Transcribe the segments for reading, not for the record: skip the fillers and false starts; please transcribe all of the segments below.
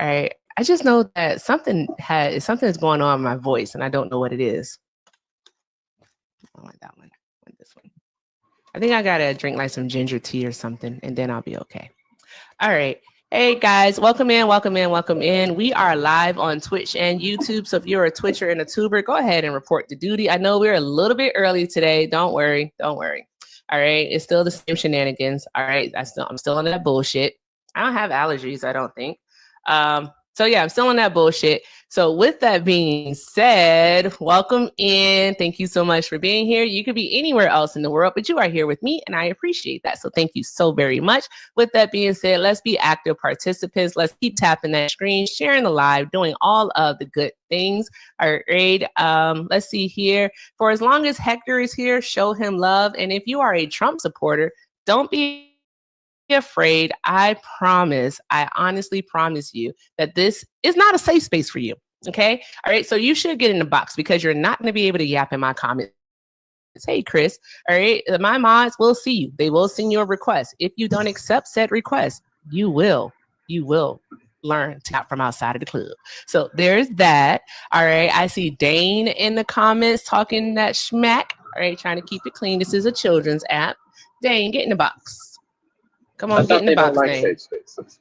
All right. I just know that something is going on in my voice, and I don't know what it is. I don't like that one. I want this one. I think I gotta drink like some ginger tea or something, and then I'll be okay. All right. Hey guys, welcome in, welcome in, welcome in. We are live on Twitch and YouTube. So if you're a Twitcher and a tuber, go ahead and report to duty. I know we're a little bit early today. Don't worry. Don't worry. All right. It's still the same shenanigans. All right. I'm still on that bullshit. I don't have allergies, I don't think. So yeah, I'm still on that bullshit. So with that being said, welcome in. Thank you so much for being here. You could be anywhere else in the world, but you are here with me and I appreciate that. So thank you so very much. With that being said, let's be active participants. Let's keep tapping that screen, sharing the live, doing all of the good things. All right. Let's see here. For as long as Hector is here, show him love. And if you are a Trump supporter, don't be afraid. I honestly promise you that this is not a safe space for you. Okay. All right. So you should get in the box because you're not going to be able to yap in my comments. Hey, Chris. All right. My mods will see you. They will send you a request. If you don't accept said request, you will learn to tap from outside of the club. So there's that. All right. I see Dane in the comments talking that schmack. All right. Trying to keep it clean. This is a children's app. Dane, get in the box. Come on, get in the box, like safe spaces.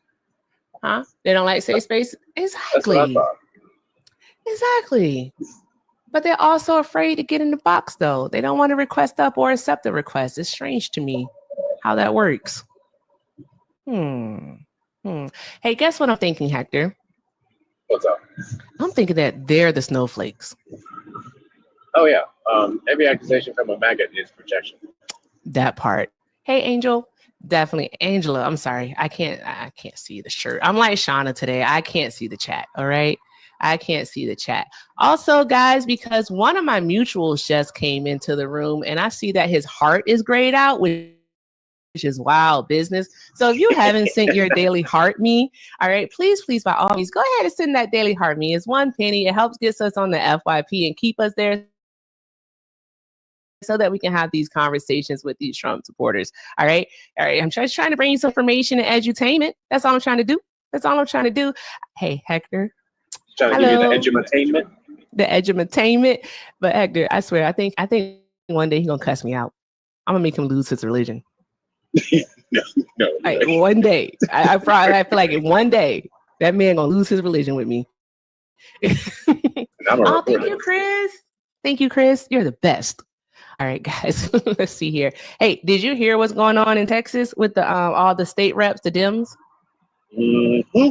Huh? They don't like safe space? Exactly. That's what I thought. Exactly. But they're also afraid to get in the box, though. They don't want to request up or accept a request. It's strange to me how that works. Hey, guess what I'm thinking, Hector? What's up? I'm thinking that they're the snowflakes. Oh, yeah. Every accusation from a maggot is projection. That part. Hey, Angel. Definitely. Angela, I'm sorry. I can't see the shirt. I'm like Shauna today. I can't see the chat. All right. I can't see the chat. Also, guys, because one of my mutuals just came into the room and I see that his heart is grayed out, which is wild business. So if you haven't sent your daily heart me, all right, please, by all means, go ahead and send that daily heart me. It's 1 penny. It helps get us on the FYP and keep us there so that we can have these conversations with these Trump supporters. All right. I'm just trying to bring you some information and edutainment. That's all I'm trying to do. Hey, Hector. Trying to give you the edutainment. The edutainment. But Hector, I swear, I think one day he's gonna cuss me out. I'm gonna make him lose his religion. No. Like, one day. I feel like one day that man gonna lose his religion with me. Oh, thank you, Chris. Thank you, Chris. You're the best. All right, guys, let's see here. Hey, did you hear what's going on in Texas with the all the state reps, the Dems? Mm-hmm.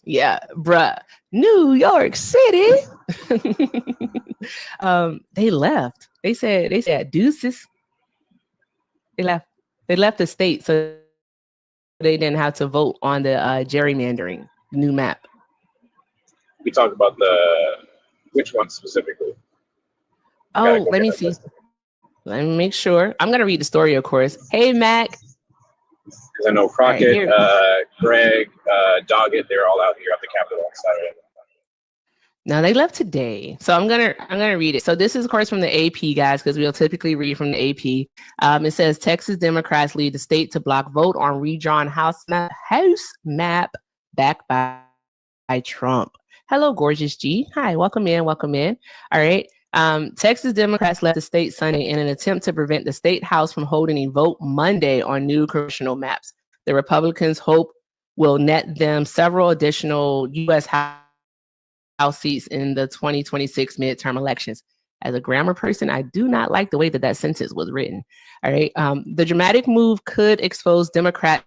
Yeah, bruh. New York City. They left. They said deuces. They left the state so they didn't have to vote on the gerrymandering new map. We talked about which one specifically? Oh, let me see. Let me make sure. I'm going to read the story, of course. Hey, Mac. Because I know Crockett, Greg, Doggett, they're all out here at the Capitol on Saturday. Now they left today. So I'm gonna read it. So this is, of course, from the AP, guys, because we'll typically read from the AP. It says Texas Democrats lead the state to block vote on redrawn house map backed by Trump. Hello, gorgeous G. Hi, welcome in. All right. Texas Democrats left the state Sunday in an attempt to prevent the state house from holding a vote Monday on new congressional maps. The Republicans hope will net them several additional U.S. House seats in the 2026 midterm elections. As a grammar person, I do not like the way that sentence was written. All right. The dramatic move could expose Democrats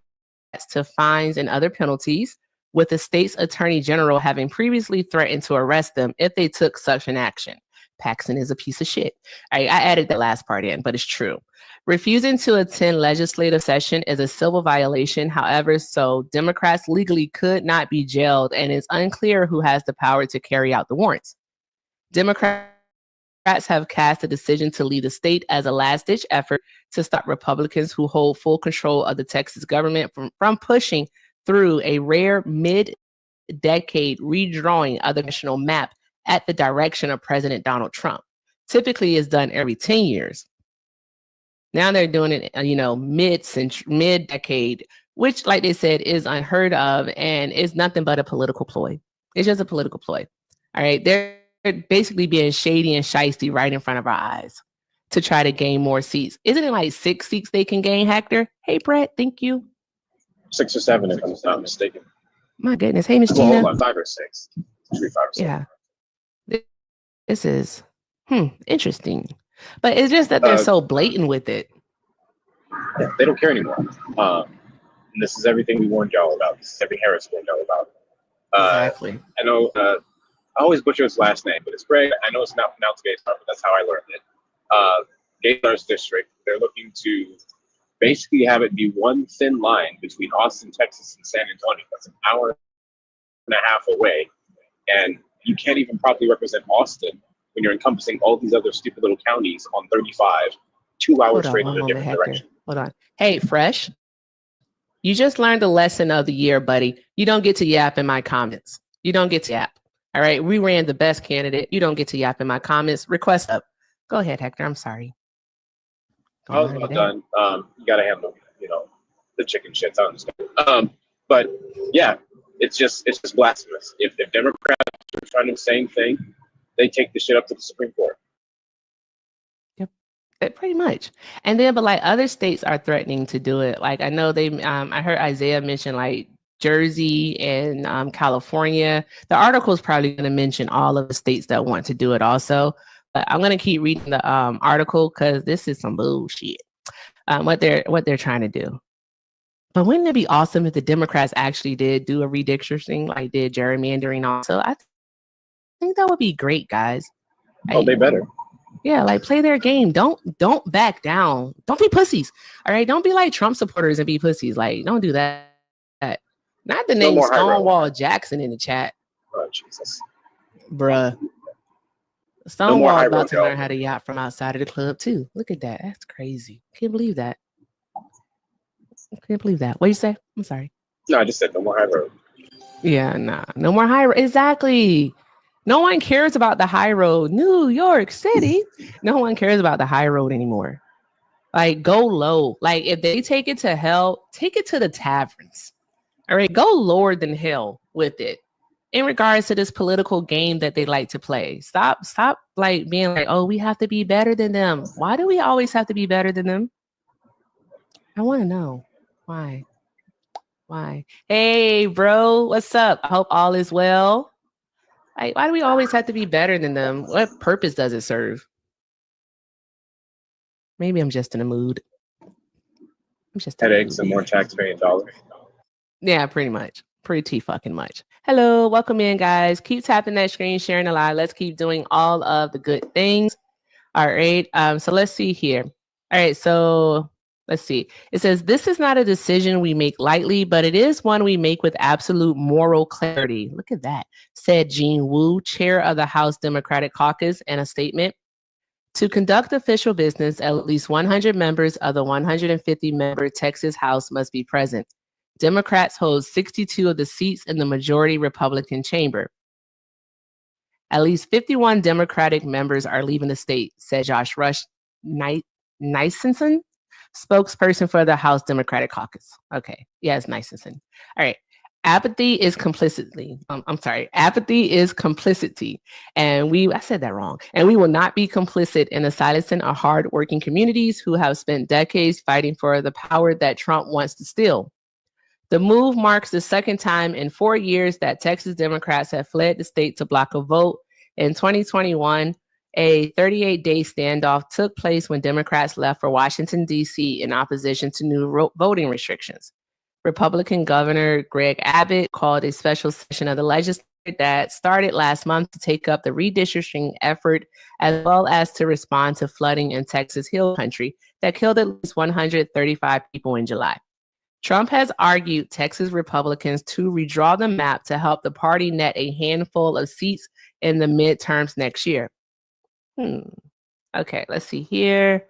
to fines and other penalties, with the state's attorney general having previously threatened to arrest them if they took such an action. Paxton is a piece of shit. I added that last part in, but it's true. Refusing to attend legislative session is a civil violation. However, so Democrats legally could not be jailed, and it's unclear who has the power to carry out the warrants. Democrats have cast a decision to lead the state as a last-ditch effort to stop Republicans who hold full control of the Texas government from pushing through a rare mid-decade redrawing of the national map at the direction of President Donald Trump. Typically, it's done every 10 years. Now they're doing it, mid-decade which, like they said, is unheard of and is nothing but a political ploy. It's just a political ploy. All right. They're basically being shady and shisty right in front of our eyes to try to gain more seats. Isn't it like 6 seats they can gain, Hector? Hey, Brett, thank you. 6 or 7, if I'm not mistaken. My goodness. Hey, Miss Well, Gina. hold on, 5 or 6. 3, 5 or 7. Yeah. This is interesting. But it's just that they're so blatant with it. Yeah, they don't care anymore. And this is everything we warned y'all about. This is every Harris warned y'all about. Exactly. I know I always butcher his last name, but it's Greg. I know it's not pronounced Gaystar, but that's how I learned it. Gaystar's district, they're looking to basically have it be one thin line between Austin, Texas, and San Antonio. That's an hour and a half away. And you can't even properly represent Austin when you're encompassing all these other stupid little counties on 35, 2 hours straight in a different direction. Hold on. Hey, Fresh, you just learned the lesson of the year, buddy. You don't get to yap in my comments. You don't get to yap. All right. We ran the best candidate. You don't get to yap in my comments. Request up. Go ahead, Hector. I'm sorry. I was about done. You got to handle, the chicken shits. I understand. But yeah, it's just blasphemous. If Democrats are trying to do the same thing, they take the shit up to the Supreme Court. Yep, pretty much. And then, but like other states are threatening to do it. Like I know I heard Isaiah mention like Jersey and California. The article is probably going to mention all of the states that want to do it also. But I'm going to keep reading the article because this is some bullshit. What they're trying to do. But wouldn't it be awesome if the Democrats actually did do a redistricting, like did gerrymandering also? I think that would be great, guys. Oh, they better. Yeah, like play their game. Don't back down. Don't be pussies. All right, don't be like Trump supporters and be pussies. Like, don't do that. Not the name Stonewall Jackson in the chat. Oh, Jesus. Bruh. Stonewall about to learn how to yacht from outside of the club too. Look at that. That's crazy. Can't believe that. Can't believe that. What you say? I'm sorry. No, I just said no more high road. Yeah, nah. No more high road. Exactly. No one cares about the high road. New York City. No one cares about the high road anymore. Like, go low. Like, if they take it to hell, take it to the taverns. All right, go lower than hell with it. In regards to this political game that they like to play. Stop like being like, oh, we have to be better than them. Why do we always have to be better than them? I want to know. Why? Hey, bro, what's up? I hope all is well. Like, why do we always have to be better than them? What purpose does it serve? Maybe I'm just in a mood. I'm just headaches and more taxpaying dollars. Yeah, pretty much. Pretty fucking much. Hello, welcome in, guys. Keep tapping that screen, sharing the live. Let's keep doing all of the good things. All right. So let's see here. All right. So let's see. It says, this is not a decision we make lightly, but it is one we make with absolute moral clarity. Look at that, said Jean Wu, chair of the House Democratic Caucus, in a statement. To conduct official business, at least 100 members of the 150-member Texas House must be present. Democrats hold 62 of the seats in the majority Republican chamber. At least 51 Democratic members are leaving the state, said Josh Rush Nisenson, spokesperson for the House Democratic Caucus. Okay, yeah, it's Nisenson. All right. Apathy is complicity. Apathy is complicity. And I said that wrong. And we will not be complicit in the silencing of hardworking communities who have spent decades fighting for the power that Trump wants to steal. The move marks the second time in 4 years that Texas Democrats have fled the state to block a vote. In 2021, a 38-day standoff took place when Democrats left for Washington, D.C. in opposition to new voting restrictions. Republican Governor Greg Abbott called a special session of the legislature that started last month to take up the redistricting effort, as well as to respond to flooding in Texas Hill Country that killed at least 135 people in July. Trump has argued Texas Republicans to redraw the map to help the party net a handful of seats in the midterms next year. Okay, let's see here.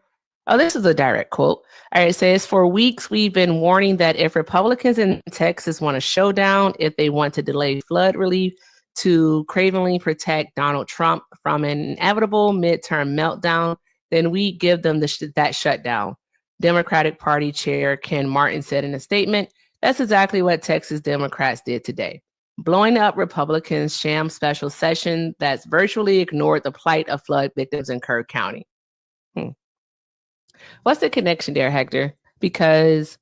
Oh, this is a direct quote. All right, it says, for weeks, we've been warning that if Republicans in Texas want a showdown, if they want to delay flood relief, to cravenly protect Donald Trump from an inevitable midterm meltdown, then we give them that shutdown. Democratic Party Chair Ken Martin said in a statement, That's exactly what Texas Democrats did today, blowing up Republicans' sham special session that's virtually ignored the plight of flood victims in Kerr County. What's the connection there, Hector? Because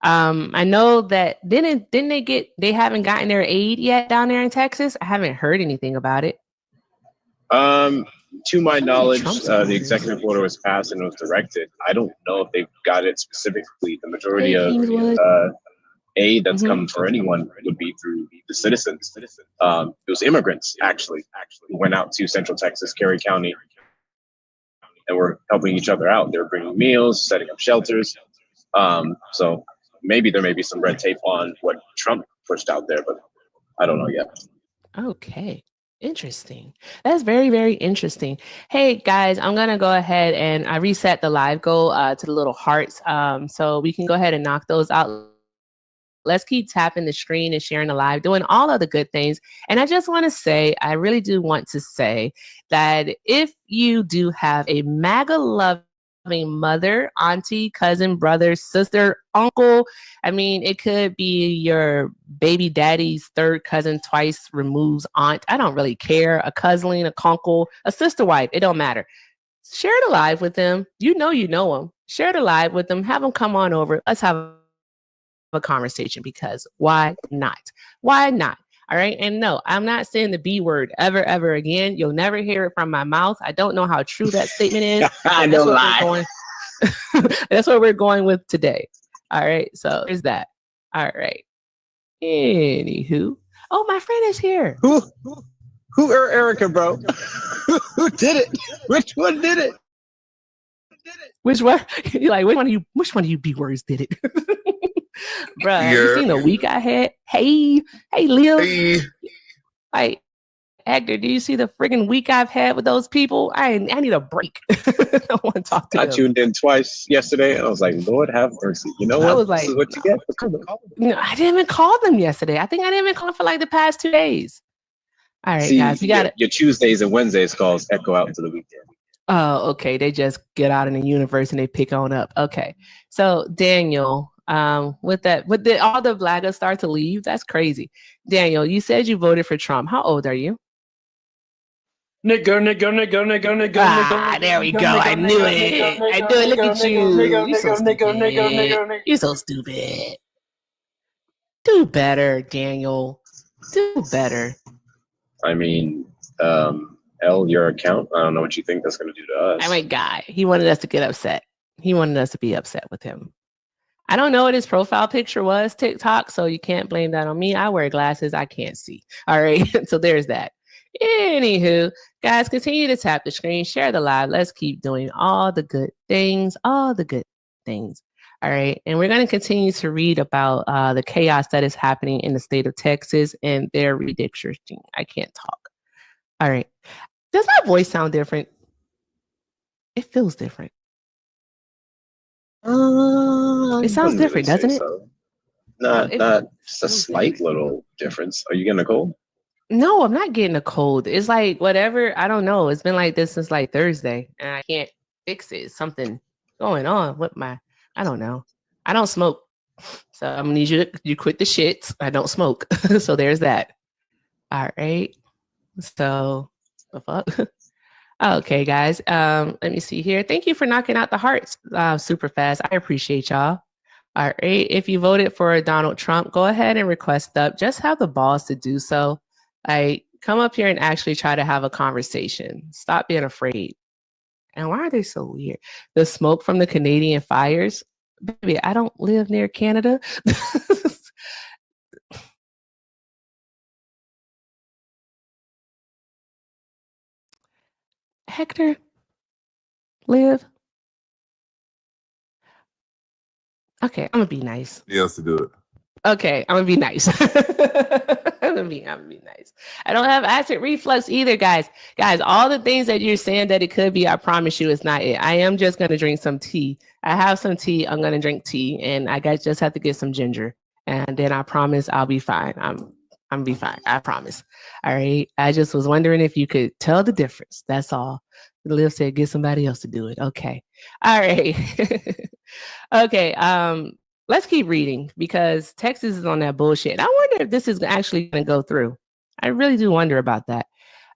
I know that didn't they haven't gotten their aid yet down there in Texas? I haven't heard anything about it. To my knowledge, the executive order was passed and it was directed. I don't know if they've got it specifically. The majority of aid that's come for anyone would be through the citizens. It was immigrants actually who went out to Central Texas, Kerry County, and were helping each other out. They were bringing meals, setting up shelters. So maybe there may be some red tape on what Trump pushed out there, but I don't know yet. Okay. Interesting. That's very, very interesting. Hey guys, I'm gonna go ahead and I reset the live goal to the little hearts. So we can go ahead and knock those out. Let's keep tapping the screen and sharing the live, doing all of the good things. And I just want to say, I really do want to say that if you do have a MAGA loving mother, auntie, cousin, brother, sister, uncle, I mean, it could be your baby daddy's third cousin twice removed aunt. I don't really care. A cousin, a uncle, a sister wife. It don't matter. Share the live with them. You know them. Share the live with them. Have them come on over. Let's have a conversation, because why not? Why not? All right. And no, I'm not saying the B word ever again. You'll never hear it from my mouth. I don't know how true that statement is. I don't lie. That's what we're going with today. All right. So there's that. All right. Anywho. Oh, my friend is here. Who are Erica, bro? Who did it? Which one did it? Which one? You're like, which one of you B words did it? Bruh, have you seen the week I had? Hey, Lil. Hey. Like, Hector, do you see the friggin' week I've had with those people? I need a break. I want to talk to them. I tuned in twice yesterday, and I was like, Lord have mercy. You know what? I was like, this is what you get. No, I didn't even call them yesterday. I think I didn't even call them for like the past 2 days. All right, See, guys, we got it. Your Tuesdays and Wednesdays calls echo out into the weekend. Oh, okay. They just get out in the universe and they pick on up. Okay. So Daniel, all the blaggers start to leave. That's crazy. Daniel, you said you voted for Trump. How old are you? Nigga. There we go. I knew it. Look at you. You're so stupid. You're so stupid. Do better, Daniel. Do better. I mean, your account. I don't know what you think that's going to do to us. I'm a guy. He wanted us to get upset. He wanted us to be upset with him. I don't know what his profile picture was, TikTok, so you can't blame that on me. I wear glasses. I can't see. All right. So there's that. Anywho, guys, continue to tap the screen, share the live. Let's keep doing all the good things. All right. And we're going to continue to read about the chaos that is happening in the state of Texas and their redistricting. I can't talk. All right. Does my voice sound different? It feels different. It sounds different, doesn't it? So. Not just a slight little difference. Are you getting a cold? No, I'm not getting a cold. It's like whatever. I don't know. It's been like this since like Thursday, and I can't fix it. Something going on with I don't know. I don't smoke, so I'm gonna need you quit the shits. I don't smoke, so there's that. All right. So the fuck. Okay, guys. Let me see here. Thank you for knocking out the hearts super fast. I appreciate y'all. All right. If you voted for Donald Trump, go ahead and request up. Just have the balls to do so. Come up here and actually try to have a conversation. Stop being afraid. And why are they so weird? The smoke from the Canadian fires. Baby, I don't live near Canada. Hector, live. Okay, I'm gonna be nice. He has to do it. Okay, I'm gonna be nice. I'm gonna be nice. I don't have acid reflux either, guys. Guys, all the things that you're saying that it could be, I promise you, it's not it. I am just gonna drink some tea. I have some tea. I'm gonna drink tea, and just have to get some ginger, and then I promise I'll be fine. I'm be fine. I promise. All right. I just was wondering if you could tell the difference. That's all. Liv said, get somebody else to do it. Okay. All right. Okay. let's keep reading because Texas is on that bullshit. And I wonder if this is actually going to go through. I really do wonder about that.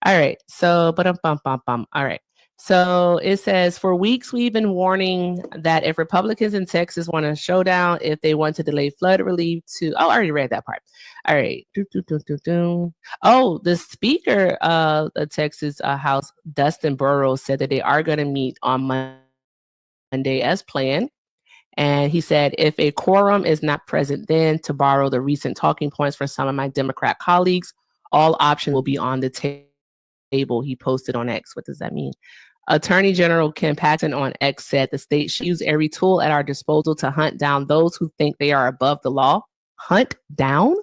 All right. So, all right. So it says, for weeks, we've been warning that if Republicans in Texas want a showdown, if they want to delay flood relief to, I already read that part. All right. Oh, the Speaker of the Texas House, Dustin Burrows, said that they are going to meet on Monday as planned. And he said, if a quorum is not present, then to borrow the recent talking points from some of my Democrat colleagues, all options will be on the table. He posted on X. What does that mean? Attorney General Ken Paxton on X said the state should use every tool at our disposal to hunt down those who think they are above the law. Hunt down?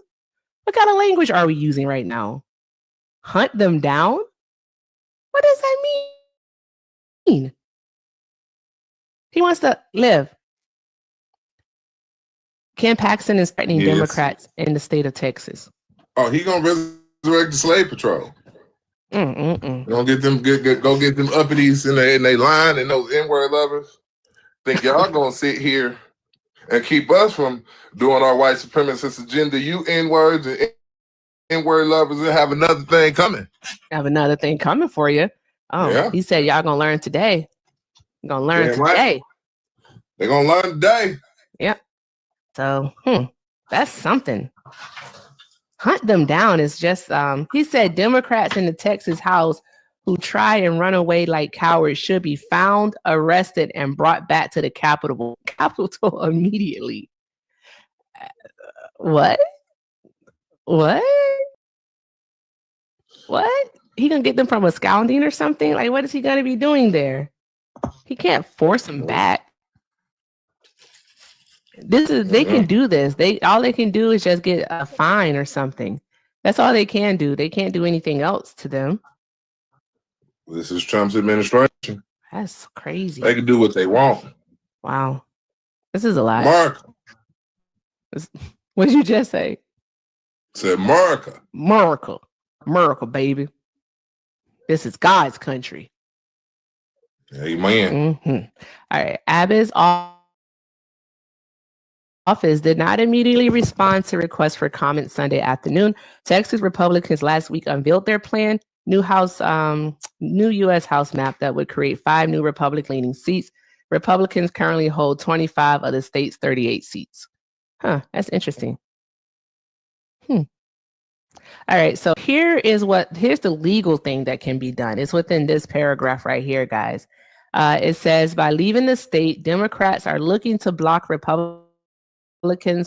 What kind of language are we using right now? Hunt them down? What does that mean? He wants to live. Ken Paxton is threatening Democrats in the state of Texas. Oh, he gonna resurrect the slave patrol. Gonna get them go get them uppities in they line and those N-word lovers. Think y'all gonna sit here and keep us from doing our white supremacist agenda? You N-words and N-word lovers and have another thing coming. Have another thing coming for you. Oh, yeah. He said y'all gonna learn today. You're gonna learn today. Right. They're gonna learn today. Yep. So, that's something. Hunt them down is just, he said Democrats in the Texas House who try and run away like cowards should be found, arrested, and brought back to the Capitol immediately. What? He gonna get them from a scouting or something? Like, what is he gonna be doing there? He can't force them back. They can do this. All they can do is just get a fine or something. That's all they can do. They can't do anything else to them. This is Trump's administration. That's crazy. They can do what they want. Wow. This is a lie. America. What did you just say? I said America. America, baby. This is God's country. Amen. All right. Abbott's office did not immediately respond to requests for comment Sunday afternoon. Texas Republicans last week unveiled their plan, new U.S. House map that would create 5 new Republican-leaning seats. Republicans currently hold 25 of the state's 38 seats. That's interesting. All right, so here's the legal thing that can be done. It's within this paragraph right here, guys. It says, by leaving the state, Democrats are looking to block Republicans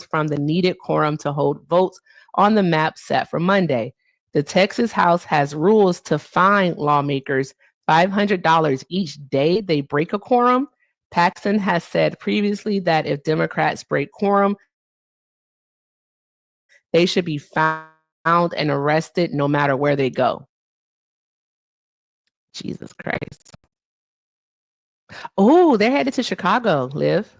from the needed quorum to hold votes on the map set for Monday. The Texas House has rules to fine lawmakers $500 each day they break a quorum. Paxton has said previously that if Democrats break quorum, they should be found and arrested no matter where they go. Jesus Christ. Oh, they're headed to Chicago, Liv.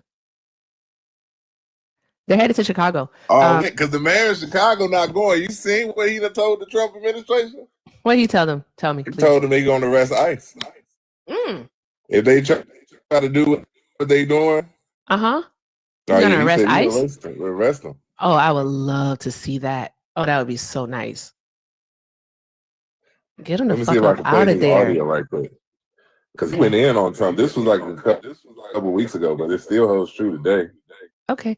They're headed to Chicago. Oh, because the mayor of Chicago not going. You seen what he done told the Trump administration? What did he tell them? Tell me. He told them they're going to arrest ICE. If they try to do what they doing. He's going to arrest ICE? Arrest them. Oh, I would love to see that. Oh, that would be so nice. Get him the fuck up out of there. Audio right quick. Because he went in on Trump. This was like a couple of weeks ago, but it still holds true today. Okay.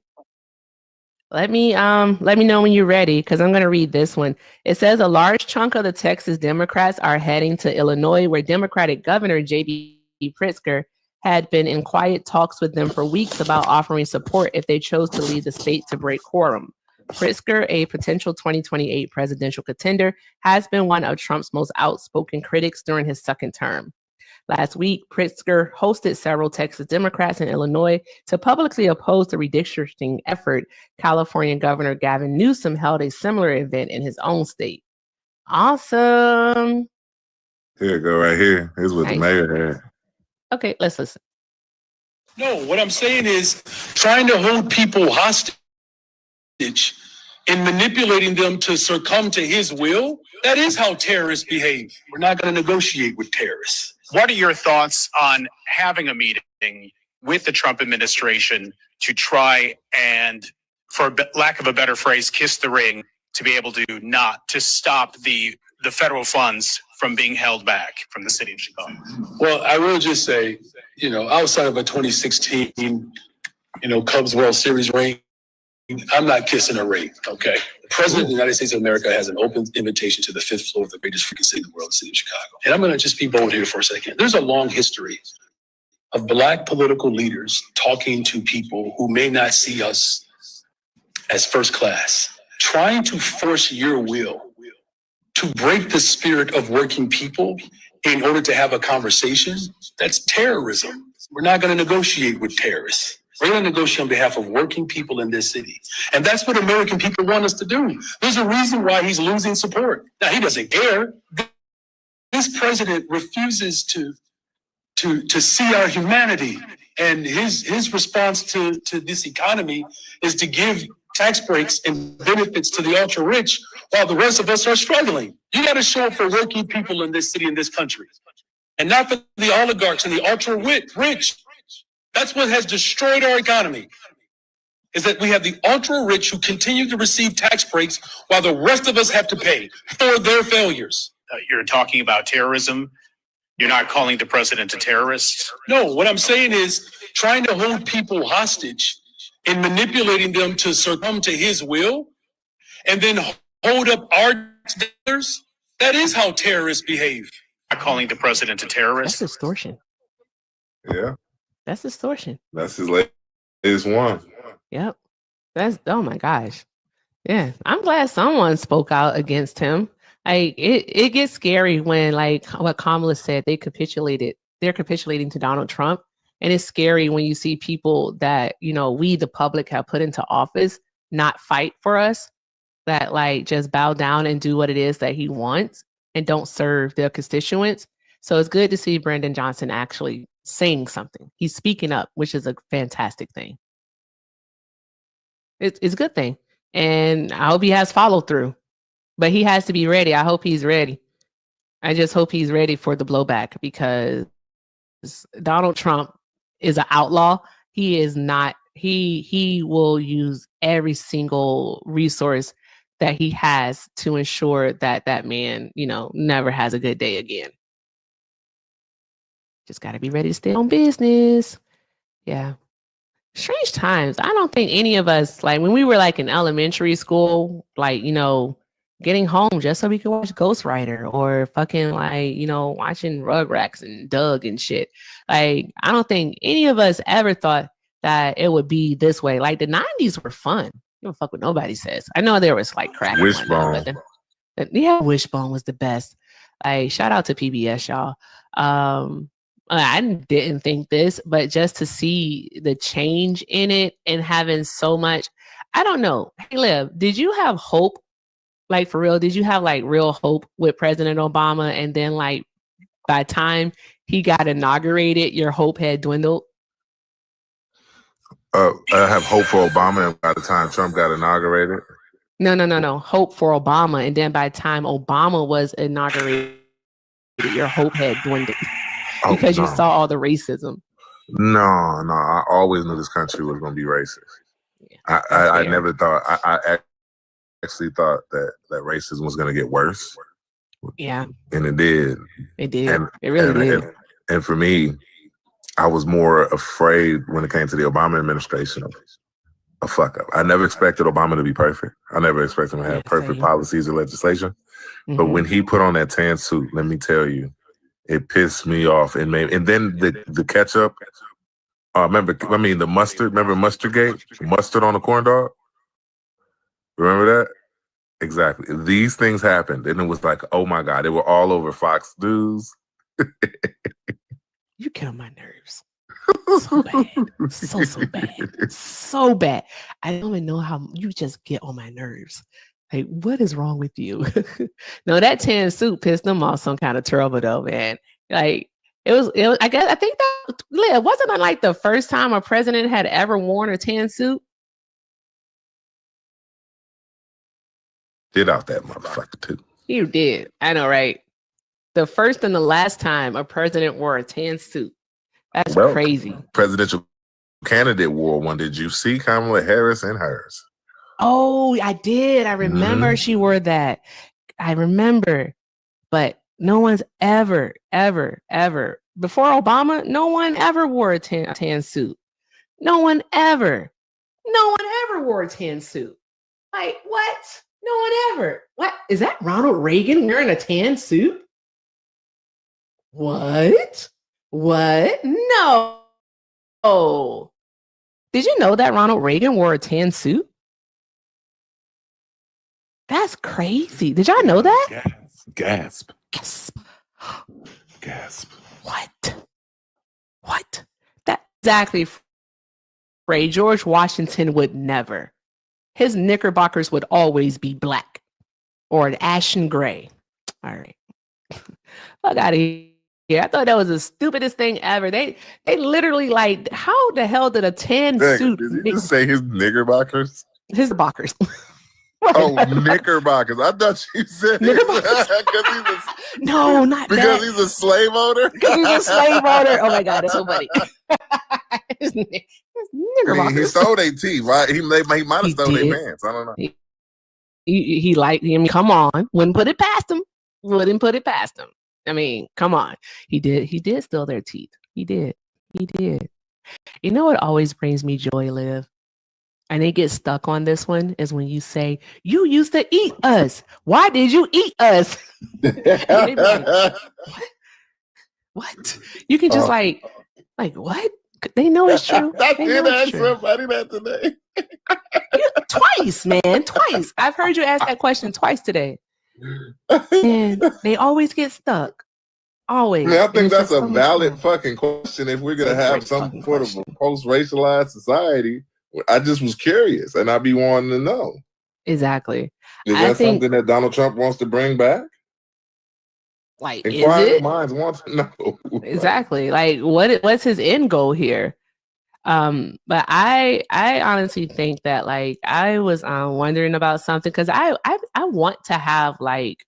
Let me know when you're ready, because I'm going to read this one. It says a large chunk of the Texas Democrats are heading to Illinois, where Democratic Governor J.B. Pritzker had been in quiet talks with them for weeks about offering support if they chose to leave the state to break quorum. Pritzker, a potential 2028 presidential contender, has been one of Trump's most outspoken critics during his second term. Last week, Pritzker hosted several Texas Democrats in Illinois to publicly oppose the redistricting effort. California Governor Gavin Newsom held a similar event in his own state. Awesome. Here you go, right here. Here's what the mayor had. Okay, let's listen. No, what I'm saying is trying to hold people hostage and manipulating them to succumb to his will. That is how terrorists behave. We're not going to negotiate with terrorists. What are your thoughts on having a meeting with the Trump administration to try and, for lack of a better phrase, kiss the ring to be able to stop the federal funds from being held back from the city of Chicago? Well, I will just say, outside of a 2016, Cubs World Series ring, I'm not kissing a ring, okay? The President of the United States of America has an open invitation to the 5th floor of the greatest freaking city in the world, the city of Chicago. And I'm going to just be bold here for a second. There's a long history of Black political leaders talking to people who may not see us as first class, trying to force your will to break the spirit of working people in order to have a conversation. That's terrorism. We're not going to negotiate with terrorists. We're going to negotiate on behalf of working people in this city. And that's what American people want us to do. There's a reason why he's losing support. Now, he doesn't care. This president refuses to see our humanity. And his response to this economy is to give tax breaks and benefits to the ultra rich while the rest of us are struggling. You got to show up for working people in this city, in this country, and not for the oligarchs and the ultra rich. That's what has destroyed our economy, is that we have the ultra rich who continue to receive tax breaks while the rest of us have to pay for their failures. You're talking about terrorism. You're not calling the president a terrorist. No, what I'm saying is trying to hold people hostage and manipulating them to succumb to his will and then hold up our dollars. That is how terrorists behave. Not calling the president a terrorist. That's extortion. Yeah. That's extortion. That's his latest one. Yep. Oh my gosh. Yeah. I'm glad someone spoke out against him. Like it gets scary when, like what Kamala said, they're capitulating to Donald Trump. And it's scary when you see people that, we, the public, have put into office, not fight for us, that like just bow down and do what it is that he wants and don't serve their constituents. So it's good to see Brandon Johnson actually saying something. He's speaking up, which is a fantastic thing. It's a good thing. And I hope he has follow through, but he has to be ready. I hope he's ready. I just hope he's ready for the blowback, because Donald Trump is an outlaw. He is not, he will use every single resource that he has to ensure that that man, never has a good day again. Just got to be ready to stay on business. Yeah. Strange times. I don't think any of us, like when we were like in elementary school, like, getting home just so we could watch Ghost Rider or fucking like, watching Rugrats and Doug and shit. Like, I don't think any of us ever thought that it would be this way. Like the 90s were fun. You don't fuck what nobody says. I know there was like crack. Wishbone. Yeah, Wishbone was the best. Like, shout out to PBS, y'all. I didn't think this, but just to see the change in it and having so much, I don't know. Hey, Liv, did you have hope? Like, for real, did you have like real hope with President Obama? And then like by the time he got inaugurated, your hope had dwindled? I have hope for Obama, and by the time Trump got inaugurated. No. Hope for Obama. And then by the time Obama was inaugurated, your hope had dwindled. Because you saw all the racism. No. I always knew this country was going to be racist. Yeah, I never thought. I actually thought that racism was going to get worse. Yeah, and it did. It did. It really did. And for me, I was more afraid when it came to the Obama administration of a fuck up. I never expected Obama to be perfect. I never expected him to have perfect policies or legislation. Mm-hmm. But when he put on that tan suit, let me tell you, it pissed me off. And then the ketchup. The mustard. Remember Mustardgate? Mustard on the corn dog? Remember that? Exactly. These things happened. And it was like, oh my God, they were all over Fox News. You get on my nerves. So bad. So bad. So bad. I don't even know how you just get on my nerves. Like, what is wrong with you? No, that tan suit pissed them off some kind of trouble though, man. Like it was I think that wasn't it like the first time a president had ever worn a tan suit? Did out that motherfucker too. You did. I know, right? The first and the last time a president wore a tan suit. That's crazy. Presidential candidate wore one. Did you see Kamala Harris in hers? Oh, I did. I remember she wore that. I remember. But no one's ever before Obama, no one ever wore a tan suit. No one ever wore a tan suit. Like, what? No one ever. What? Is that Ronald Reagan wearing a tan suit? What? No. Oh. Did you know that Ronald Reagan wore a tan suit? That's crazy. Did y'all know that? Gasp. What? That's exactly Ray. George Washington would never. His knickerbockers would always be black or an ashen gray. All right. Fuck out of here. I thought that was the stupidest thing ever. They literally like, how the hell did a tan suit? Did you just say his knickerbockers? His bockers. Oh, knickerbockers. I thought you said knickerbockers. No, not because that. he's a slave owner. Because he's a slave owner. Oh my God, that's so funny. his knickerbockers. He stole their teeth, right? He might have stole their pants. I don't know. He liked him. Come on, wouldn't put it past him. I mean, come on. He did steal their teeth. He did. You know what always brings me joy, Liv? And they get stuck on this one is when you say, you used to eat us. Why did you eat us? Like, what? You can just like, what? They know it's true. I did ask somebody that today. Twice, man. Twice. I've heard you ask that question twice today. And they always get stuck. Always. I think that's a valid fucking question if we're going to have some sort of a post-racialized society. I just was curious, and I'd be wanting to know. Exactly. Is that something that Donald Trump wants to bring back? Like, inquiring minds want to know. Exactly. Like, what's his end goal here? But I honestly think that like I was wondering about something because I want to have like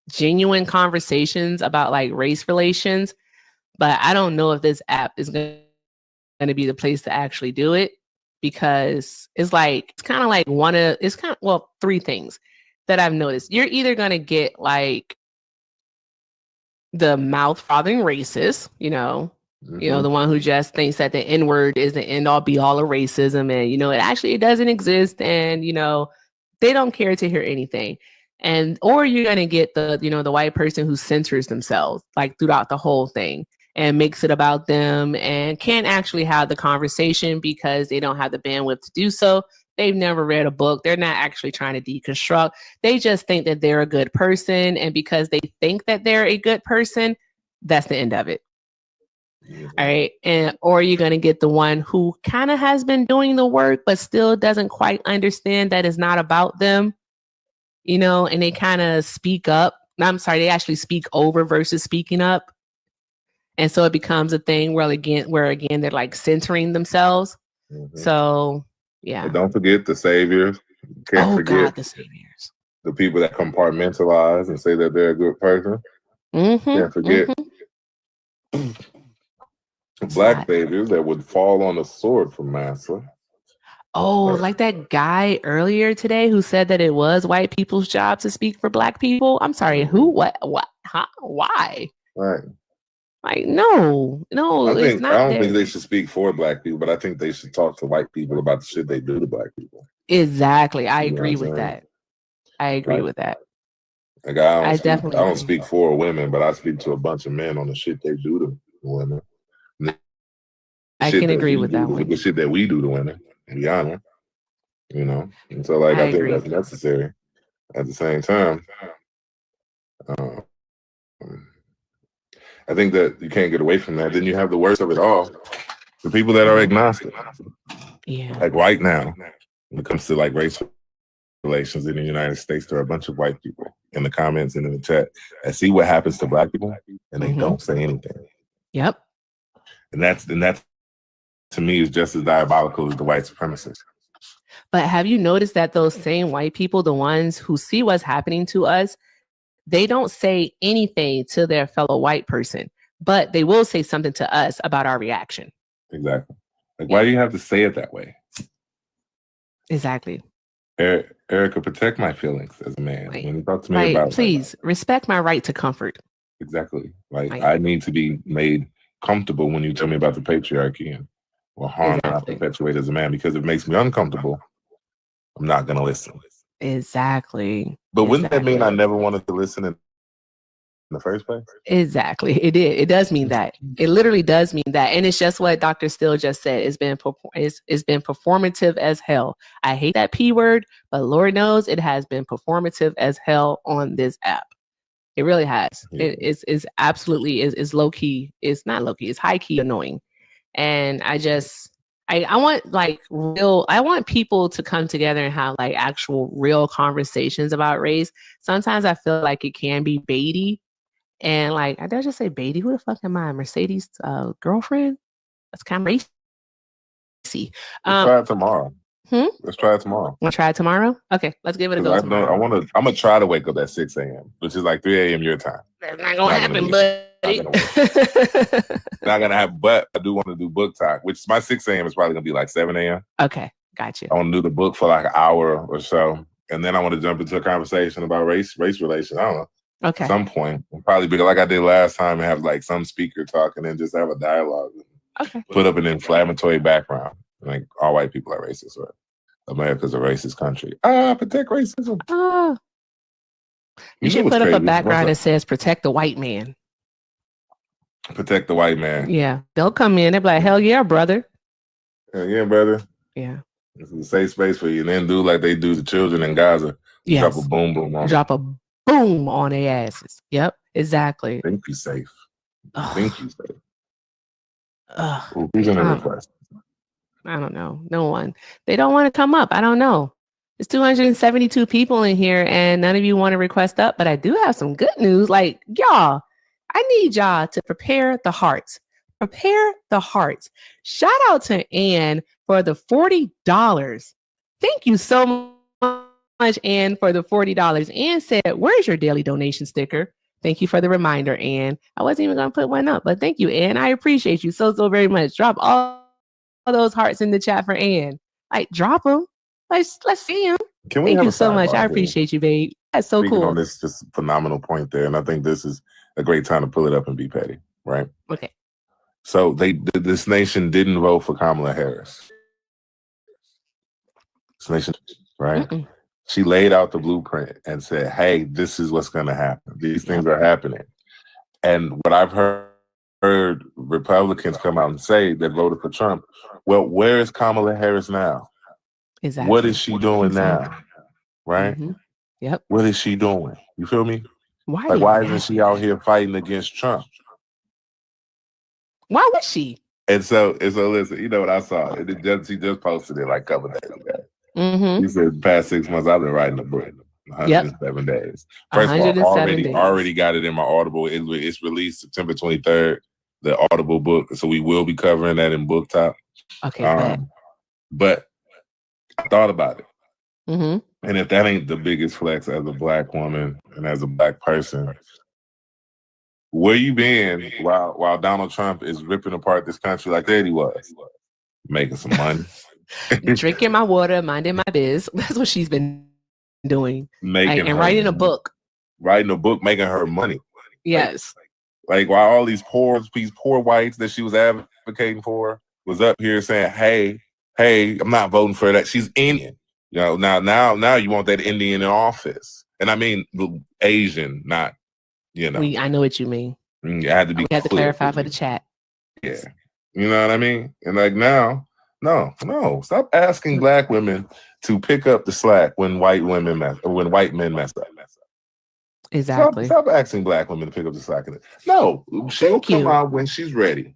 genuine conversations about like race relations, but I don't know if this app is going to be the place to actually do it because it's kind of like three things that I've noticed. You're either going to get like the mouth frothing racist, the one who just thinks that the N-word is the end all be all of racism and it doesn't exist and they don't care to hear anything. Or you're going to get the white person who censors themselves like throughout the whole thing and makes it about them and can't actually have the conversation because they don't have the bandwidth to do so. They've never read a book. They're not actually trying to deconstruct. They just think that they're a good person. And because they think that they're a good person, that's the end of it. Mm-hmm. All right. Or you're going to get the one who kind of has been doing the work, but still doesn't quite understand that it's not about them, and they kind of speak up. They actually speak over versus speaking up. And so it becomes a thing where again, they're like centering themselves. Mm-hmm. So, yeah. But don't forget the saviors. Can't forget the saviors. The people that compartmentalize and say that they're a good person. Mm-hmm. Can't forget black saviors that would fall on the sword for massa. Oh, like that guy earlier today who said that it was white people's job to speak for black people. I'm sorry, who? What? Huh? Why? Right. Like, no, I don't think they should speak for black people, but I think they should talk to white people about the shit they do to black people. Exactly. I agree with that. Like, I don't speak for women, but I speak to a bunch of men on the shit they do to women. I can agree with that one. The shit that we do to women, to be honest. And so I think that's necessary. At the same time, I think that you can't get away from that. Then you have the worst of it all. The people that are agnostic. Yeah. Like right now, when it comes to like race relations in the United States, there are a bunch of white people in the comments and in the chat that see what happens to black people and they don't say anything. Yep. And that's to me is just as diabolical as the white supremacists. But have you noticed that those same white people, the ones who see what's happening to us, they don't say anything to their fellow white person, but they will say something to us about our reaction. Exactly. Like, why do you have to say it that way? Exactly. Erica, protect my feelings as a man. Like, when you talk to me about please respect my right to comfort. Exactly. Like I need to be made comfortable when you tell me about the patriarchy and harm that I perpetuate as a man, because it makes me uncomfortable. I'm not gonna listen. Exactly. But wouldn't that mean I never wanted to listen in the first place? Exactly. It does mean that. It literally does mean that. And it's just what Dr. Steele just said. It's been performative as hell. I hate that P word, but Lord knows it has been performative as hell on this app. It really has. Yeah. It's absolutely is low key. It's not low key. It's high key annoying. And I want like I want people to come together and have like actual real conversations about race. Sometimes I feel like it can be baity. And like, I did just say baity. Who the fuck am I? Mercedes' girlfriend? That's kind of racy. Let's try it tomorrow. Let's try it tomorrow. Want to try it tomorrow? Okay, let's give it a go tomorrow. I'm gonna try to wake up at 6 a.m., which is like 3 a.m. your time. That's not gonna happen, buddy. Not gonna happen, but I do want to do book talk, which my 6 a.m. is probably gonna be like 7 a.m. Okay, got you. I want to do the book for like an hour or so, and then I want to jump into a conversation about race relations. I don't know. Okay. At some point, probably be like I did last time and have like some speaker talk and then just have a dialogue. Okay. Put up an inflammatory background. Like all white people are racist, or America's a racist country. Protect racism. You should put up a background that says protect the white man. Protect the white man. Yeah. They'll come in, they'll be like, hell yeah, brother. Hell yeah, brother. Yeah. This is a safe space for you. And then do like they do the children in Gaza. Yes. Drop a boom boom on Drop a boom on their asses. Yep, exactly. Think you safe. Think you safe. Who's in the request? I don't know. No one. They don't want to come up. I don't know. There's 272 people in here and none of you want to request up, but I do have some good news. Like, y'all, I need y'all to prepare the hearts. Prepare the hearts. Shout out to Ann for the $40. Thank you so much, Ann, for the $40. Ann said, where's your daily donation sticker? Thank you for the reminder, Ann. I wasn't even going to put one up, but thank you, Ann. I appreciate you so very much. Drop all those hearts in the chat for Ann. Like, drop them. Let's see him. Thank you so much. I appreciate you, babe. That's so cool. On this just phenomenal point there, and I think this is a great time to pull it up and be petty, right? Okay. So this nation didn't vote for Kamala Harris. This nation, right? Mm-mm. She laid out the blueprint and said, "Hey, this is what's going to happen. These things are happening." And what I've heard Republicans come out and say that voted for Trump. Well, where is Kamala Harris now? Exactly. What is she doing now? Right? Mm-hmm. Yep. What is she doing? You feel me? Why? Why isn't she out here fighting against Trump? Why was she? And so listen, you know what I saw? She just posted it like a couple days ago. Mm-hmm. She said, past 6 months, I've been writing a book. 107 days. First of all, already got it in my Audible. It's released September 23rd, the Audible book. So we will be covering that in Book Top. Okay. But I thought about it. Mm-hmm. And if that ain't the biggest flex as a Black woman and as a Black person, where you been while Donald Trump is ripping apart this country like that he was? Making some money. Drinking my water, minding my biz. That's what she's been doing. And writing a book. Writing a book, making her money. Yes. Like while all these poor whites that she was advocating for was up here saying, hey, I'm not voting for that. She's Indian. You know, now you want that Indian in office. And I mean Asian, not, you know. I know what you mean. You had to be. We had to clarify for the chat. Yeah. You know what I mean? And like now, no. Stop asking Black women to pick up the slack when white men mess up. Exactly. Stop asking Black women to pick up the slack. No, she'll come out when she's ready.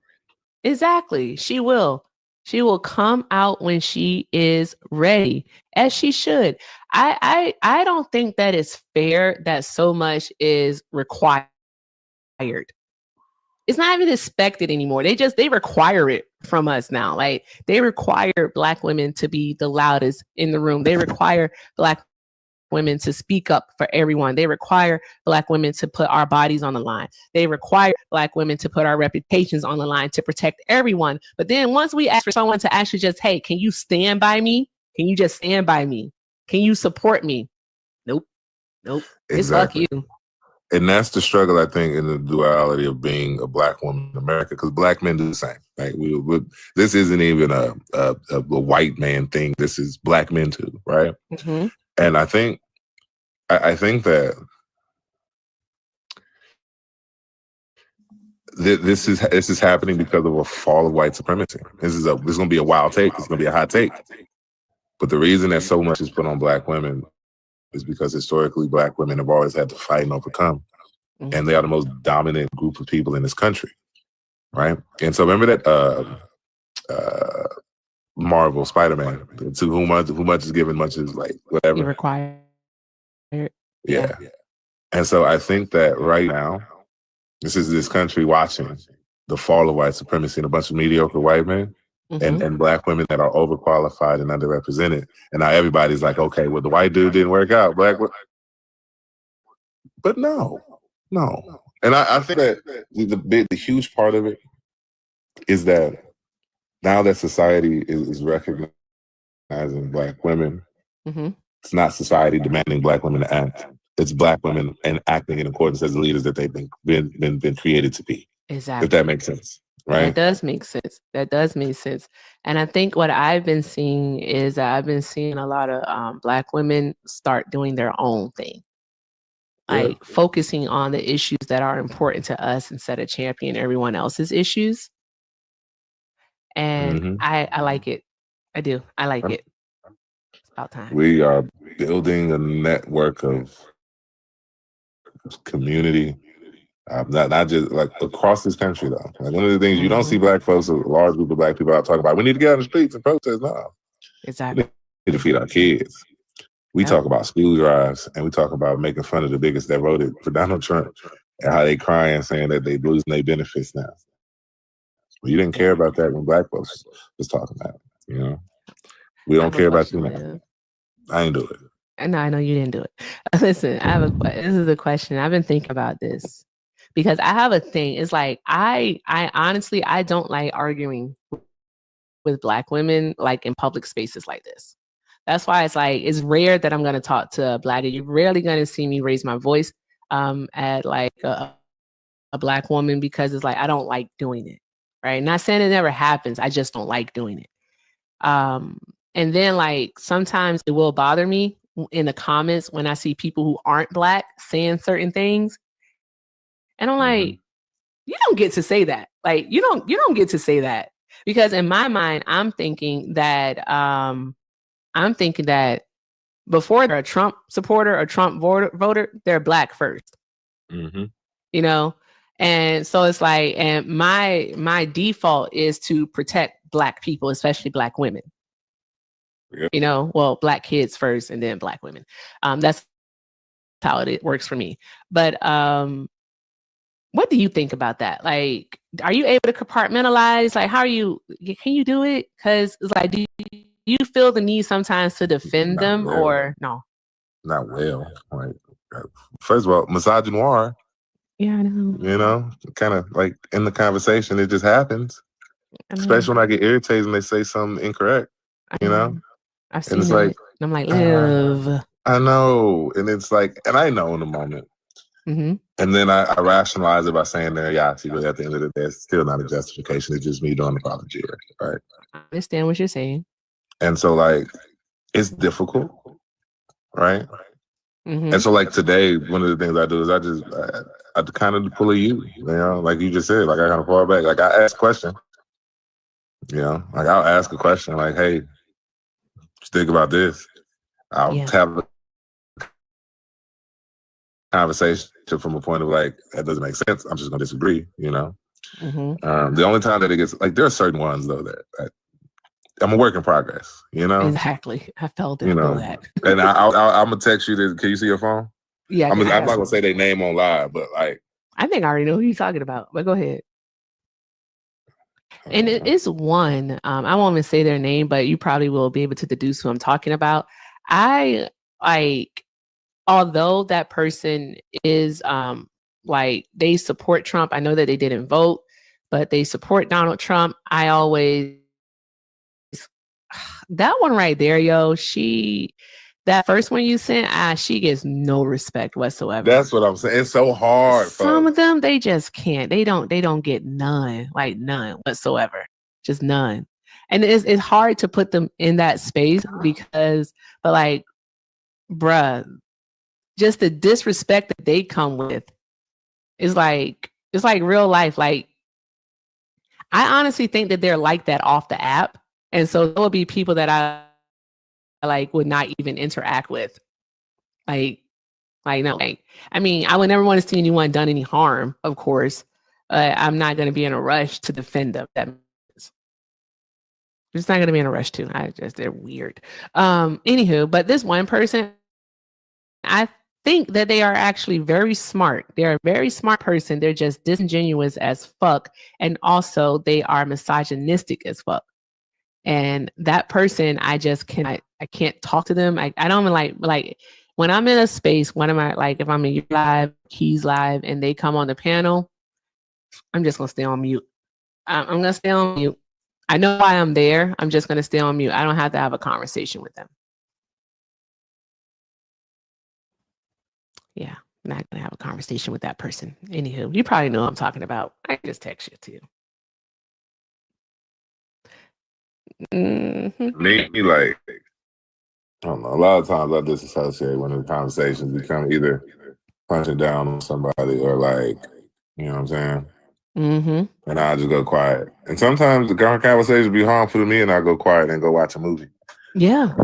Exactly. She will. She will come out when she is ready, as she should. I don't think that it's fair that so much is required. It's not even expected anymore. They require it from us now. Like they require Black women to be the loudest in the room. They require Black women to speak up for everyone. They require Black women to put our bodies on the line. They require Black women to put our reputations on the line to protect everyone. But then once we ask for someone to actually just, hey, can you stand by me? Can you just stand by me? Can you support me? Nope. Exactly. It's fuck you. And that's the struggle, I think, in the duality of being a Black woman in America, because Black men do the same. Like this isn't even a white man thing. This is Black men too, right? Mm-hmm. And I think that this is happening because of a fall of white supremacy. This is going to be a wild take. It's going to be a hot take. But the reason that so much is put on Black women is because historically Black women have always had to fight and overcome. Mm-hmm. And they are the most dominant group of people in this country, right? And so remember that Marvel, Spider-Man, to whom much is given, much is like whatever. You require. Yeah. And so I think that right now, this is this country watching the fall of white supremacy and a bunch of mediocre white men and Black women that are overqualified and underrepresented. And now everybody's like, okay, well, the white dude didn't work out. But no. And I think that the huge part of it is that now that society is recognizing Black women, it's not society demanding Black women to act. It's Black women and acting in accordance as the leaders that they've been created to be. Exactly. If that makes sense, right? That does make sense. And I think what I've been seeing is I've been seeing a lot of Black women start doing their own thing. Like focusing on the issues that are important to us instead of championing everyone else's issues. And I like it. I do. I like it. It's about time. We are building a network of community, not just like across this country though. Like one of the things you don't see Black folks, a large group of Black people out talking about, we need to get on the streets and protest. No. Exactly. We need to feed our kids. We talk about school drives and we talk about making fun of the biggest that voted for Donald Trump and how they crying saying that they losing their benefits now. Well, you didn't care about that when Black folks was talking about it, you know? We don't care about you now. I ain't do it. No, I know you didn't do it. Listen, this is a question. I've been thinking about this because I have a thing. It's like, I honestly, I don't like arguing with Black women, like in public spaces like this. That's why it's like, it's rare that I'm going to talk to a Black. You're rarely going to see me raise my voice at like a Black woman because it's like, I don't like doing it. Right. Not saying it never happens. I just don't like doing it. And then like, sometimes it will bother me in the comments when I see people who aren't Black saying certain things. And I'm like, you don't get to say that. Like, you don't get to say that because in my mind, I'm thinking that before they're a Trump supporter or Trump voter, they're Black first, you know? And so it's like, and my default is to protect Black people, especially Black women. Yep. You know, well, Black kids first and then Black women. That's how it works for me. But what do you think about that? Like, are you able to compartmentalize? Like, can you do it? Because it's like, do you feel the need sometimes to defend them or no? Not well. Like, first of all, misogynoir. Yeah, I know. You know, kind of like in the conversation, it just happens. Especially when I get irritated and they say something incorrect. You know? I've seen it. Like, and I'm like, live. I know. And it's like, and I know in the moment. And then I rationalize it by saying they're Yahtzee, but at the end of the day, it's still not a justification. It's just me doing the apology, right? I understand what you're saying. And so, like, it's difficult, right? And so, like, today, one of the things I do is I kind of pull a you know, like you just said, like, I kind of fall back. Like, I ask a question, you know, like, I'll ask a question, like, hey, just think about this. I'll have a conversation from a point of like, that doesn't make sense. I'm just going to disagree, you know? The only time that it gets, like, there are certain ones, though, that I'm a work in progress, you know? Exactly. I felt it. You know, that. And I'm going to text you this. Can you see your phone? Yeah. I'm not going to say their name on live, but like. I think I already know who you're talking about, but go ahead. And it is one, I won't even say their name, but you probably will be able to deduce who I'm talking about. I like although that person is like they support Trump, I know that they didn't vote, but they support Donald Trump. I always that one right there, yo, that first one you sent, she gets no respect whatsoever. That's what I'm saying. It's so hard. Some folks. of them, they just can't. They don't get none, like none whatsoever. Just none. And it's hard to put them in that space but like, bruh, just the disrespect that they come with is like, it's like real life. Like, I honestly think that they're like that off the app. And so there will be people that I like would not even interact with. Like no, like, I mean, I would never want to see anyone done any harm, of course. I'm not going to be in a rush to defend them. Just not going to be in a rush to. They're weird. Anywho, but this one person, I think that they are actually very smart. They're a very smart person. They're just disingenuous as fuck. And also they are misogynistic as fuck. And that person, I can't talk to them. I don't even like when I'm in a space, if I'm in live, Keys live, and they come on the panel, I'm just gonna stay on mute. I'm gonna stay on mute. I know why I'm there. I'm just gonna stay on mute. I don't have to have a conversation with them. Yeah, I'm not gonna have a conversation with that person. Anywho, you probably know what I'm talking about. I can just text you to you. Mm-hmm. Me, like, I don't know. A lot of times I disassociate when the conversations become either punching down on somebody or like, you know what I'm saying? Mm-hmm. And I just go quiet. And sometimes the conversation be harmful to me, and I go quiet and go watch a movie. Yeah.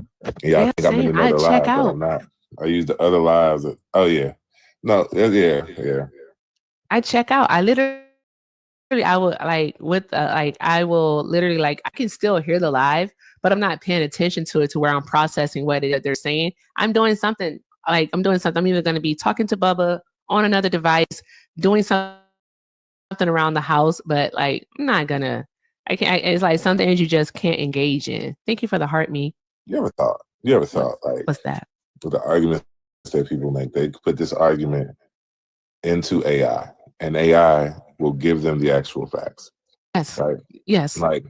Yeah, I think I'm in another live, but I'm not. I use the other lives. Oh yeah, no, yeah. I check out. I will I will literally like I can still hear the live, but I'm not paying attention to it to where I'm processing what they're saying. I'm doing something. I'm either going to be talking to Bubba on another device, doing something around the house, but like I'm not gonna. It's like something you just can't engage in. Thank you for the heart, me. You ever thought like what's that? With the arguments that people make, they put this argument into AI, and AI will give them the actual facts. Yes. Right? Yes. Like,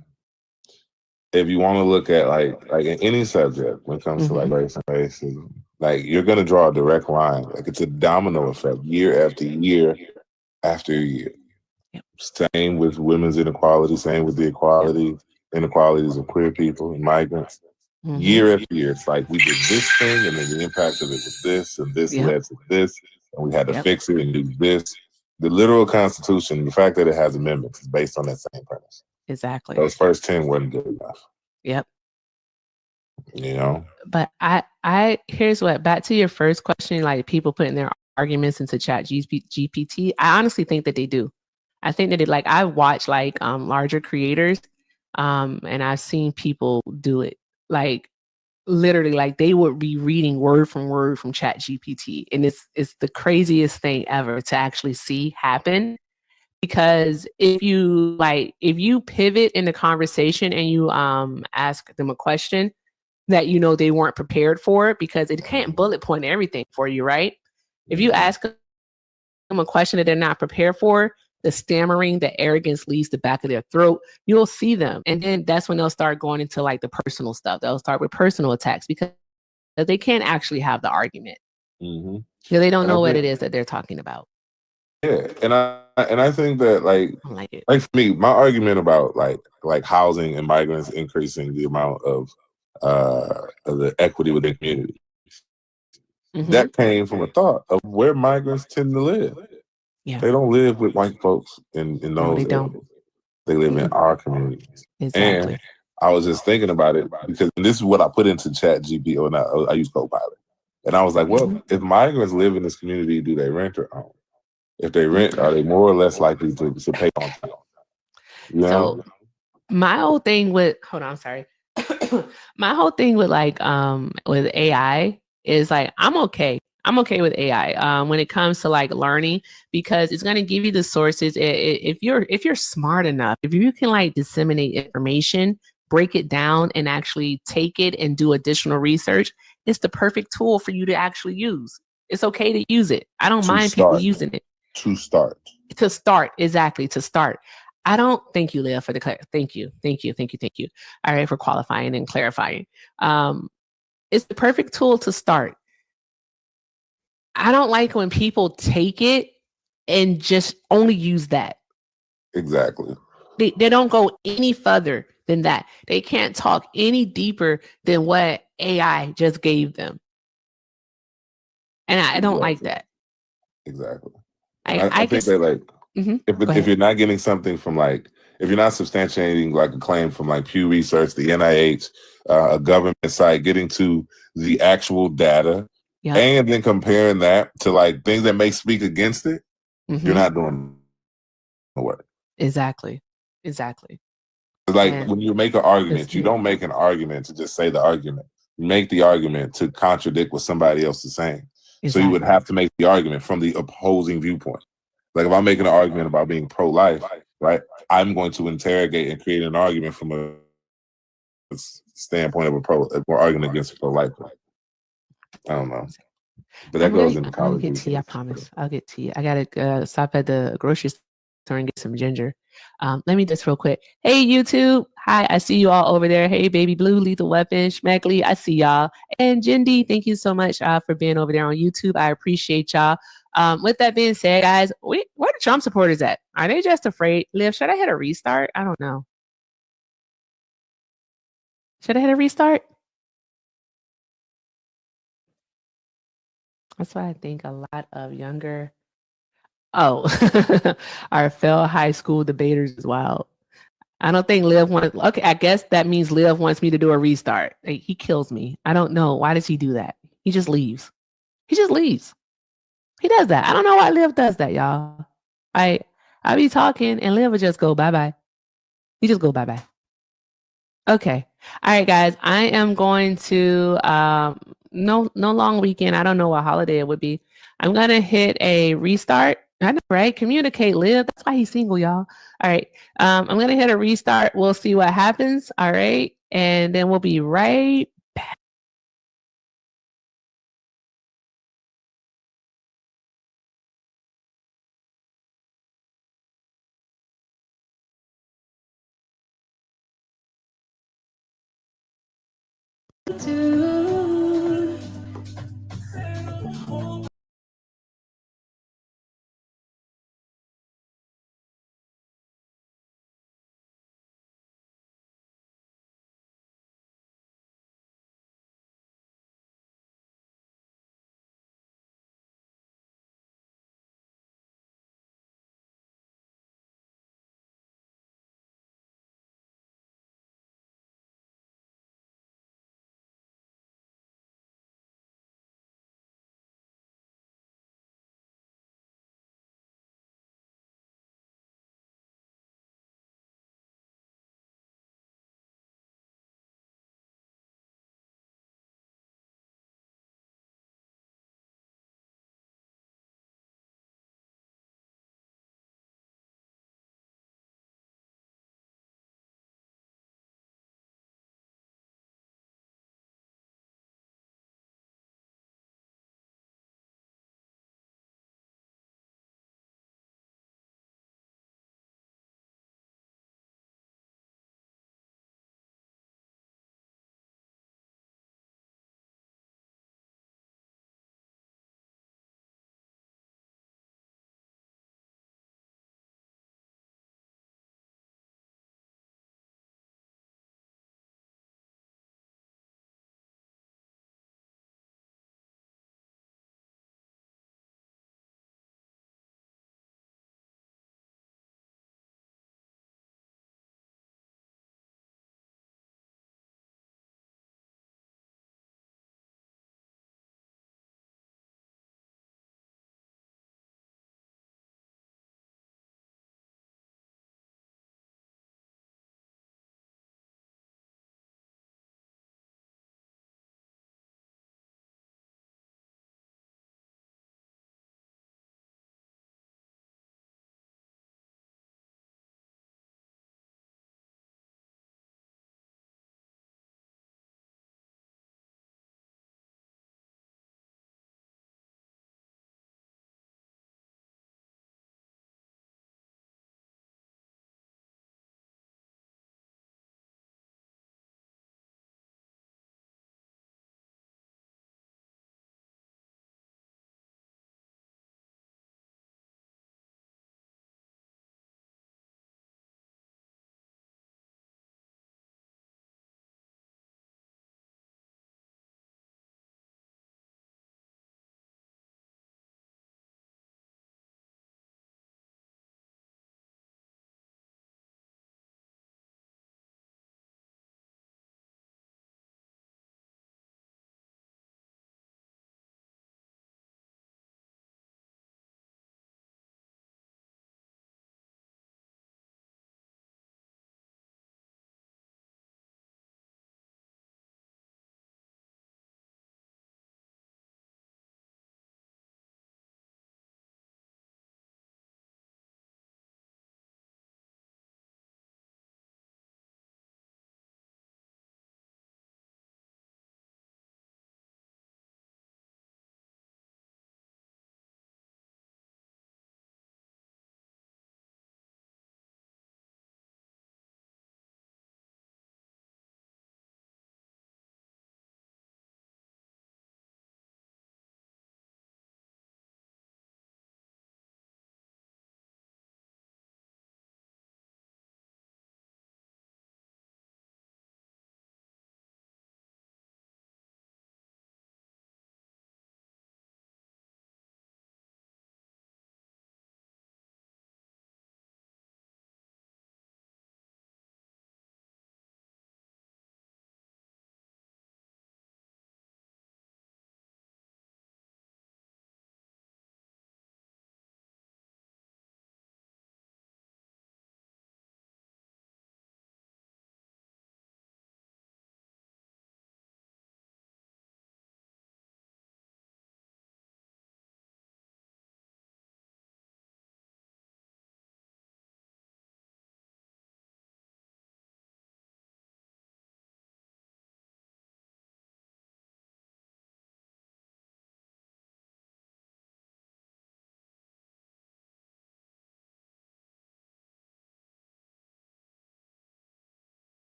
if you want to look at like in any subject when it comes to like race and racism, like you're gonna draw a direct line. Like it's a domino effect, year after year after year. Yep. Same with women's inequality. Same with the inequalities of queer people and migrants. Year after year, it's like we did this thing, and then the impact of it was this, and this led to this, and we had to fix it and do this. The literal Constitution, the fact that it has amendments, is based on that same premise. Exactly. Those first 10 weren't good enough. Yep. You know. But I here's what. Back to your first question, like people putting their arguments into Chat GPT. I honestly think that they do. I think that I watch like larger creators, and I've seen people do it. Like literally, like they would be reading word from word from Chat GPT, and it's the craziest thing ever to actually see happen. Because if you pivot in the conversation and you ask them a question that they weren't prepared for, because it can't bullet point everything for you, right? If you ask them a question that they're not prepared for, the stammering, the arrogance leaves the back of their throat. You'll see them. And then that's when they'll start going into like the personal stuff. They'll start with personal attacks because they can't actually have the argument. Mm-hmm. They don't know what it is that they're talking about. Yeah. And I think that like for me, my argument about like housing and migrants increasing the amount of the equity within communities, that came from a thought of where migrants tend to live. Yeah. They don't live with white folks in those areas. Don't. They live in our communities. Exactly. And I was just thinking about it because this is what I put into Chat GPT, or not, I use Copilot. And I was like, well, if migrants live in this community, do they rent or own? If they rent, are they more or less likely to pay on time? You know? So my whole thing with my whole thing with with AI is like I'm okay with AI when it comes to like learning, because it's going to give you the sources. If you're smart enough, if you can like disseminate information, break it down, and actually take it and do additional research, it's the perfect tool for you to actually use. It's okay to use it. I don't To mind people start. using it. To start. To start, exactly, to start. I don't thank you, Leah, for the thank you. All right, for qualifying and clarifying. It's the perfect tool to start. I don't like when people take it and just only use that. Exactly. They don't go any further than that. They can't talk any deeper than what AI just gave them. And I don't like that. Exactly. I think that like if you're not getting something from like, if you're not substantiating like a claim from like Pew Research, the NIH, a government site, getting to the actual data, and then comparing that to like things that may speak against it, you're not doing the work. Exactly. Like when you make an argument, you don't make an argument to just say the argument. You make the argument to contradict what somebody else is saying. Exactly. So you would have to make the argument from the opposing viewpoint. Like if I'm making an argument about being pro-life, right? I'm going to interrogate and create an argument from a standpoint of we're arguing against pro-life. I don't know. But that goes into college. I'll get to you, I promise. I'll get to you. I gotta stop at the grocery store and get some ginger. Let me just real quick. Hey, YouTube. Hi, I see you all over there. Hey, Baby Blue, Lethal Weapon, Schmeckley, I see y'all. And Jindy, thank you so much for being over there on YouTube. I appreciate y'all. With that being said, guys, where the Trump supporters at? Are they just afraid? Liv, should I hit a restart? I don't know. Should I hit a restart? That's why I think a lot of younger our failed high school debaters as well. I don't think Liv wants. Okay, I guess that means Liv wants me to do a restart. Like, he kills me. I don't know. Why does he do that? He just leaves. He does that. I don't know why Liv does that, y'all. I be talking and Liv would just go bye-bye. He just go bye-bye. Okay. All right, guys. I am going to no long weekend. I don't know what holiday it would be. I'm gonna hit a restart. I know, right? Communicate, Liv. That's why he's single, y'all. All right. I'm gonna hit a restart. We'll see what happens. All right. And then we'll be right back.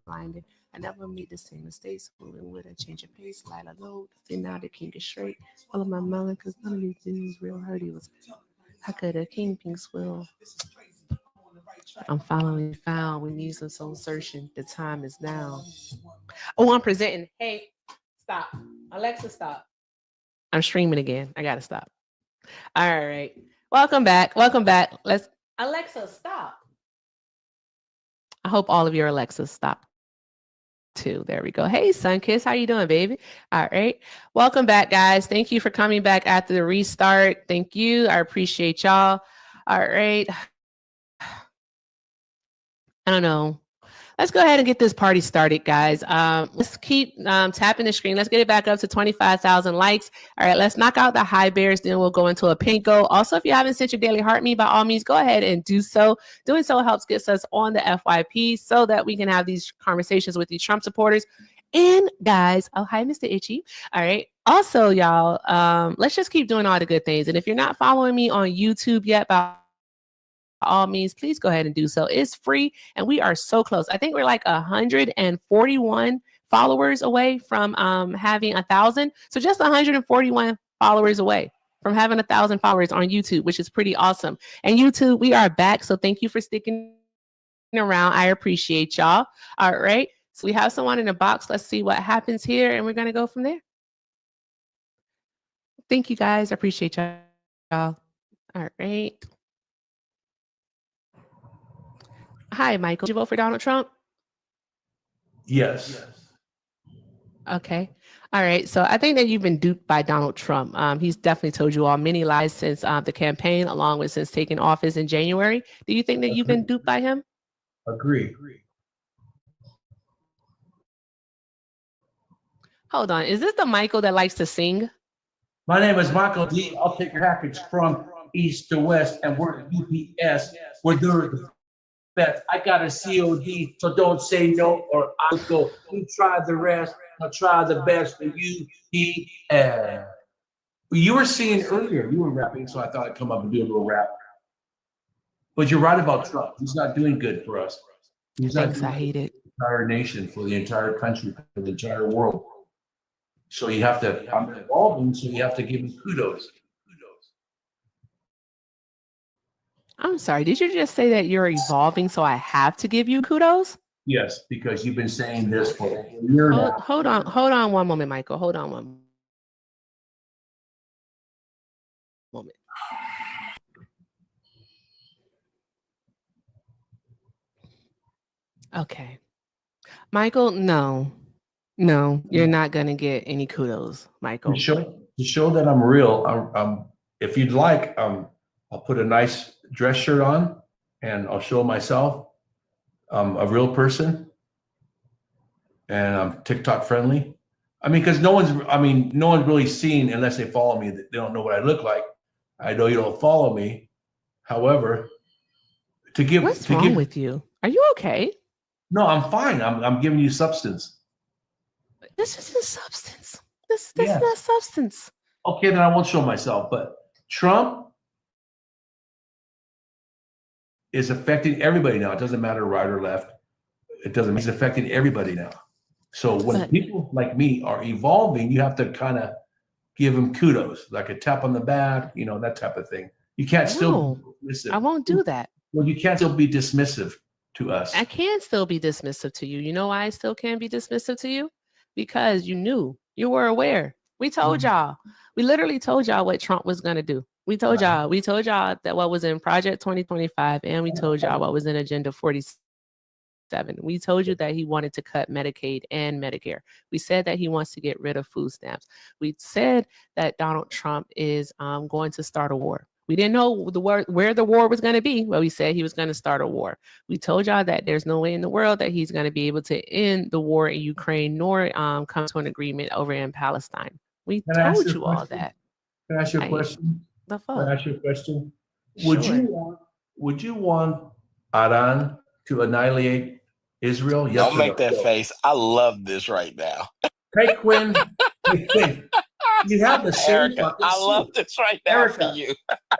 blinded. I never made the same mistakes. Fooling with a change of pace, slide a load. See now the king is straight. Follow my melon, cause none of these dudes real hurt. He was. How could a king pink swill? I'm following foul. We need some soul searching. The time is now. Oh, I'm presenting. Hey, stop. Alexa, stop. I'm streaming again. I gotta stop. All right. Welcome back. Welcome back. Let's Alexa, stop. I hope all of your Alexas stop too. There we go. Hey, Sunkiss, how you doing, baby? All right. Welcome back, guys. Thank you for coming back after the restart. Thank you. I appreciate y'all. All right. I don't know. Let's go ahead and get this party started, guys. Let's keep tapping the screen. Let's get it back up to 25,000 likes. All right, let's knock out the high bears. Then we'll go into a pink go. Also, if you haven't sent your daily heart me, by all means, go ahead and do so. Doing so helps get us on the FYP so that we can have these conversations with these Trump supporters. And guys, oh, hi, Mr. Itchy. All right. Also, y'all, let's just keep doing all the good things. And if you're not following me on YouTube yet, by all means, please go ahead and do so. It's free, and we are so close. I think we're like 141 followers away from having 1,000. So just 141 followers away from having 1,000 followers on YouTube, which is pretty awesome. And YouTube, we are back. So thank you for sticking around. I appreciate y'all. All right. So we have someone in the box. Let's see what happens here, and we're going to go from there. Thank you, guys. I appreciate y'all. All right. Hi, Michael. Did you vote for Donald Trump? Yes. Okay. All right. So I think that you've been duped by Donald Trump. He's definitely told you all many lies since the campaign, along with since taking office in January. Do you think that you've been duped by him? Agree. Hold on. Is this the Michael that likes to sing? My name is Michael D. I'll take your package from east to west, and we're UPS. We're the best. I got a COD, so don't say no or I'll go. You try the rest, I'll try the best for you. You were singing earlier, you were rapping, so I thought I'd come up and do a little rap. But you're right about Trump. He's not doing good for us. He's not doing I hate it. For the entire nation, for the entire country, for the entire world. So you have to, I'm evolving, so you have to give him kudos. I'm sorry. Did you just say that you're evolving, so I have to give you kudos? Yes, because you've been saying this for a year now. Hold on one moment, Michael. Hold on one moment. Okay. Michael, no, you're not going to get any kudos, Michael. To show that I'm real, if you'd like, I'll put a nice dress shirt on and I'll show myself I'm a real person and I'm TikTok friendly. I mean, because no one's really seen unless they follow me. They don't know what I look like. I know you don't follow me. However, what's wrong with you? Are you okay? No, I'm fine. I'm giving you substance. This isn't substance. This is not substance. Okay, then I won't show myself. But Trump is affecting everybody now. It doesn't matter right or left. It doesn't. He's affecting everybody now. So when people like me are evolving, you have to kind of give them kudos, like a tap on the back, that type of thing. You can't still be dismissive. I won't do that. Well, you can't still be dismissive to us. I can still be dismissive to you. You know why I still can be dismissive to you? Because you knew. You were aware. We told y'all. We literally told y'all what Trump was going to do. We told y'all. We told y'all that what was in Project 2025, and we told y'all what was in Agenda 47. We told you that he wanted to cut Medicaid and Medicare. We said that he wants to get rid of food stamps. We said that Donald Trump is going to start a war. We didn't know where the war was going to be, but we said he was going to start a war. We told y'all that there's no way in the world that he's going to be able to end the war in Ukraine, nor come to an agreement over in Palestine. We told you all that. Can I ask you a question? The fuck? Can I ask you a question? Sure. Would you want Iran to annihilate Israel? Yes. Don't make that face. I love this right now. Hey, Quinn. Hey, Quinn. You have the same Erica, fucking I suit. love this right now for you.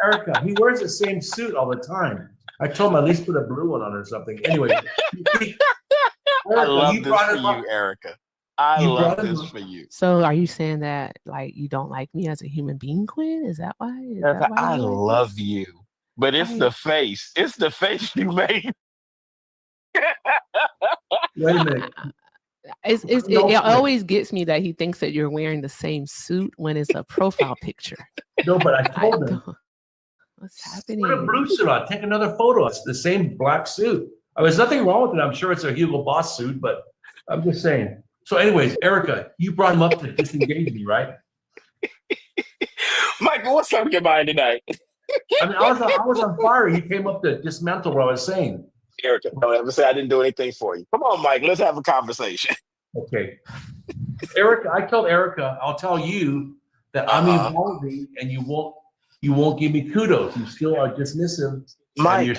Erica, he wears the same suit all the time. I told him at least put a blue one on or something. Anyway, I love you this brought for him up. you, Erica. I You love brought him this up. for you. So are you saying that like you don't like me as a human being, Quinn? Is that why? Is Erica, that why I you like love this? you. But it's the Like, face. It's the face you made. Wait a minute. it always gets me that he thinks that you're wearing the same suit when it's a profile picture. No, but I told him. What's happening? Put a blue suit on. Take another photo. It's the same black suit. There's nothing wrong with it. I'm sure it's a Hugo Boss suit, but I'm just saying. So, anyways, Erica, you brought him up to disengage me, right? Michael, what's on your mind tonight? I mean, I was on fire. You came up to dismantle what I was saying. Erica, don't ever say I didn't do anything for you. Come on, Mike. Let's have a conversation. Okay. Erica, I told Erica, I'll tell you that I'm evolving, and you won't give me kudos. You still are dismissive. Mike,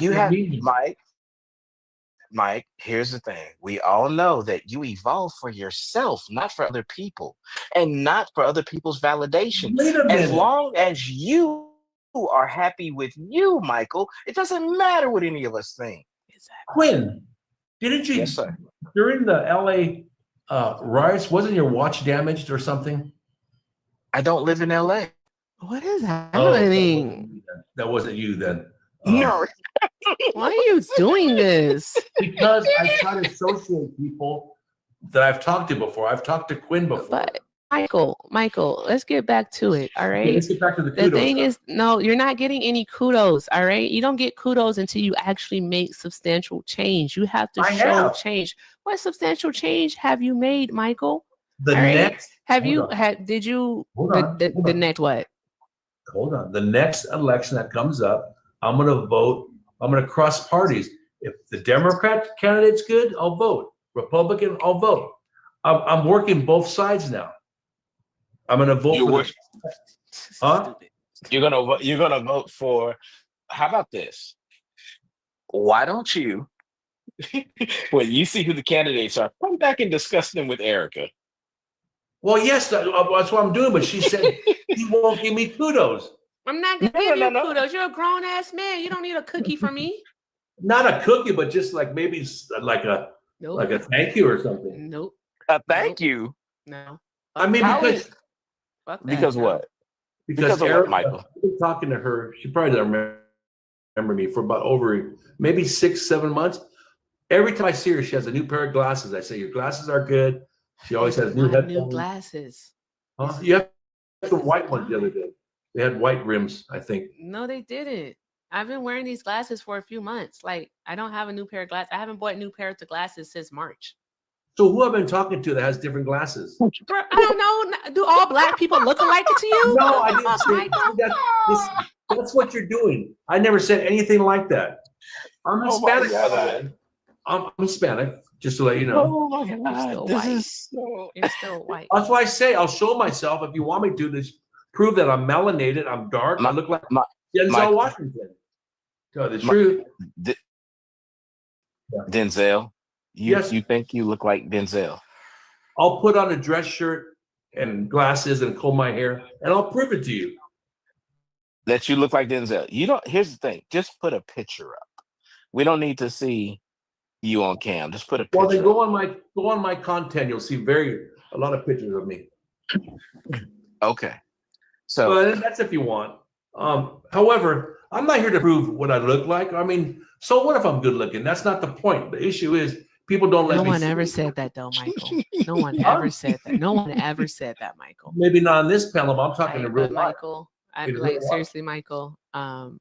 Mike, here's the thing. We all know that you evolve for yourself, not for other people, and not for other people's validation. Wait a minute. As long as you are happy with you, Michael, it doesn't matter what any of us think. Quinn, didn't you? Yes, sir. During the LA riots, wasn't your watch damaged or something? I don't live in LA. What is happening? That wasn't you then. No. Why are you doing this? Because I try to associate people that I've talked to before. I've talked to Quinn before. But Michael, let's get back to it. All right. Okay, let's get back to the kudos. The thing is, no, you're not getting any kudos. All right. You don't get kudos until you actually make substantial change. You have to show change. What substantial change have you made, Michael? The next the next what? Hold on. The next election that comes up, I'm gonna vote. I'm gonna cross parties. If the Democrat candidate's good, I'll vote. Republican, I'll vote. I'm working both sides now. I'm gonna vote for You're gonna vote for. How about this? Why don't you, when you see who the candidates are, come back and discuss them with Erica? Well, yes, that's what I'm doing. But she said he won't give me kudos. I'm not gonna give you kudos. You're a grown ass man. You don't need a cookie from me. Not a cookie, but just like maybe like a thank you or something. Nope. A thank you. No. I mean, because what? Because of Erica, what, Michael? I've been talking to her. She probably doesn't remember me for about over maybe 6-7 months. Every time I see her, she has a new pair of glasses. I say, your glasses are good. She always has new glasses. Huh? You have some white ones the other day. They had white rims, I think. No, they didn't. I've been wearing these glasses for a few months. Like, I don't have a new pair of glasses. I haven't bought new pairs of glasses since March. So who I've been talking to that has different glasses? I don't know. Do all black people look alike to you? No, I didn't say that. That's what you're doing. I never said anything like that. I'm Hispanic. I'm Hispanic, just to let you know. Oh my God. You're still white. That's why I say I'll show myself if you want me to prove that I'm melanated, I'm dark, I look like Denzel Washington. Tell the truth. Denzel, you think you look like Denzel? I'll put on a dress shirt and glasses and comb my hair, and I'll prove it to you. That you look like Denzel. Here's the thing. Just put a picture up. We don't need to see you on cam. Just put a picture. Well, then go on my content. You'll see a lot of pictures of me. Okay. So that's if you want. However, I'm not here to prove what I look like. I mean, so what if I'm good looking? That's not the point. The issue is people don't let me. No one ever said that though, Michael. No one ever said that. No one ever said that, Michael. Maybe not on this panel, but I'm talking to real life. Michael. Seriously, Michael.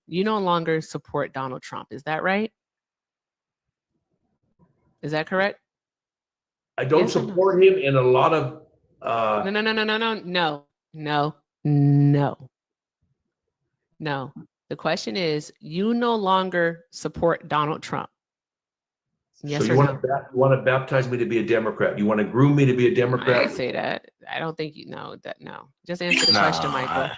You no longer support Donald Trump. Is that right? Is that correct? I don't support him in a lot of. No. The question is, you no longer support Donald Trump. Yes or no? You want to baptize me to be a Democrat? You want to groom me to be a Democrat? I didn't say that. I don't think you know that. No. Just answer the question, Michael.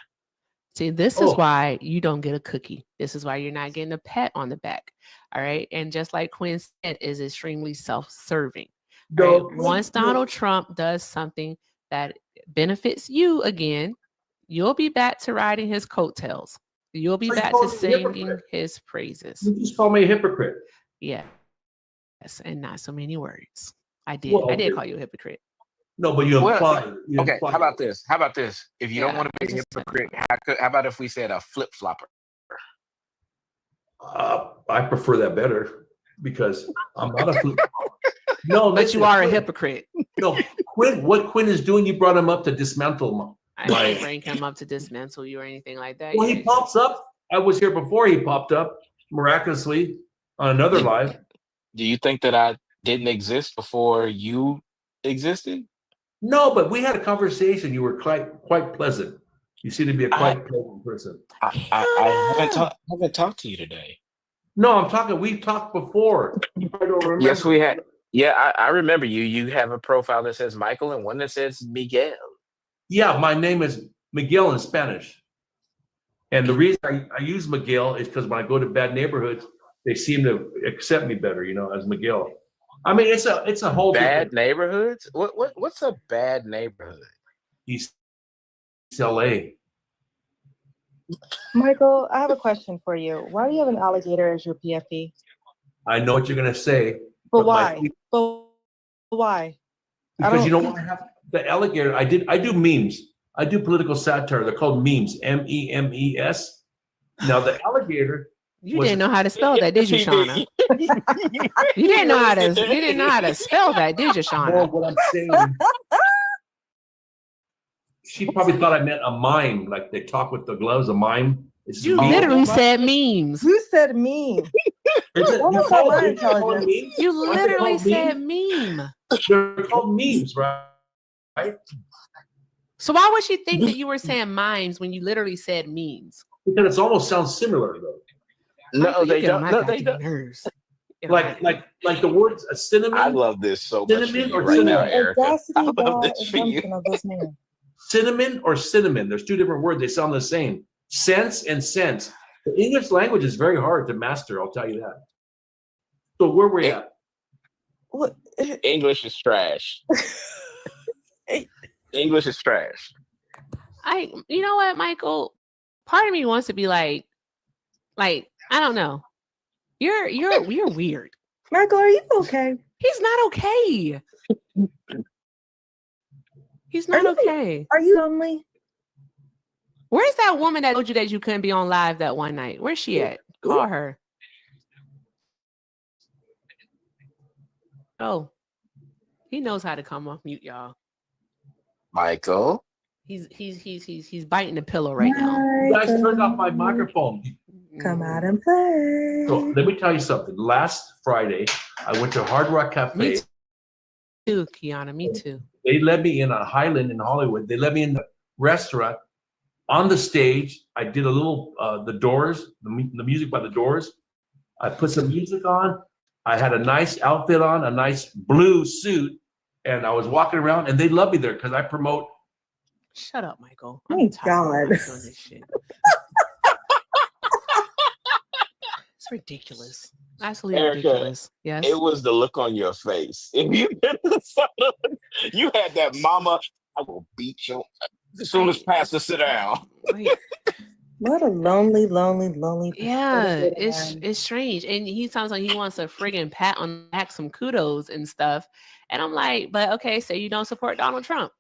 See, this is why you don't get a cookie. This is why you're not getting a pat on the back. All right. And just like Quinn said, is extremely self-serving. Right? Once Donald Trump does something that benefits you again, you'll be back to riding his coattails. You'll be back to singing his praises. You just call me a hypocrite. Yeah. Yes, and not so many words. I did. Well, I did call you a hypocrite. No, but you Well, imply. okay, how about this? How about this? If you don't Yeah, want to I be a just- hypocrite, how about if we said a flip flopper? I prefer that better because I'm not a flip. No, But listen, you are a Quinn. hypocrite. No, Quinn. What Quinn is doing? You brought him up to dismantle I didn't bring him up to dismantle you or anything like that. Well, he yet. pops up. I was here before he popped up miraculously on another live. Do you think that I didn't exist before you existed? No, but we had a conversation. You were quite pleasant. You seem to be a quite pleasant person. I haven't talked to you today. No, I'm talking. We've talked before. You probably don't remember. Yes, we had. Yeah, I remember you. You have a profile that says Michael and one that says Miguel. Yeah, my name is Miguel in Spanish. And the reason I use Miguel is because when I go to bad neighborhoods, they seem to accept me better, as Miguel. I mean, it's a whole Bad different neighborhoods? What's a bad neighborhood? East LA. Michael, I have a question for you. Why do you have an alligator as your PFP? I know what you're gonna say. But my- why? But why? Because you don't want to have the alligator. I do memes. I do political satire. They're called memes. MEMES. Now the alligator. You didn't know how to spell that, did you, Shauna? You didn't know how to spell that, did you, Well, Shauna? what I'm saying. She probably thought I meant a mime, like they talk with the gloves. A mime. It's You meme. literally said memes. You said me. Is it- What you was call- that you call them intelligence? memes? You Aren't they literally called said memes? meme. They're called memes, right? So why would she think that you were saying mimes when you literally said memes? Because it almost sounds similar though. No, Michael, you they get on don't. my No, they goddamn don't. nerves. Get on my Like the words a cinnamon. I love this so much for Cinnamon you or right now, cinnamon? Erica. Audacity I love by this for you. assumption of this man. Cinnamon or cinnamon. There's two different words. They sound the same. Sense and sense. The English language is very hard to master. I'll tell you that. So where we It- at? What? English is trash. English is trash. You know what, Michael? Part of me wants to be like, I don't know. You're weird. Michael, are you okay? He's not okay. He's not okay. Are you lonely? Where's that woman that told you that you couldn't be on live that one night? Where's she at? Call her. Oh, he knows how to come off mute, y'all. Michael. He's biting the pillow right now. You guys turned off my microphone. Come out and play. So let me tell you something. Last Friday, I went to Hard Rock Cafe. Me too, Kiana. Me too. They let me in on Highland in Hollywood. They let me in the restaurant. On the stage, I did a little the Doors, the music by the Doors. I put some music on. I had a nice outfit on, a nice blue suit, and I was walking around, and they love me there because I promote. Shut up, Michael. Thank tired of God. doing this shit. It's ridiculous. Absolutely Erica, ridiculous. Yes. It was the look on your face. You had that mama, I will beat you as soon as Pastor sit down. Wait. What a lonely, lonely, lonely. Yeah, man. it's strange. And he sounds like he wants a friggin' pat on the back, some kudos and stuff. And I'm like, but okay, so you don't support Donald Trump.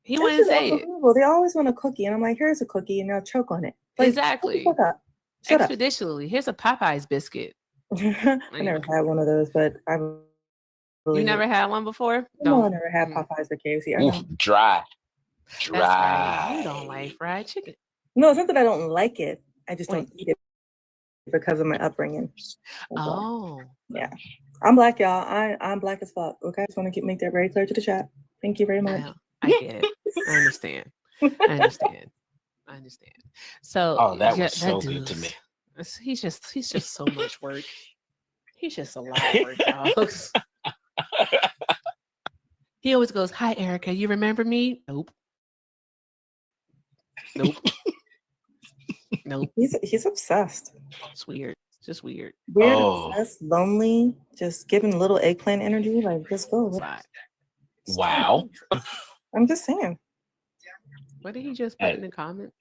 He This wouldn't is say it. unbelievable. They always want a cookie, and I'm like, here's a cookie, and they'll choke on it. Like, Exactly. Shut up. Shut up. Expeditiously. Here's a Popeye's biscuit. I never had one of those, but I really You never had one before? No, I never had Mm. Popeyes or KFC. I Oof, don't. dry. That's right. You Dry. don't like fried chicken. No, it's not that I don't like it. I just don't Wait. eat it because of my upbringing. That's all. Oh. Yeah. I'm black, y'all. I'm black as fuck. Okay, I just want to make that very clear to the chat. Thank you very much. Wow. I get it. I understand. I understand. I understand. So Oh, that yeah, was so good to dude, me. He's just so much work. He's just a lot of work, y'all. He always goes, "Hi, Erica. You remember me?" Nope. Nope. Nope. He's obsessed. It's weird. It's just weird. Weird, Oh. obsessed, lonely, just giving little eggplant energy. Like, just go. It's odd. Wow. I'm just saying. What did he just put in the comments?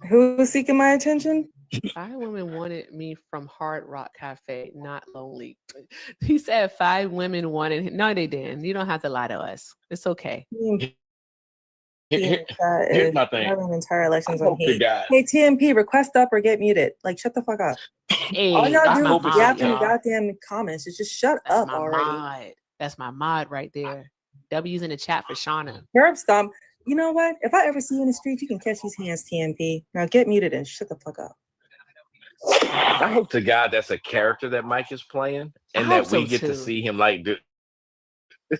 Who's seeking my attention? 5 women wanted me from Hard Rock Cafe, not lonely. He said 5 women wanted him. No, they didn't. You don't have to lie to us. It's okay. Here's my thing. Having entire elections I on hope to hate. God. Hey, TMP, request up or get muted. Like, shut the fuck up. Hey, All y'all that's do my is mod, yap in the y'all. goddamn comments. It's just shut That's up my already. mod. That's my mod right there. W's in the chat for Shauna. Curb stomp. You know what? If I ever see you in the street, you can catch these hands, TMP. Now get muted and shut the fuck up. I hope to God that's a character that Mike is playing, and I that hope we so, get to too. see him like do.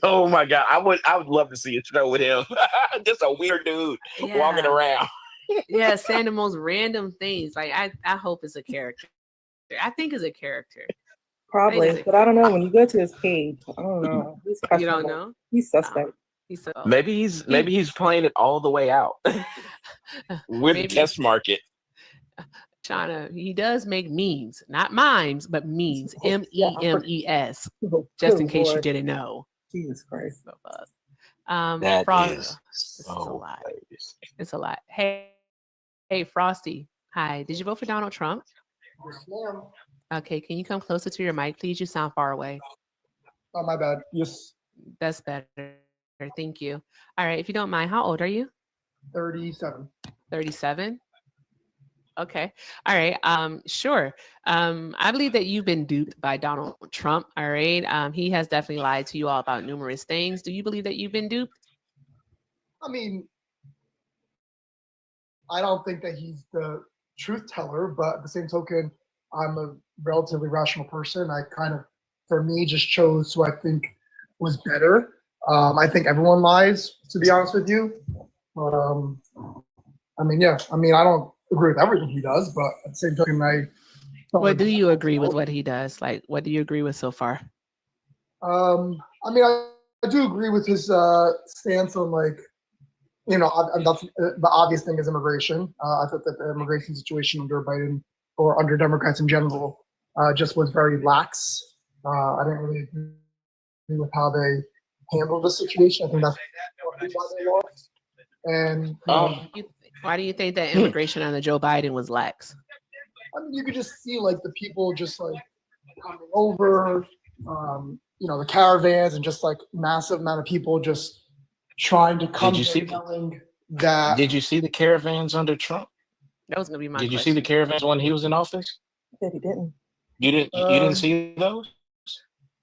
Oh my God, I would love to see a show with him. Just a weird dude walking around. Yeah, saying the most random things. Like I hope it's a character. I think it's a character. Probably, but I don't know. When you go to his page, I don't know. He's You don't questionable. know? He's suspect. He's so, Maybe he's playing it all the way out. We're the test market. Shauna, he does make memes, not mimes, but memes. MEMES. Just in case you didn't know. Jesus Christ. That is it's a lot. It's a lot. Hey, Frosty. Hi. Did you vote for Donald Trump? Yes, ma'am. Okay, can you come closer to your mic, please? You sound far away. Oh, my bad. Yes. That's better. Thank you. All right, if you don't mind, how old are you? 37. 37? Okay. All right. Sure. I believe that you've been duped by Donald Trump. All right. He has definitely lied to you all about numerous things. Do you believe that you've been duped? I mean, I don't think that he's the truth teller, but at the same token, I'm a relatively rational person. I kind of, for me, just chose who I think was better. I think everyone lies, to be honest with you. But I mean, yeah. I mean, I don't agree with everything he does, but at the same token, What do you agree with what he does? Like, what do you agree with so far? I mean, I do agree with his stance on, like, you know, that's, the obvious thing is immigration. I thought that the immigration situation under Biden or under Democrats in general just was very lax. I didn't really agree with how they handled the situation. I think that's why they lost. And why do you think that immigration under Joe Biden was lax? I mean, you could just see like the people just like coming over, you know, the caravans and just like massive amount of people just trying to come here telling that. Did you see the caravans under Trump? That was gonna be my Did question. you see the caravans when he was in office? I said he didn't. You didn't see those?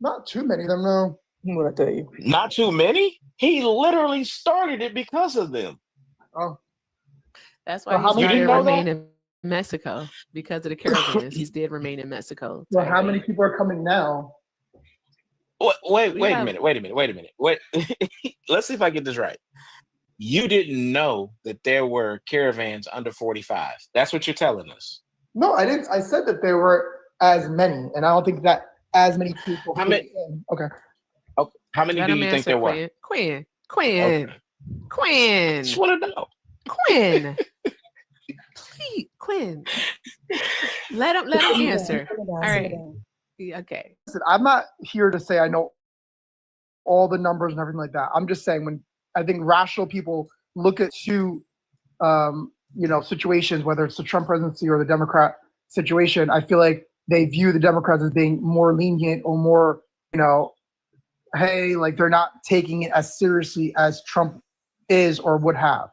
Not too many of them, no. What I tell you? Not too many? He literally started it because of them. Oh. That's why he started to remain in Mexico, because of the caravans. He did remain in Mexico. Well, how many people are coming now? Wait a minute. Wait. Let's see if I get this right. You didn't know that there were caravans under 45. That's what you're telling us. No, I didn't. I said that there were as many, and I don't think that as many people. How many? Okay. Oh, how many do you think there were? Quinn. Just want to know. Quinn. Please, Quinn. Let him answer. All right. Okay. Listen, I'm not here to say I know all the numbers and everything like that. I'm just saying, when I think rational people look at two, you know, situations, whether it's the Trump presidency or the Democrat situation, I feel like they view the Democrats as being more lenient or more, you know, hey, like they're not taking it as seriously as Trump is or would have.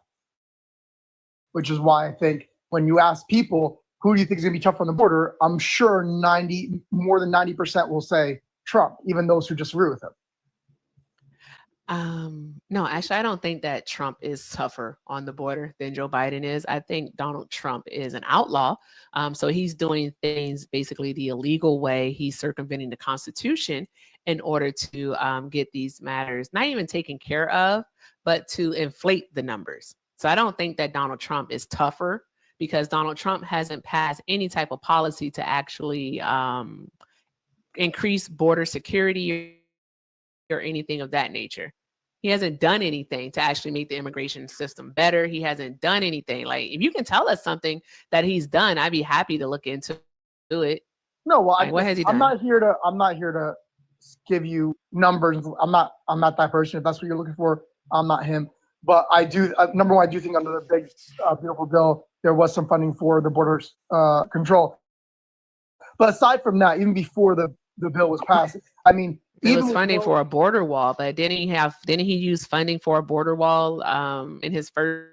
Which is why I think when you ask people, who do you think is going to be tough on the border? I'm sure more than 90% will say Trump, even those who disagree with him. No, actually, I don't think that Trump is tougher on the border than Joe Biden is. I think Donald Trump is an outlaw. So he's doing things basically the illegal way. He's circumventing the Constitution in order to get these matters not even taken care of, but to inflate the numbers. So I don't think that Donald Trump is tougher, because Donald Trump hasn't passed any type of policy to actually increase border security or anything of that nature. He hasn't done anything to actually make the immigration system better. He hasn't done anything. Like, if you can tell us something that he's done, I'd be happy to look into it. No, well, like, what has he done? I'm not here to give you numbers. I'm not that person. If that's what you're looking for, I'm not him. But I do, number one, I do think under the big, beautiful bill, there was some funding for the borders control. But aside from that, even before the bill was passed, I mean, it was funding for a border wall, but didn't he use funding for a border wall in his first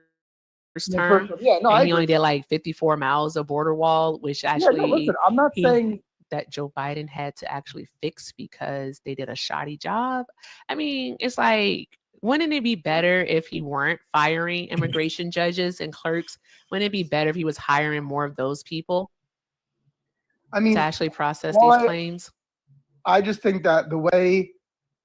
term? Yeah, no, and he only did like 54 miles of border wall, which actually listen, I'm not saying that Joe Biden had to actually fix because they did a shoddy job. I mean, it's like, wouldn't it be better if he weren't firing immigration judges and clerks? Wouldn't it be better if he was hiring more of those people? I mean, to actually process these claims? I just think that the way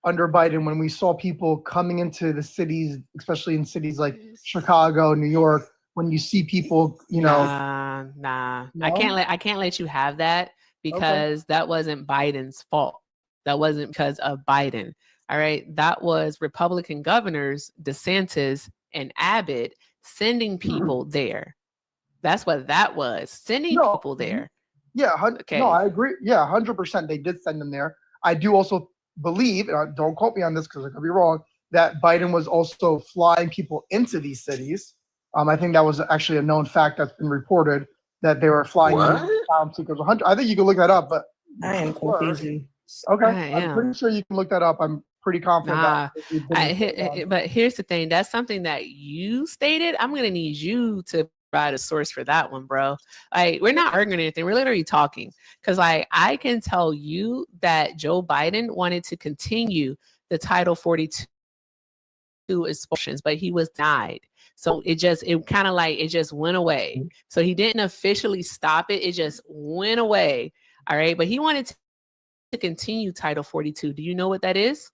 under Biden, when we saw people coming into the cities, especially in cities like Chicago, New York, when you see people, you know, no? No? I can't let you have that because that wasn't Biden's fault. That wasn't because of Biden. All right, that was Republican governors DeSantis and Abbott sending people there. That's what that was, sending people there. Yeah, okay. No, I agree. Yeah, 100%. They did send them there. I do also believe, and don't quote me on this because I could be wrong, that Biden was also flying people into these cities. I think that was actually a known fact that's been reported that they were flying asylum seekers. I think you can look that up, but I am confused. Okay, I'm pretty sure you can look that up. I'm pretty confident. But here's the thing. That's something that you stated. I'm going to need you to provide a source for that one, bro. Like, we're not arguing anything. We're literally talking. Because, like, I can tell you that Joe Biden wanted to continue the Title 42 expulsions, but he was denied. So it kind of like, it just went away. So he didn't officially stop it. It just went away. All right. But he wanted to continue Title 42. Do you know what that is?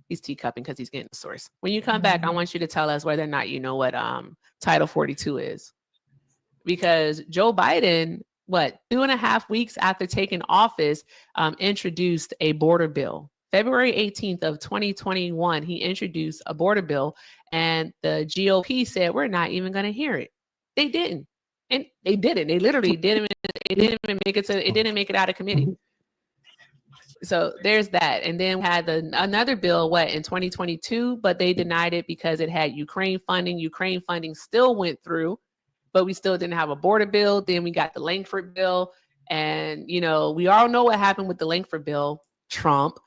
He's teacupping because he's getting the source. When you come back, I want you to tell us whether or not you know what Title 42 is. Because Joe Biden, 2.5 weeks after taking office, introduced a border bill. February 18th of 2021, he introduced a border bill, and the GOP said, we're not even going to hear it. They didn't. And they didn't. They literally didn't. It didn't even make it out of committee. So there's that. And then we had another bill, in 2022, but they denied it because it had Ukraine funding. Ukraine funding still went through, but we still didn't have a border bill. Then we got the Langford bill. And, we all know what happened with the Langford bill. Trump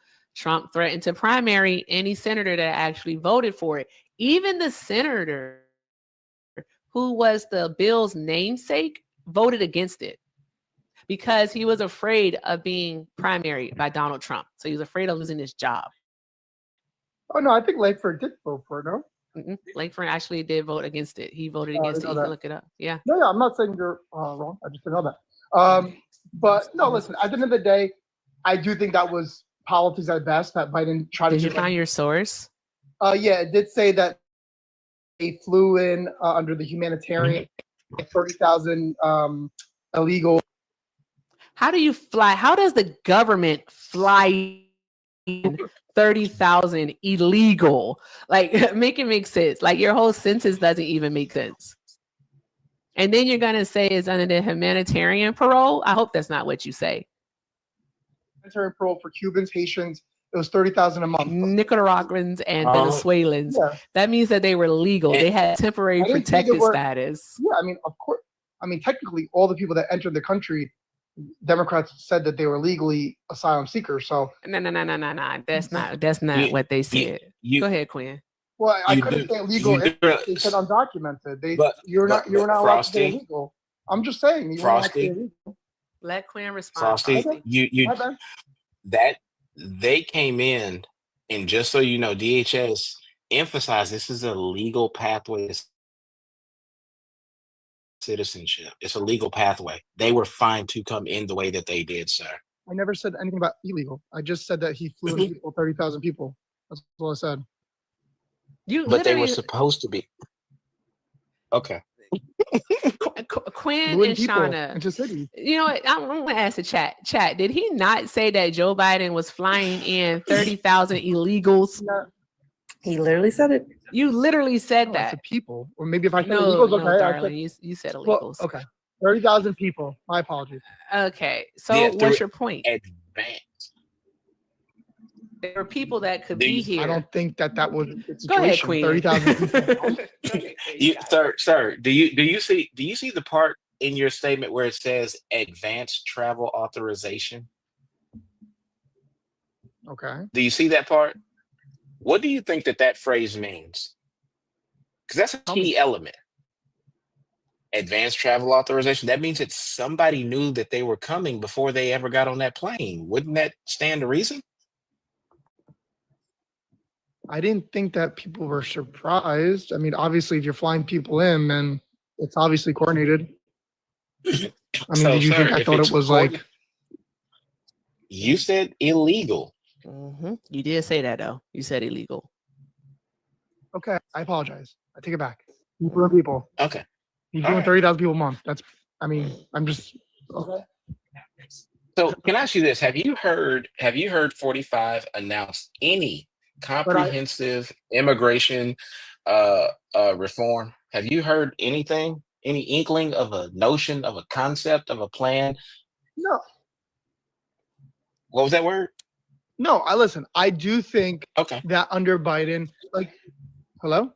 threatened to primary any senator that actually voted for it. Even the senator who was the bill's namesake voted against it, because he was afraid of being primaried by Donald Trump. So he was afraid of losing his job. Oh, no, I think Langford did vote for it, no? Mm-mm. Langford actually did vote against it. He voted against it. You can look it up. Yeah. No, I'm not saying you're wrong. I just didn't know that. But no, listen, at the end of the day, I do think that was politics at best, that Biden tried to do. Did you find your source? Yeah, it did say that they flew in under the humanitarian, 30,000 illegal. How do you fly? How does the government fly 30,000 illegal? Like, make it make sense. Like, your whole sentence doesn't even make sense. And then you're going to say it's under the humanitarian parole? I hope that's not what you say. Humanitarian parole for Cubans, Haitians, it was 30,000 a month. Nicaraguans and Venezuelans. Yeah. That means that they were legal. They had temporary protected status. Yeah, I mean, of course. I mean, technically, all the people that entered the country, Democrats said that they were legally asylum seekers. So no. That's not what they said. Go ahead, Quinn. Well, I couldn't say illegal. They said undocumented. You're not allowed to say illegal. I'm just saying. You Frosty. Let Quinn respond. Frosty, that they came in, and just so you know, DHS emphasized this is a legal pathway to citizenship. It's a legal pathway. They were fine to come in the way that they did, sir. I never said anything about illegal. I just said that he flew in 30,000 people. That's all I said. But they were supposed to be. Okay. Quinn and Shauna, you know what? I'm going to ask the chat. Chat, did he not say that Joe Biden was flying in 30,000 illegals? No. He literally said it. You literally said that. I said people, or maybe if I said illegals, okay. Darling, you said illegals. Well, okay. 30,000 people. My apologies. Okay. So what's your point? Advanced. There are people that could Do be you- here. I don't think that was the Go ahead, situation. Queen. 30,000 people. Sir, do you see the part in your statement where it says advanced travel authorization? Okay. Do you see that part? What do you think that phrase means? Because that's a key element. Advanced travel authorization. That means that somebody knew that they were coming before they ever got on that plane. Wouldn't that stand to reason? I didn't think that people were surprised. I mean, obviously, if you're flying people in, then it's obviously coordinated. I mean, So, did you think sir, I if thought it's it was like? You said illegal. You did say that though. You said illegal. Okay, I apologize. I take it back. You flew people. Okay. You All flew right. 30,000 people a month. That's. I mean, I'm just. Okay. So can I ask you this? Have you heard 45 announce any comprehensive immigration reform? Have you heard anything? Any inkling of a notion, of a concept, of a plan? No, What was that word? no. I listen. I do think Okay. that under Biden, like, hello.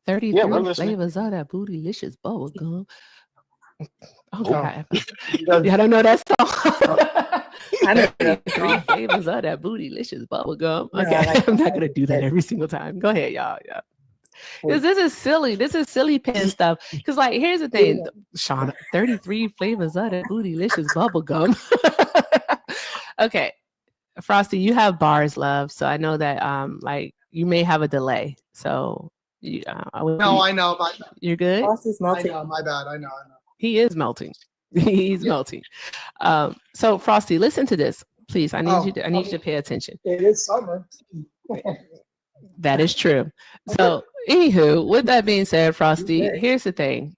33 Yeah, we're listening. flavors of that bootylicious bubble gum. Oh Oh. God. Yeah, I don't know that song. 33 flavors of that bootylicious bubble gum. Okay, I'm not gonna do that every single time. Go ahead, y'all. Yeah. Because this is silly. This is silly pen stuff. Because like, here's the thing, Shauna, 33 flavors of that bootylicious bubble gum. Okay, Frosty, you have bars, love. So I know that like you may have a delay. So you, No, I know. You're good. Frosty's I melting. know. My bad. I know. He is melting. He's melting. So Frosty, listen to this, please. I need you to pay attention. It is summer. That is true. So, anywho, with that being said, Frosty, here's the thing.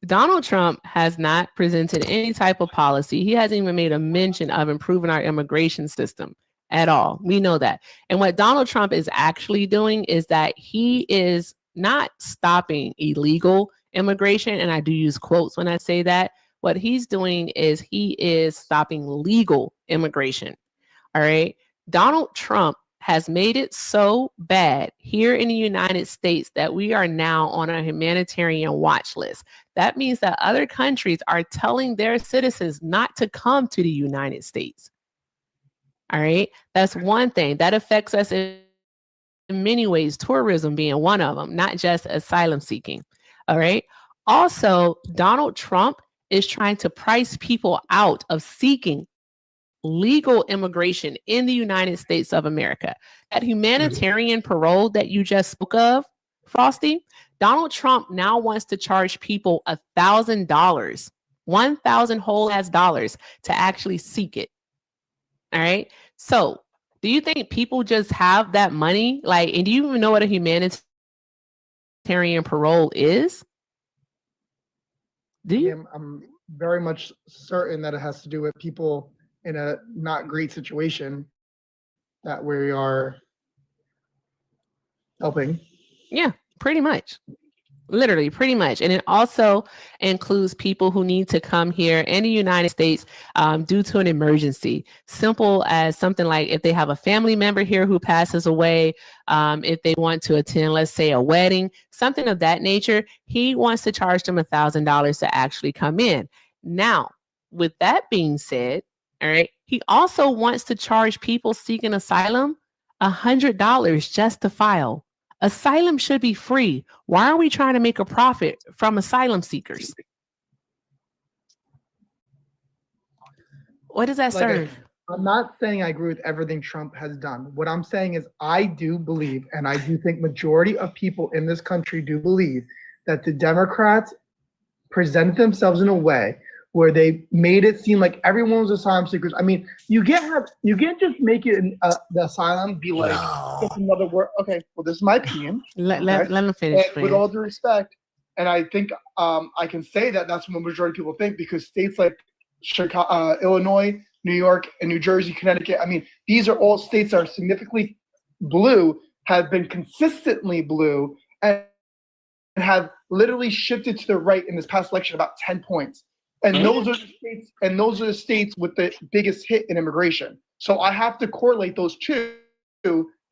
Donald Trump has not presented any type of policy. He hasn't even made a mention of improving our immigration system at all. We know that. And what Donald Trump is actually doing is that he is not stopping illegal immigration. And I do use quotes when I say that. What he's doing is he is stopping legal immigration. All right. Donald Trump has made it so bad here in the United States that we are now on a humanitarian watch list. That means that other countries are telling their citizens not to come to the United States. All right. That's one thing that affects us in many ways, tourism being one of them, not just asylum seeking. All right. Also, Donald Trump is trying to price people out of seeking legal immigration in the United States of America. That humanitarian parole that you just spoke of, Frosty, Donald Trump now wants to charge people $1,000, 1,000 whole ass dollars to actually seek it. All right. So do you think people just have that money? Like, and do you even know what a humanitarian parole is? Do you? I'm very much certain that it has to do with people in a not great situation that we are helping. Yeah, pretty much. Literally, pretty much. And it also includes people who need to come here in the United States due to an emergency. Simple as something like if they have a family member here who passes away, if they want to attend, let's say, a wedding, something of that nature, he wants to charge them $1,000 to actually come in. Now, with that being said, all right, he also wants to charge people seeking asylum $100 just to file. Asylum should be free. Why are we trying to make a profit from asylum seekers? What does that serve? I'm not saying I agree with everything Trump has done. What I'm saying is I do believe, and I do think majority of people in this country do believe, that the Democrats presented themselves in a way where they made it seem like everyone was asylum seekers. I mean, you can't just make it the asylum be like just another word. Okay, well, this is my opinion. Let me finish. And with all due respect, and I think I can say that that's what the majority of people think, because states like Chicago, Illinois, New York, and New Jersey, Connecticut, I mean, these are all states that are significantly blue, have been consistently blue, and have literally shifted to the right in this past election about 10 points. And those are the states with the biggest hit in immigration. So I have to correlate those two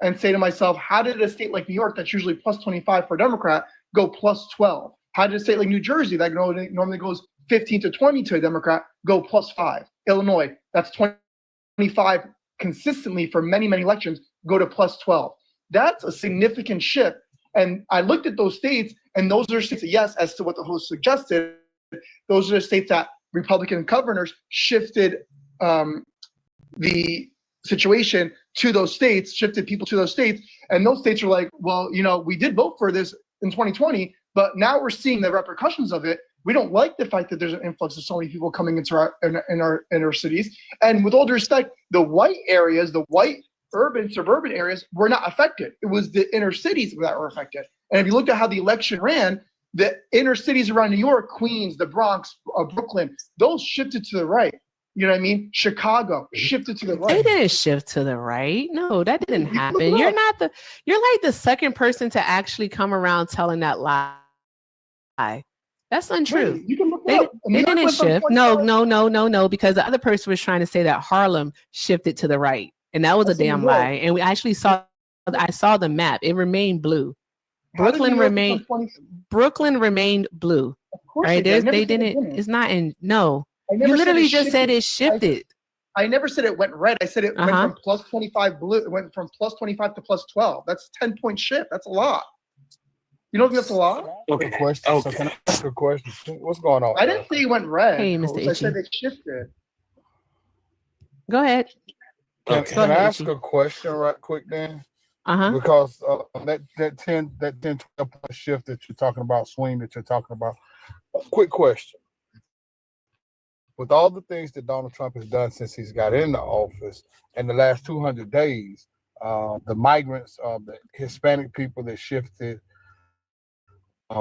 and say to myself, how did a state like New York, that's usually plus 25 for a Democrat, go plus 12? How did a state like New Jersey, that normally goes 15 to 20 to a Democrat, go plus 5? Illinois, that's 25 consistently for many, many elections, go to plus 12. That's a significant shift. And I looked at those states, and those are states that, yes, as to what the host suggested, those are the states that Republican governors shifted the situation to those states, shifted people to those states. And those states are like, well, we did vote for this in 2020, but now we're seeing the repercussions of it. We don't like the fact that there's an influx of so many people coming into our inner cities. And with all due respect, the white areas, the white urban, suburban areas were not affected. It was the inner cities that were affected. And if you look at how the election ran, the inner cities around New York, Queens, the Bronx, Brooklyn, those shifted to the right. You know what I mean? Chicago shifted to the right. They didn't shift to the right. No, that didn't happen. You're like the second person to actually come around telling that lie. That's untrue. Wait, you can look They up. didn't shift. No, because the other person was trying to say that Harlem shifted to the right. And that was a damn lie. And we actually I saw the map. It remained blue. Brooklyn remained blue. Of course right? They didn't. It's not in. No. You literally just said it shifted. I never said it went red. I said it went from plus 25 blue. It went from plus 25 to plus 12. That's a 10-point shift. That's a lot. You don't think that's a lot? Okay. Question. So can I ask a question? What's going on? I didn't say it went red. Hey, Mr. I said it shifted. Go ahead. Can I ask a question right quick then? Because that 10 12 point shift that you're talking about, swing that you're talking about. Quick question. With all the things that Donald Trump has done since he's got into office in the last 200 days, the migrants, the Hispanic people that shifted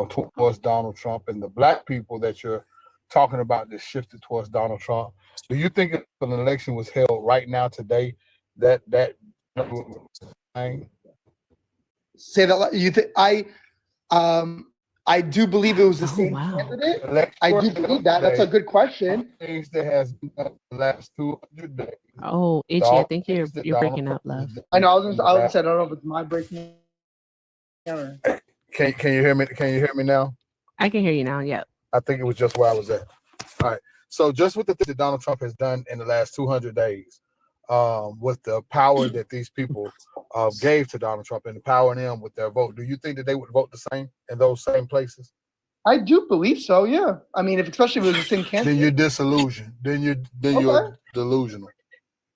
towards Donald Trump, and the black people that you're talking about that shifted towards Donald Trump, do you think if an election was held right now today, that say that you think I do believe it was the same candidate. I do believe that. That's a good question. Things that has been done the last 200 days. Oh, Itchy, I think you're breaking up, love. I know. I was I don't know if it's my breaking. Can you hear me? Can you hear me now? I can hear you now. Yeah. I think it was just where I was at. All right. So just with the things that Donald Trump has done in the last 200 days, with the power that these people gave to Donald Trump and empowering him with their vote, do you think that they would vote the same in those same places? I do believe so. Yeah. I mean, especially if it was the same candidate. Then you're disillusioned. Then you're delusional.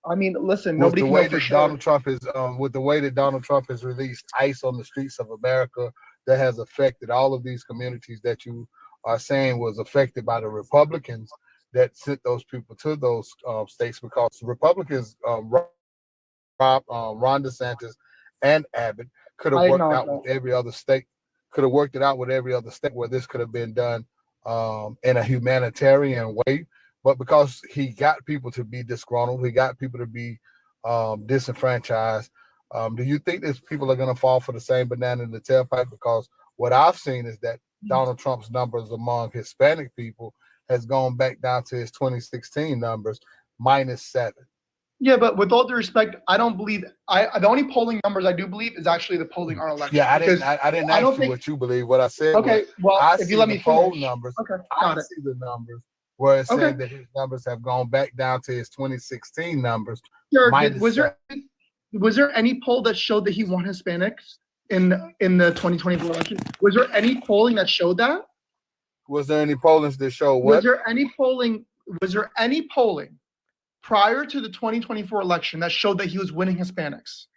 I mean, listen. With the way that Donald Trump is, with the way that Donald Trump has released ICE on the streets of America, that has affected all of these communities that you are saying was affected by the Republicans that sent those people to those states, because the Republicans, Ron DeSantis and Abbott, could have worked out with every other state. Could have worked it out with every other state where this could have been done in a humanitarian way. But because he got people to be disgruntled, he got people to be disenfranchised. Do you think that people are going to fall for the same banana in the tailpipe? Because what I've seen is that Donald Trump's numbers among Hispanic people has gone back down to his 2016 numbers, -7. Yeah, but with all due respect, I don't believe the only polling numbers I do believe is actually the polling our election. Yeah, I didn't ask you what you believe. What I said. Okay, well, if you let me poll finish. numbers, okay, I see the numbers where it's saying that his numbers have gone back down to his 2016 numbers. Sure. Was there any poll that showed that he won Hispanics in the 2024 election? Was there any polling that showed that? Was there any pollings that show what? Was there any polling prior to the 2024 election that showed that he was winning Hispanics?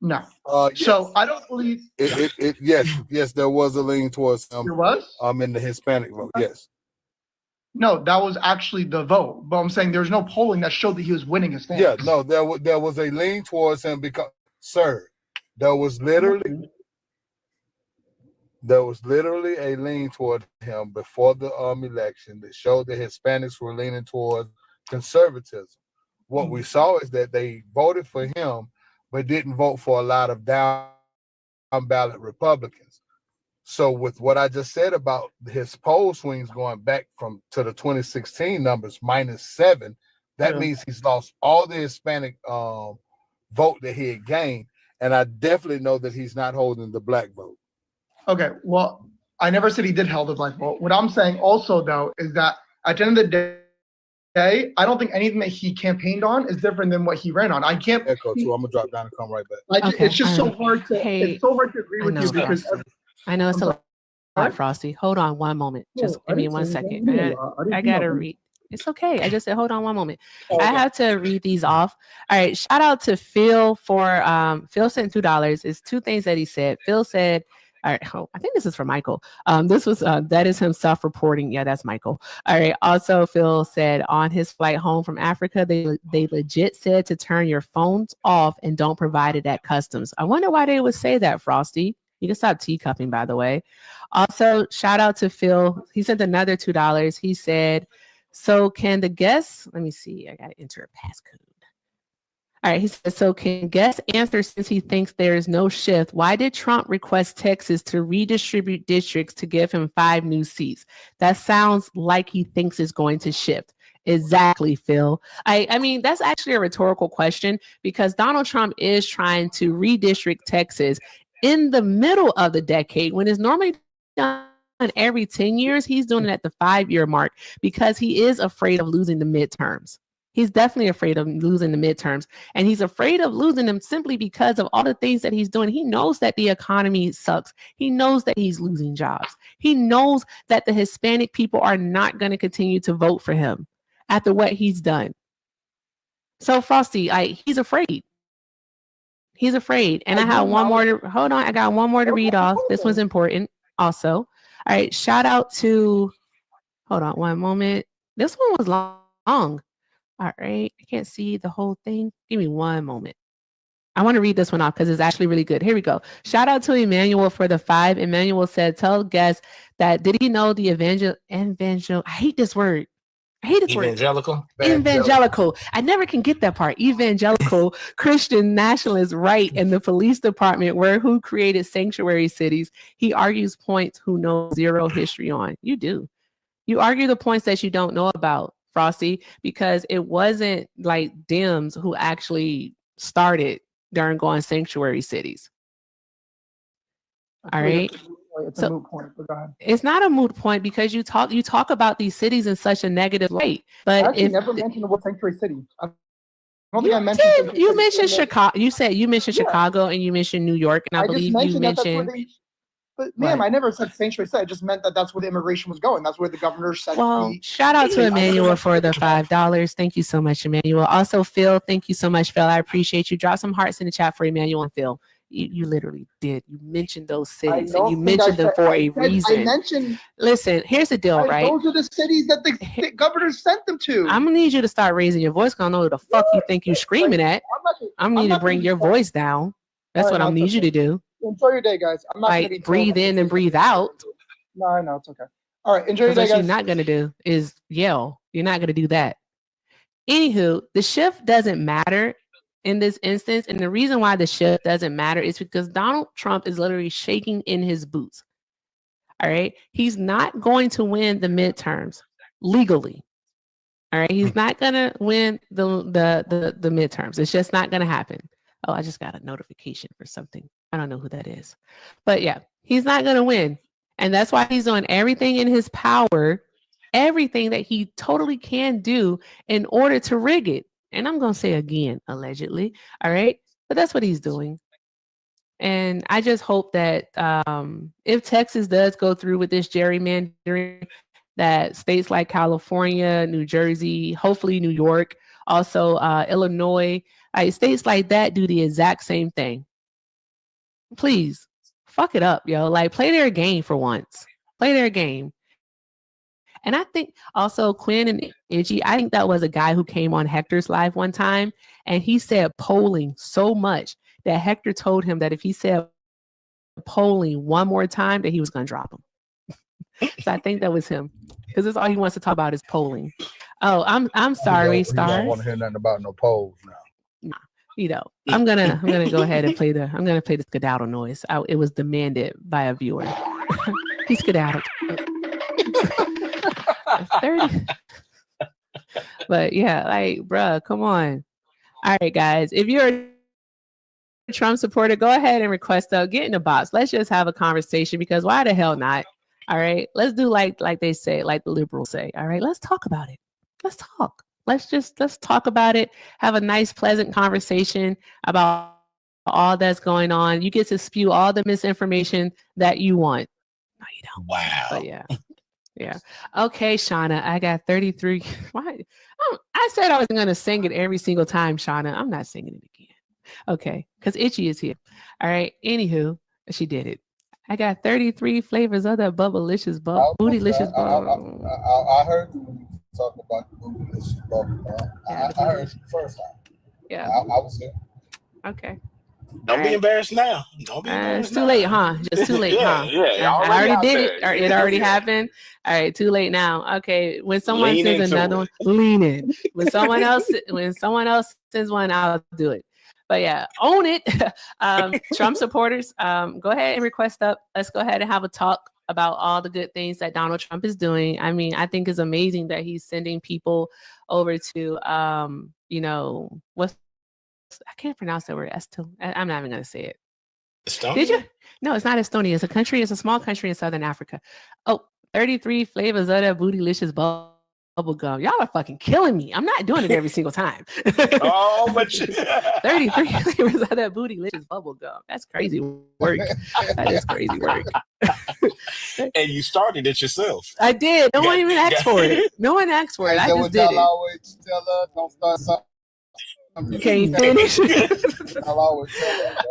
No. Yes. So I don't believe yes, there was a lean towards him. There was? In the Hispanic vote, yes. No, that was actually the vote. But I'm saying there's no polling that showed that he was winning Hispanics. Yeah, no, there was a lean towards him because, sir, there was literally a lean toward him before the election that showed that Hispanics were leaning towards conservatism. What we saw is that they voted for him, but didn't vote for a lot of down ballot Republicans. So with what I just said about his poll swings going back to the 2016 numbers, -7, that means he's lost all the Hispanic vote that he had gained. And I definitely know that he's not holding the black vote. Okay, well, I never said he did hold the black vote. What I'm saying also, though, is that at the end of the day, I don't think anything that he campaigned on is different than what he ran on. I can't. Echo too. I'm gonna drop down and come right back. It's just so hard to. It's so hard to agree with you because I know it's a lot, Frosty. Hold on one moment. Just give me 1 second. I gotta read. It's okay. I just said, hold on one moment. I have to read these off. All right. Shout out to Phil for Phil sent $2. It's two things that he said. Phil said, all right, I think this is for Michael. This was that is him self-reporting. Yeah, that's Michael. All right. Also, Phil said on his flight home from Africa, they legit said to turn your phones off and don't provide it at customs. I wonder why they would say that, Frosty. You can stop teacupping, by the way. Also, shout out to Phil. He sent another $2. He said, so can the guests, let me see, I got to enter a passcode. All right, he says, so can guests answer since he thinks there is no shift? Why did Trump request Texas to redistribute districts to give him 5 new seats? That sounds like he thinks it's going to shift. Exactly, Phil. I mean, that's actually a rhetorical question because Donald Trump is trying to redistrict Texas in the middle of the decade when it's normally done every 10 years. He's doing it at the 5-year mark because he is afraid of losing the midterms. He's definitely afraid of losing the midterms, and he's afraid of losing them simply because of all the things that he's doing. He knows that the economy sucks. He knows that he's losing jobs. He knows that the Hispanic people are not going to continue to vote for him after what he's done. So Frosty, he's afraid. He's afraid. And I have one more to hold on. I got one more to read off. This one's important also. All right, shout out to, hold on one moment. This one was long. All right, I can't see the whole thing. Give me one moment. I want to read this one off because it's actually really good. Here we go. Shout out to Emmanuel for the 5. Emmanuel said, tell guests that did he know the I hate this word. I hate this evangelical. Word. Evangelical. I never can get that part. Evangelical Christian nationalists right in the police department who created sanctuary cities. He argues points who know zero history on. You do. You argue the points that you don't know about, Frosty, because it wasn't like Dems who actually started during going sanctuary cities. All right. It's a moot point, but go ahead. It's not a moot point because you talk about these cities in such a negative light. But I actually never mentioned the word sanctuary city. I don't think I mentioned. You mentioned Chicago. You said you mentioned Chicago and you mentioned New York, and I believe you mentioned. But ma'am, I never said sanctuary city. I just meant that that's where the immigration was going. That's where the governor said. Well, shout out to Emmanuel for the $5. Thank you so much, Emmanuel. Also, Phil, thank you so much, Phil. I appreciate you. Drop some hearts in the chat for Emmanuel and Phil. You literally did. You mentioned those cities, and you mentioned them for a reason. I mentioned. Listen, here's the deal, right? Those are the cities that the governor sent them to. I'm gonna need you to start raising your voice. Cause I don't know who the fuck you think you're screaming at. I'm gonna need to bring your voice down. That's what I need you to do. Enjoy your day, guys. I'm not like gonna be breathe in and breathe out. No, it's okay. All right, enjoy your day, guys. What you're not gonna do is yell. You're not gonna do that. Anywho, the shift doesn't matter in this instance, and the reason why the shift doesn't matter is because Donald Trump is literally shaking in his boots. All right, he's not going to win the midterms legally. All right, he's not gonna win the midterms. It's just not gonna happen. Oh, I just got a notification for something. I don't know who that is. But yeah, he's not going to win. And that's why he's doing everything in his power, everything that he totally can do in order to rig it. And I'm going to say again, allegedly. All right. But that's what he's doing. And I just hope that if Texas does go through with this gerrymandering, that states like California, New Jersey, hopefully New York, also Illinois, states like that do the exact same thing. Please, fuck it up, yo. Like, play their game for once. Play their game. And I think also Quinn and Iggy, I think that was a guy who came on Hector's live one time, and he said polling so much that Hector told him that if he said polling one more time, that he was going to drop him. So I think that was him, because that's all he wants to talk about is polling. Oh, I'm sorry, Star. I don't want to hear nothing about no polls now. Nah. You know, I'm gonna go ahead and play the skedaddle noise. It was demanded by a viewer. He skedaddled. 30. But yeah, like, bruh, come on. All right, guys. If you're a Trump supporter, go ahead and request get in the box. Let's just have a conversation because why the hell not? All right. Let's do like they say, like the liberals say. All right, let's talk about it. Let's talk. Let's talk about it. Have a nice, pleasant conversation about all that's going on. You get to spew all the misinformation that you want. No, you don't. Wow. But yeah. Yeah. Okay, Shauna, I got 33. Why? Oh, I said I was going to sing it every single time, Shauna. I'm not singing it again. Okay, because Itchy is here. All right. Anywho, she did it. I got 33 flavors of that bubblicious bootylicious bubble. I heard you talk about the bootylicious bubble. I heard it the first time. Yeah. I was here. Okay. Don't be embarrassed now. Don't be embarrassed. It's too late, huh? Just too late, huh? Yeah. I already did it. Or it already happened. All right, too late now. Okay. When someone sends another one, lean in. When someone else sends one, I'll do it. But yeah, own it. Trump supporters, go ahead and request up. Let's go ahead and have a talk about all the good things that Donald Trump is doing. I mean, I think it's amazing that he's sending people over to, I can't pronounce that word. I'm not even going to say it. Estonia? Did you? No, it's not Estonia. It's a country. It's a small country in Southern Africa. Oh, 33 flavors of that bootylicious bubble gum. Y'all are fucking killing me. I'm not doing it every single time. Oh, but 33 flavors of that bootylicious bubble gum. That's crazy work. That is crazy work. And you started it yourself. I did. No one even asked for it. No one asked for it. I just did it. Always tell us, don't start something. You can't finish.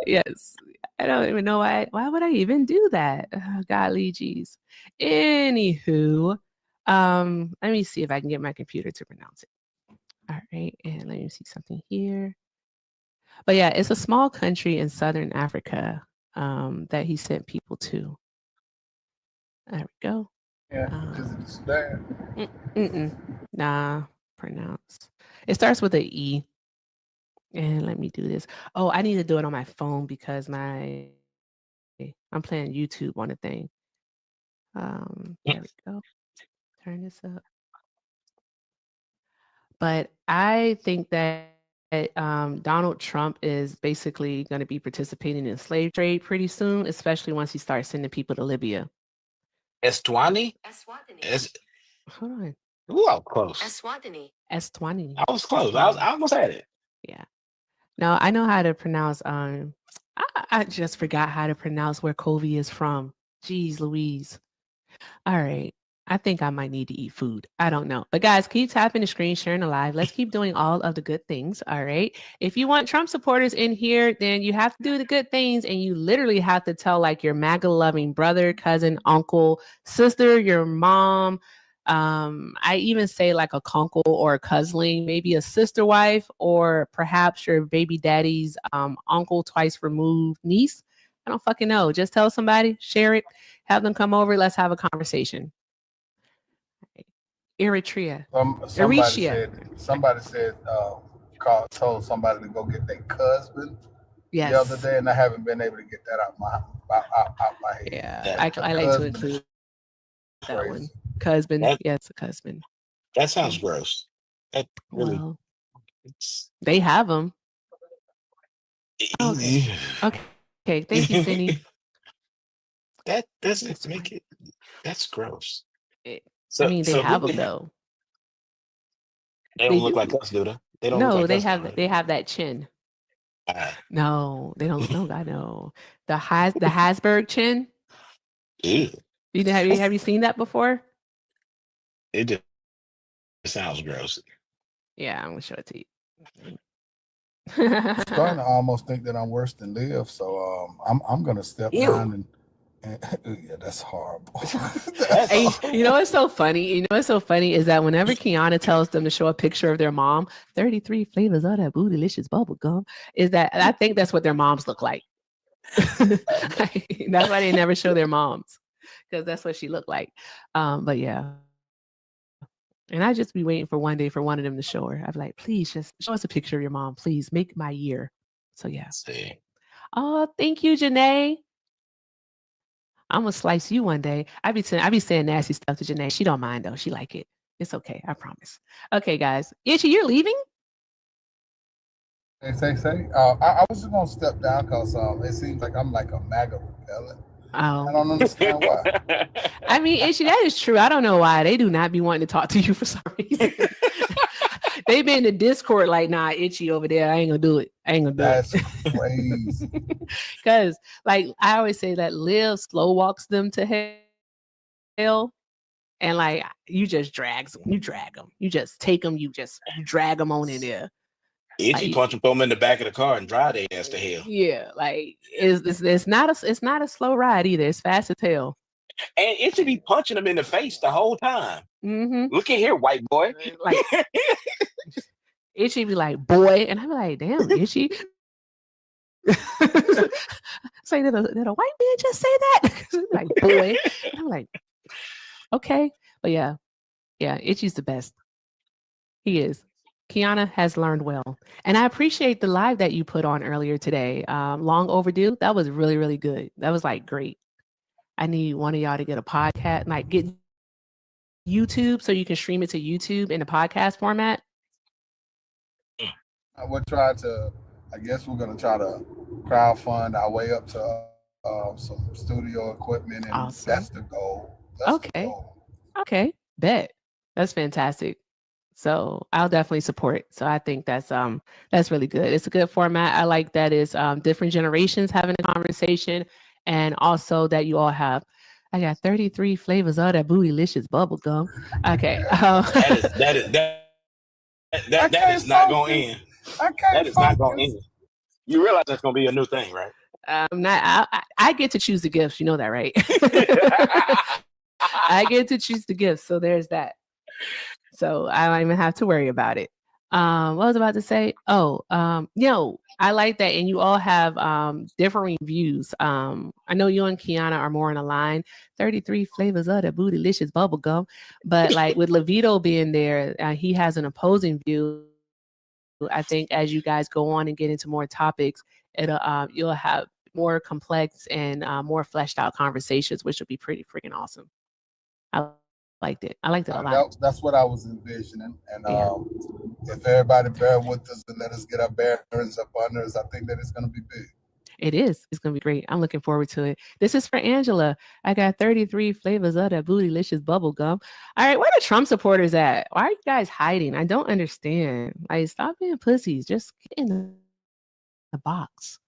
Yes. I don't even know why. Why would I even do that? Godly G's. Anywho, let me see if I can get my computer to pronounce it. All right, and let me see something here. But yeah, it's a small country in Southern Africa that he sent people to. There we go. Yeah, is it Nah, pronounced. It starts with an E. And let me do this. Oh, I need to do it on my phone because I'm playing YouTube on the thing. There we go. Turn this up. But I think that Donald Trump is basically going to be participating in slave trade pretty soon, especially once he starts sending people to Libya. Eswatini? Hold on. Ooh, I was close. Eswatini. I was close. I almost had it. Yeah. No, I know how to pronounce. I just forgot how to pronounce where Covey is from. Jeez Louise. All right. I think I might need to eat food. I don't know. But guys, keep tapping the screen, sharing the live. Let's keep doing all of the good things. All right. If you want Trump supporters in here, then you have to do the good things. And you literally have to tell like your MAGA loving brother, cousin, uncle, sister, your mom. I even say like a conkle or a cousin, maybe a sister wife, or perhaps your baby daddy's uncle twice removed niece. I don't fucking know. Just tell somebody, share it, have them come over. Let's have a conversation. Eritrea. Somebody said, told somebody to go get their cousin the other day, and I haven't been able to get that out my head. Yeah, I like to include that one. Cousin, yes, a cousin. That sounds gross. That really. Well, they have them. Okay. Thank you, Cindy. That doesn't make it. That's gross. I mean, they have them though. They don't look like us, do they? They don't. No, look like they have that chin. No, they don't. No, I know the Hasberg chin. Ew. Have you seen that before? It just sounds gross. Yeah, I'm gonna show it to you. I'm starting to almost think that I'm worse than Liv, so I'm gonna step down and yeah, that's horrible. Hey, you know what's so funny? Is that whenever Kiana tells them to show a picture of their mom, 33 flavors of that bootylicious bubble gum, is that I think that's what their moms look like. That's why they never show their moms, because that's what she looked like. But yeah. And I just be waiting for one day for one of them to show her. I'd be like, please just show us a picture of your mom. Please make my year. So yeah. See. Oh, thank you, Janae. I'm gonna slice you one day. I be saying nasty stuff to Janae. She don't mind though. She like it. It's okay. I promise. Okay, guys. Itchy, you're leaving? Say. I was just gonna step down because it seems like I'm like a MAGA repellent. Oh. I don't understand why. I mean, Itchy, that is true. I don't know why. They do not be wanting to talk to you for some reason. They been in the Discord like, nah, Itchy over there. I ain't gonna do it. That's crazy. Because, like, I always say that Liv slow walks them to hell. And, like, you just drag them. You just take them. You drag them on in there. Itchy Like, punch them, throw them in the back of the car and drive their ass to hell. Yeah, like it's not a slow ride either. It's fast as hell. And Itchy be punching them in the face the whole time. Mm-hmm. Look at here, white boy. Like Itchy be like, boy, and I be like, damn, Itchy. Say did a white man just say that? Like, boy, and I'm like, okay, but yeah, Itchy's the best. He is. Kiana has learned well. And I appreciate the live that you put on earlier today. Long overdue. That was really, really good. That was like great. I need one of y'all to get a podcast, like get YouTube so you can stream it to YouTube in a podcast format. I would try to, I guess we're going to try to crowdfund our way up to some studio equipment. And awesome. That's the goal. Okay. Bet. That's fantastic. So I'll definitely support. So I think that's really good. It's a good format. I like that it's different generations having a conversation, and also that you all have. I got 33 flavors of that bootylicious bubble gum. Okay, that is not going to end. That is not going to end. You realize that's going to be a new thing, right? I get to choose the gifts. You know that, right? I get to choose the gifts. So there's that. So I don't even have to worry about it. What was I about to say? I like that. And you all have different reviews. I know you and Kiana are more in a line. 33 flavors of the bootylicious bubble gum. But like with Levito being there, he has an opposing view. I think as you guys go on and get into more topics, you'll have more complex and more fleshed out conversations, which will be pretty freaking awesome. I liked it a lot. That's what I was envisioning. And if everybody bear with us and let us get our bearings up under us, I think that it's going to be big. It is. It's going to be great. I'm looking forward to it. This is for Angela. I got 33 flavors of that bootylicious bubble gum. All right. Where are the Trump supporters at? Why are you guys hiding? I don't understand. Like, stop being pussies. Just get in the box.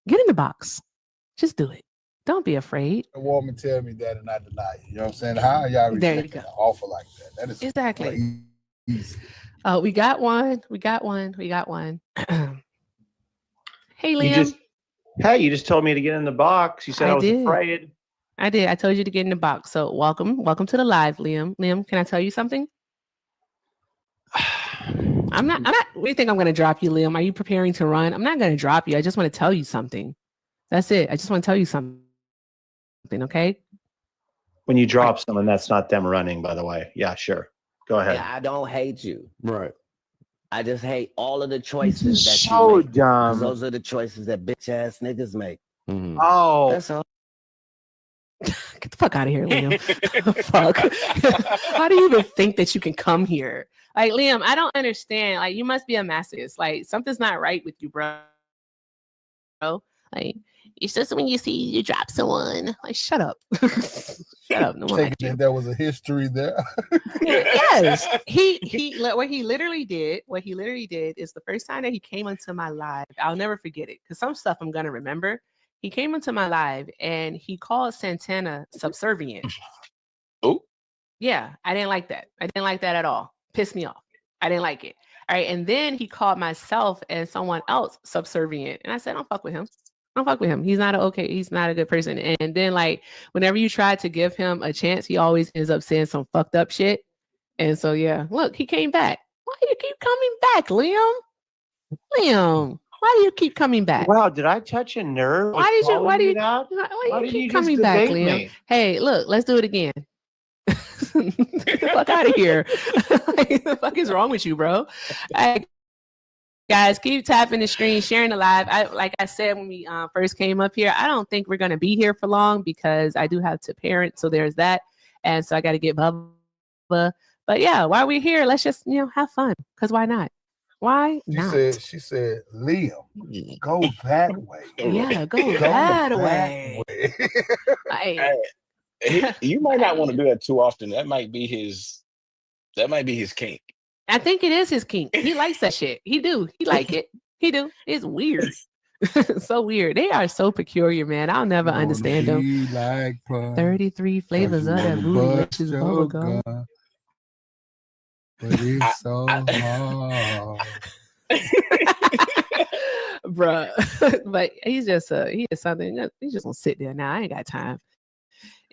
Get in the box. Just do it. Don't be afraid. The woman tell me that and I deny you. You know what I'm saying? How are y'all rejecting an offer like that? That is exactly crazy. We got one. Hey, Liam. You just told me to get in the box. You said I was afraid. I did. I told you to get in the box. So welcome to the live, Liam. Liam, can I tell you something? I'm not. What do you think I'm going to drop you, Liam? Are you preparing to run? I'm not going to drop you. I just want to tell you something. That's it. I just want to tell you something. Okay. When you drop someone, that's not them running, by the way. Yeah, sure. Go ahead. Yeah, I don't hate you. Right. I just hate all of the choices that so you make. dumb. Those are the choices that bitch ass niggas make. Mm-hmm. Oh, that's all. Get the fuck out of here, Liam. Fuck. How do you even think that you can come here? Like, Liam, I don't understand. Like, you must be a masochist. Like, something's not right with you, bro. Like, it's just when you drop someone. Like, shut up. Shut up. No one there was a history there. Yes. What he literally did is the first time that he came into my live, I'll never forget it, because some stuff I'm gonna remember. He came into my live and he called Santana subservient. Oh, yeah, I didn't like that. I didn't like that at all. Pissed me off. I didn't like it. All right, and then he called myself and someone else subservient, and I said, "Don't fuck with him. Don't fuck with him. He's not he's not a good person." And then, like, whenever you try to give him a chance, he always ends up saying some fucked up shit. And so, yeah, look, he came back. Why do you keep coming back, Liam? Liam, why do you keep coming back? Wow, did I touch a nerve? Why do you keep coming back, Liam? Me? Hey, look, let's do it again. Get the fuck out of here. Like, the fuck is wrong with you, bro? Guys, keep tapping the screen, sharing the live. Like I said when we first came up here, I don't think we're going to be here for long because I do have to parent. So there's that. And so I got to get Bubba But yeah, while we're here, let's just have fun. Because why not? Why not? She said, Liam, go that way. Yeah, go that way. You might not want to do that too often. That might be his kink. I think it is his kink. He likes that shit. He do. He like it. He do. It's weird. So weird. They are so peculiar, man. I'll never understand them. Like 33 flavors of that bootylicious bubblegum. But it's so hard. Bruh. But he is something. He's just gonna sit there now. I ain't got time.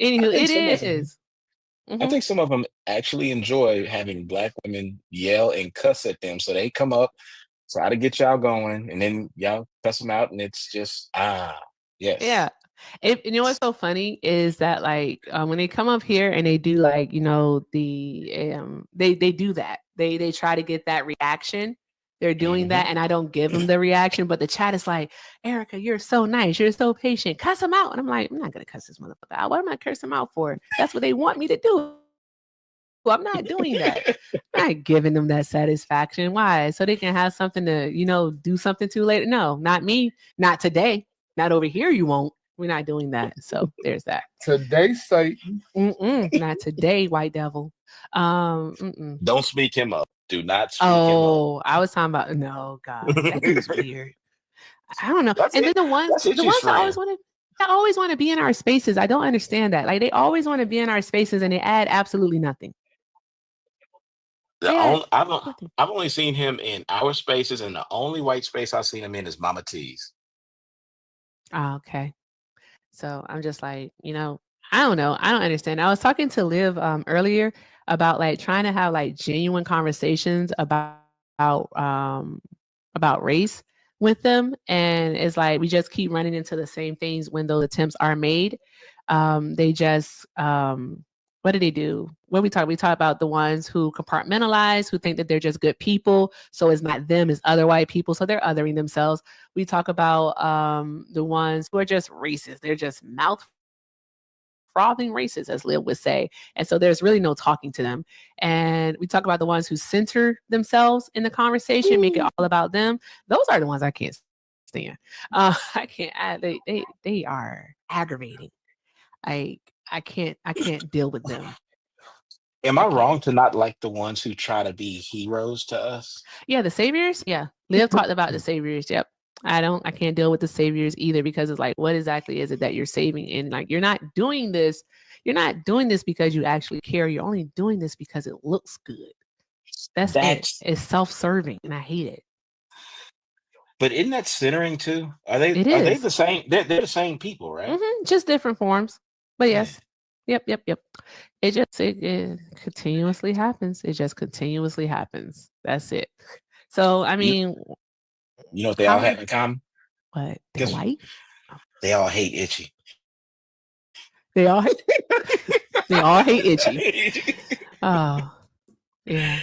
Anywho, it is. I think some of them actually enjoy having black women yell and cuss at them. So they come up, try to get y'all going, and then y'all cuss them out, and it's just yes. Yeah. You know what's so funny is that like when they come up here and they do like they do that. They try to get that reaction. They're doing that, and I don't give them the reaction, but the chat is like, Erica, you're so nice, you're so patient. Cuss them out, and I'm like, I'm not gonna cuss this motherfucker out. What am I cursing him out for? That's what they want me to do. I'm not doing that. I'm not giving them that satisfaction. Why? So they can have something to do something to later. No, not me. Not today. Not over here. You won't. We're not doing that. So there's that. Today, Satan. Not today, white devil. Don't speak him up. Do not speak him up. Oh, I was talking about God. That dude's weird. I don't know. And then the ones that always want to be in our spaces. I don't understand that. Like they always want to be in our spaces and they add absolutely nothing. I've only seen him in our spaces, and the only white space I've seen him in is Mama T's. Oh, okay. So I'm just like, I don't know. I don't understand. I was talking to Liv earlier about like trying to have like genuine conversations about race with them. And it's like we just keep running into the same things when those attempts are made. They just what do they do? When we talk about the ones who compartmentalize, who think that they're just good people. So it's not them, it's other white people. So they're othering themselves. We talk about the ones who are just racist. They're just mouth frothing racist, as Liv would say. And so there's really no talking to them. And we talk about the ones who center themselves in the conversation, make it all about them. Those are the ones I can't stand. I can't. They are aggravating. I can't deal with them. Am I wrong to not like the ones who try to be heroes to us? Yeah, the saviors. Yeah, Liv talked about the saviors. Yep. I can't deal with the saviors either, because it's like, what exactly is it that you're saving? And like, you're not doing this because you actually care. You're only doing this because it looks good. That's it. It's self-serving, and I hate it. But isn't that centering too? Are they the same? They're the same people, right? Just different forms. But yes. Yep. It continuously happens. It just continuously happens. That's it. So I mean, you know what they all have in common? What? They're white? They all hate Itchy. They all hate Itchy. Oh, yeah.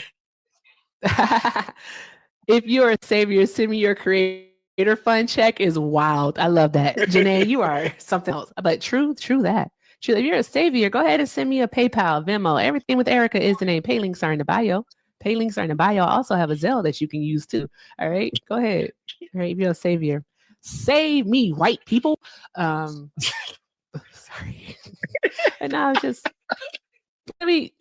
If you're a savior, send me your creator fund check is wild. I love that. Janae, you are something else. But true that. True. If you're a savior, go ahead and send me a PayPal, Venmo. Everything with Erica is the name. Pay links are in the bio. Pay links are in the bio. I also have a Zelle that you can use too. All right. Go ahead. All right. If you're a savior, save me, white people. Sorry. And I was just, I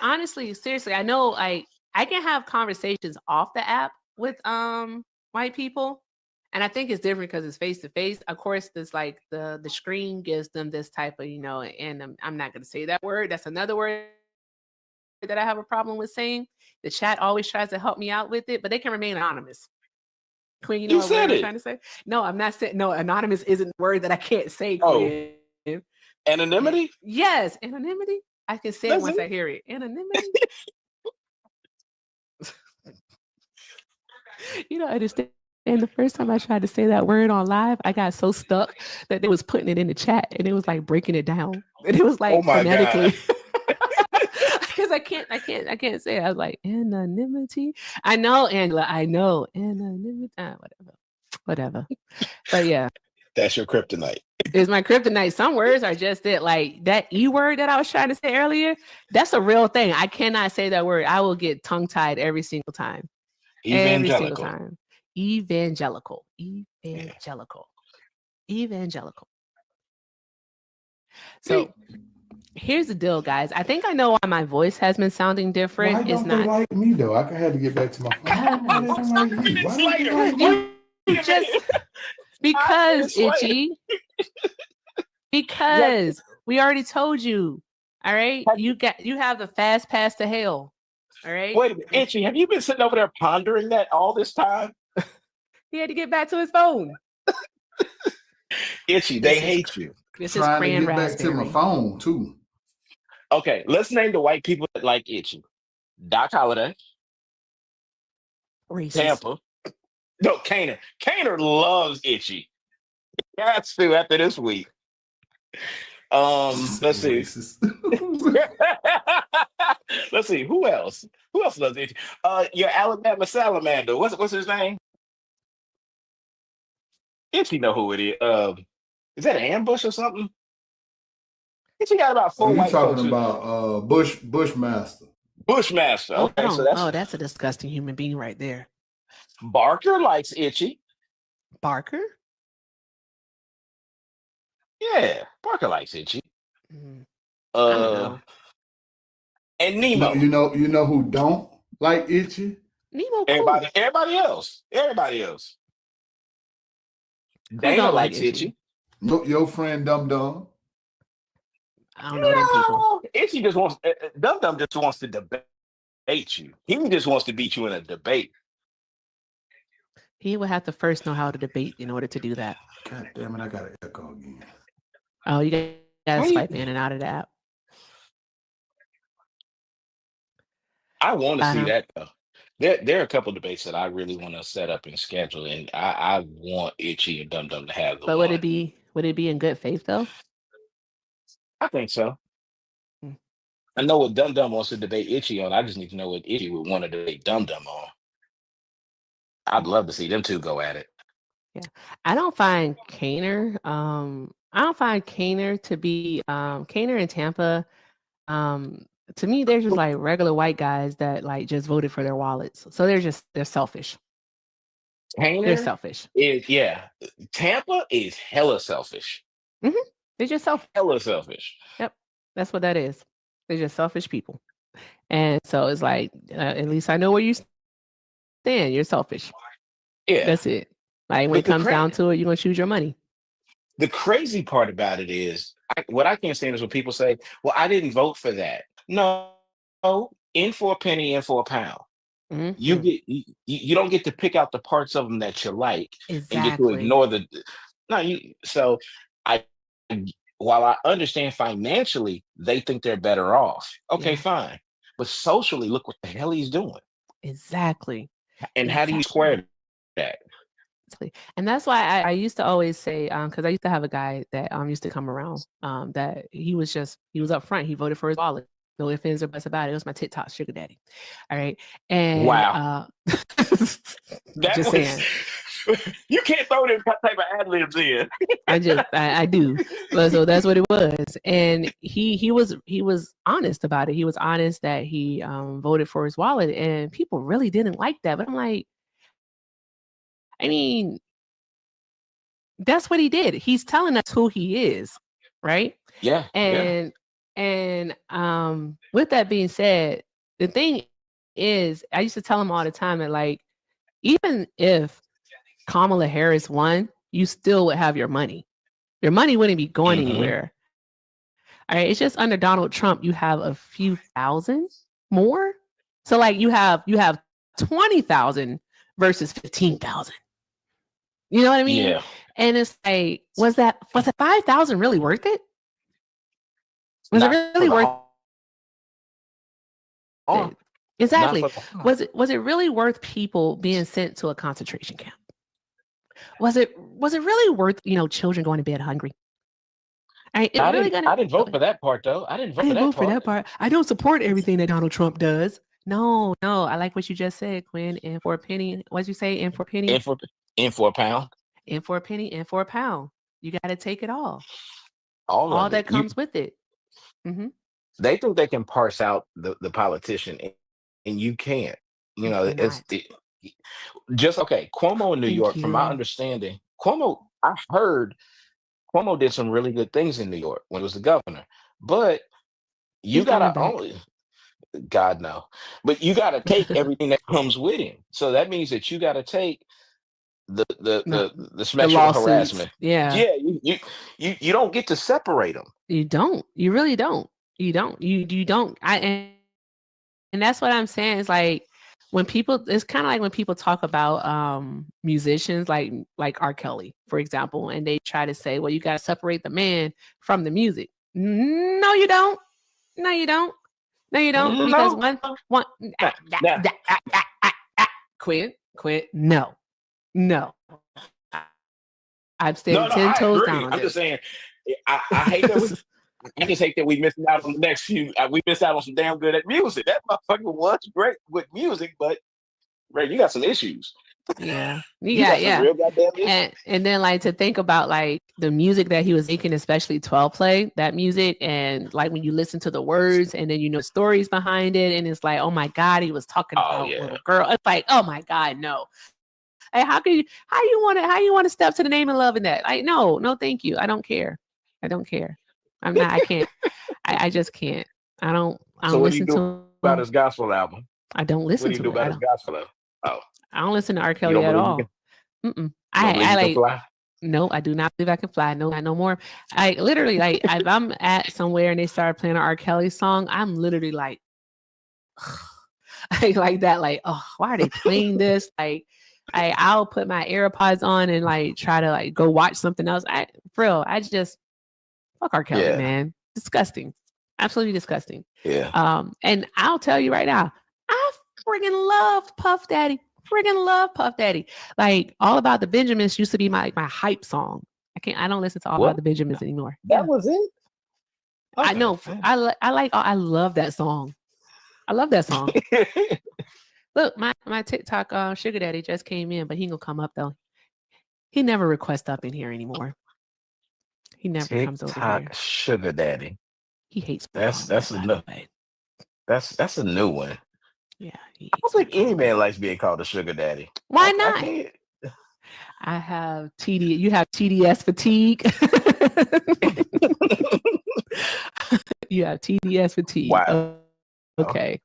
honestly, seriously, I know I can have conversations off the app with white people. And I think it's different because it's face to face. Of course, there's like the screen gives them this type of, and I'm not going to say that word. That's another word that I have a problem with saying. The chat always tries to help me out with it, but they can remain anonymous. Queen, you know what word I'm trying to say? No, I'm not saying. No, anonymous isn't a word that I can't say. Queen. Oh, anonymity? Yes, anonymity. I can say it once I hear it. Anonymity. You don't understand. And the first time I tried to say that word on live, I got so stuck that they was putting it in the chat, and it was like breaking it down, and it was like phonetically. Because I can't say it. I was like, anonymity. I know, Angela. I know anonymity. Whatever. But yeah, That's your kryptonite. Is my kryptonite. Some words are just it. Like that E word that I was trying to say earlier, that's a real thing. I cannot say that word. I will get tongue-tied every single time. Every single time. Evangelical. Evangelical. So here's the deal, guys. I think I know why my voice has been sounding different. Why don't they like me though? I had to get back to my phone. Why don't they like me? Why don't they like me? Just because Itchy. Because we already told you. All right. You have the fast pass to hell. All right. Wait a minute, Itchy, have you been sitting over there pondering that all this time? He had to get back to his phone. Itchy, they hate you. This Trying is to get back to my phone too. Okay, let's name the white people that like Itchy. Doc Holliday. Racist. Tampa. No, Kaner. Kaner loves Itchy. That's to after this week. Let's see. Let's see. Who else? Who else loves Itchy? Your Alabama salamander. What's his name? Itchy know who it is. Is that an ambush or something? Itchy got about 4 white folks. You're talking about Bushmaster. Bushmaster. Okay, so that's a disgusting human being right there. Barker likes Itchy. Barker? Yeah, Barker likes Itchy. I don't know. And Nemo. You know who don't like Itchy? Nemo. Cool. Everybody else. Dana likes Itchy. Your friend Dum Dum. I don't know them people. Itchy just wants Dum Dum just wants to debate you. He just wants to beat you in a debate. He would have to first know how to debate in order to do that. God damn it! I got an echo again. Oh, you got to swipe in and out of the app. I want to see that though. There are a couple debates that I really want to set up and schedule, and I want Itchy and Dum Dum to have the. But would it be in good faith though? I think so. I know what Dum Dum wants to debate Itchy on. I just need to know what Itchy would want to debate Dum Dum on. I'd love to see them two go at it. Yeah, I don't find Kaner. To be Kaner and Tampa. To me, they're just like regular white guys that like just voted for their wallets. So they're selfish. They're selfish. Tampa is hella selfish. Mm-hmm. They're just hella selfish. Yep, that's what that is. They're just selfish people. And so it's like, at least I know where you stand. You're selfish. Yeah, that's it. Like when it comes down to it, you're gonna choose your money. The crazy part about it is, what I can't stand is when people say, "Well, I didn't vote for that." No, in for a penny, in for a pound. Mm-hmm. You don't get to pick out the parts of them that you like and get to ignore the. So while I understand financially, they think they're better off. Okay, fine, but socially, look what the hell he's doing. Exactly. And how do you square that? And that's why I used to always say, because I used to have a guy that used to come around, that he was up front. He voted for his wallet. No ifs, ands, or buts about it. It was my TikTok sugar daddy. All right. And wow. Just saying. You can't throw them type of ad libs in. I do. So that's what it was. And he was honest about it. He was honest that he voted for his wallet, and people really didn't like that. But I'm like, I mean, that's what he did. He's telling us who he is, right? Yeah. And with that being said, the thing is, I used to tell him all the time that, like, even if Kamala Harris won, you still would have your money. Your money wouldn't be going anywhere. All right. It's just under Donald Trump, you have a few thousand more. So like you have 20,000 versus 15,000. You know what I mean? Yeah. And it's like, was that 5,000 really worth it? Was it really worth it? Exactly. Was it really worth people being sent to a concentration camp? Was it really worth, children going to bed hungry? I didn't vote for that part though. I didn't vote for that part. I don't support everything that Donald Trump does. No. I like what you just said, Quinn. And for a penny, what'd you say? In for a penny? In for a pound. In for a penny, in for a pound. You got to take it all All of that it. comes with it. Mm-hmm. They think they can parse out the politician, and you can't. You know, just okay. Cuomo in New York, from my understanding, I heard Cuomo did some really good things in New York when he was the governor, but you gotta only, God no, but you gotta take everything that comes with him. So that means that you gotta take the sexual harassment. Yeah. You don't get to separate them. You don't. You really don't. You don't. You don't. And that's what I'm saying. It's like when people. It's kind of like when people talk about musicians, like R. Kelly, for example, and they try to say, "Well, you got to separate the man from the music." No, you don't. No, you don't. No, you don't. Because one. Quit. No. I've stayed 10 toes down on I'm this. just saying. I hate that. I just hate that we missed out on the next few. We missed out on some damn good at music. That motherfucker was great with music, but Ray, you got some issues. Yeah, you got some real goddamn issues. And then like to think about like the music that he was making, especially 12 play that music, and like when you listen to the words and then you know stories behind it, and it's like, oh my God, he was talking about little girl. It's like, oh my God, no. Hey, how you want to step to the name of love in that? Like, no, thank you. I don't care. I can't. I just can't. I don't listen to about his gospel album. I don't listen to it. What do you do about his gospel album? Oh. I don't listen to R. Kelly at all. I like fly? No, I do not believe I can fly. No, not no more. I literally like if I'm at somewhere and they start playing an R. Kelly song, I'm literally like like that, like, oh, why are they playing this? Like I'll put my AirPods on and like try to like go watch something else. I just fuck R. Kelly, man. Disgusting. Absolutely disgusting. Yeah. And I'll tell you right now, I friggin' love Puff Daddy. Like All About the Benjamins used to be my hype song. I don't listen to All About the Benjamins anymore. That was it? Okay. I know. I love that song. I love that song. Look, my TikTok sugar daddy just came in, but he ain't gonna come up though. He never requests up in here anymore. He never comes over here. Sugar daddy. He hates. That's a new one. Yeah. I don't think any man likes being called a sugar daddy. Why not? I have TD. You have TDS fatigue. You have TDS fatigue. Wow. Okay.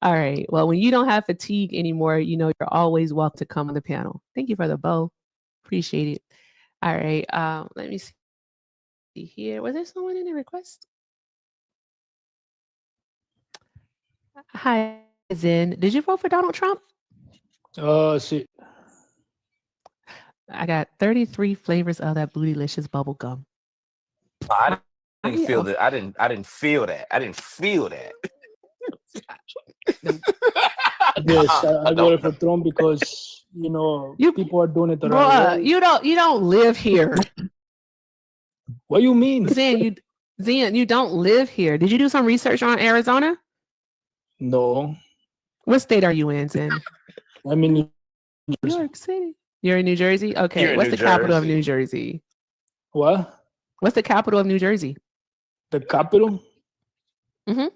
All right. Well, when you don't have fatigue anymore, you know you're always welcome to come on the panel. Thank you for the bow. Appreciate it. All right. Let me see here. Was there someone in the request? Hi, Zen. Did you vote for Donald Trump? Sí. I got 33 flavors of that bootylicious bubble gum. I didn't feel that. I didn't feel that. Yes, I voted for Trump because people are doing it the right way. You don't live here. What do you mean? Zen, you don't live here. Did you do some research on Arizona? No. What state are you in, Zen? I'm in New York City. You're in New Jersey? Okay. What's the capital of New Jersey? What? What's the capital of New Jersey? The capital? Mm-hmm.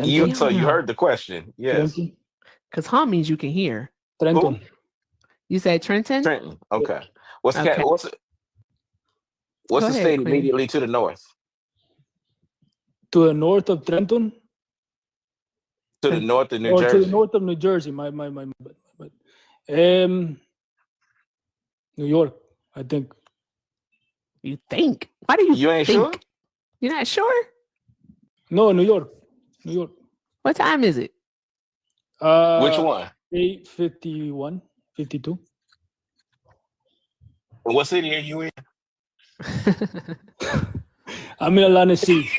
You heard the question. Yes. Because hum means you can hear. Trenton. You said Trenton? Trenton. Okay. What's the state immediately to the north? To the north of Trenton? To the north of New Jersey. To the north of New Jersey. My. New York, I think. You think? Why do you ain't think? Sure? You're not sure? No, New York. What time is it? Which one? 8:51, 52. What city are you in? I'm in Atlantic City.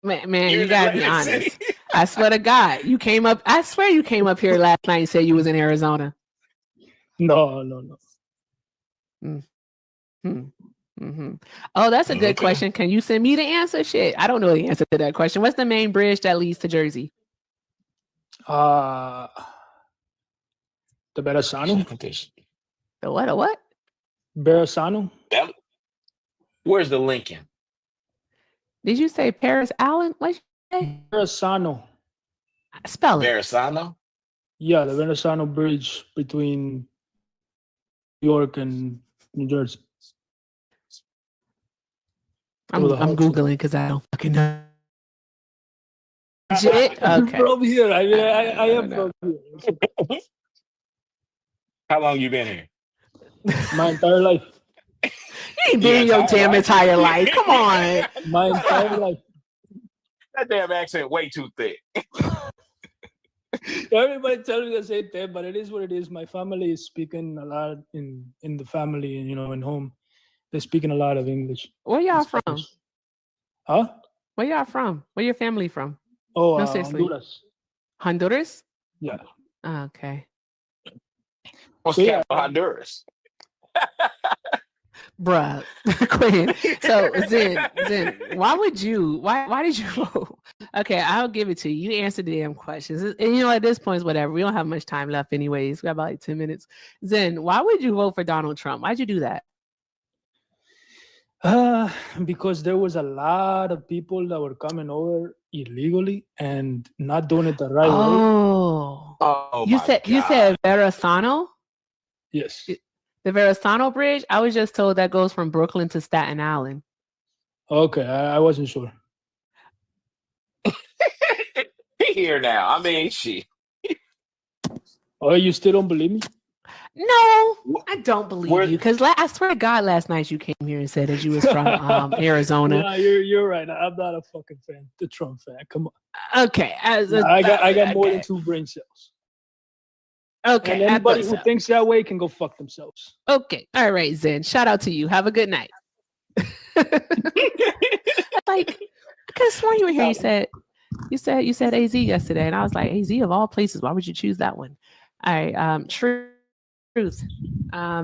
Man, you gotta be honest. I swear to God, I swear you came up here last night and said you was in Arizona. No. Mm-hmm. Oh, that's a good question. Can you send me the answer? Shit, I don't know the answer to that question. What's the main bridge that leads to Jersey? The Verrazano. The what? Verrazano. Where's the Lincoln? Did you say Paris Allen? What you say? Verrazano. Spell it. Verrazano? Yeah, the Verrazano Bridge between New York and New Jersey. I'm Googling because I don't fucking know. Okay. From here. I mean, I am from here. How long you been here? My entire life. You ain't been your damn entire life. Come on. My entire life. That damn accent way too thick. Everybody tells me the same thing, but it is what it is. My family is speaking a lot in the family, and in home. They're speaking a lot of English. Where y'all from? Huh? Where y'all from? Where your family from? Oh, no, seriously. Honduras. Honduras? Yeah. Okay. What's the capital of Honduras? Bruh, Quinn. So Zen, why did you vote? Okay, I'll give it to you. You answered the damn questions. And at this point, it's whatever. We don't have much time left anyways. We got about 10 minutes. Zen, why would you vote for Donald Trump? Why'd you do that? Because there was a lot of people that were coming over illegally and not doing it the right way. Oh, you said Verrazano? Yes. The Verrazano Bridge? I was just told that goes from Brooklyn to Staten Island. Okay, I wasn't sure. Here now. I mean, she. Oh, you still don't believe me? No, I don't believe you. Because I swear to God, last night you came here and said that you was from Arizona. No, you're right. I'm not a fucking fan. The Trump fan. Come on. Okay. I got more than 2 brain cells. Okay. And anybody who thinks that way can go fuck themselves. Okay. All right, Zen. Shout out to you. Have a good night. I could have sworn you were here. You said AZ yesterday, and I was like, AZ of all places, why would you choose that one? All right. Truth.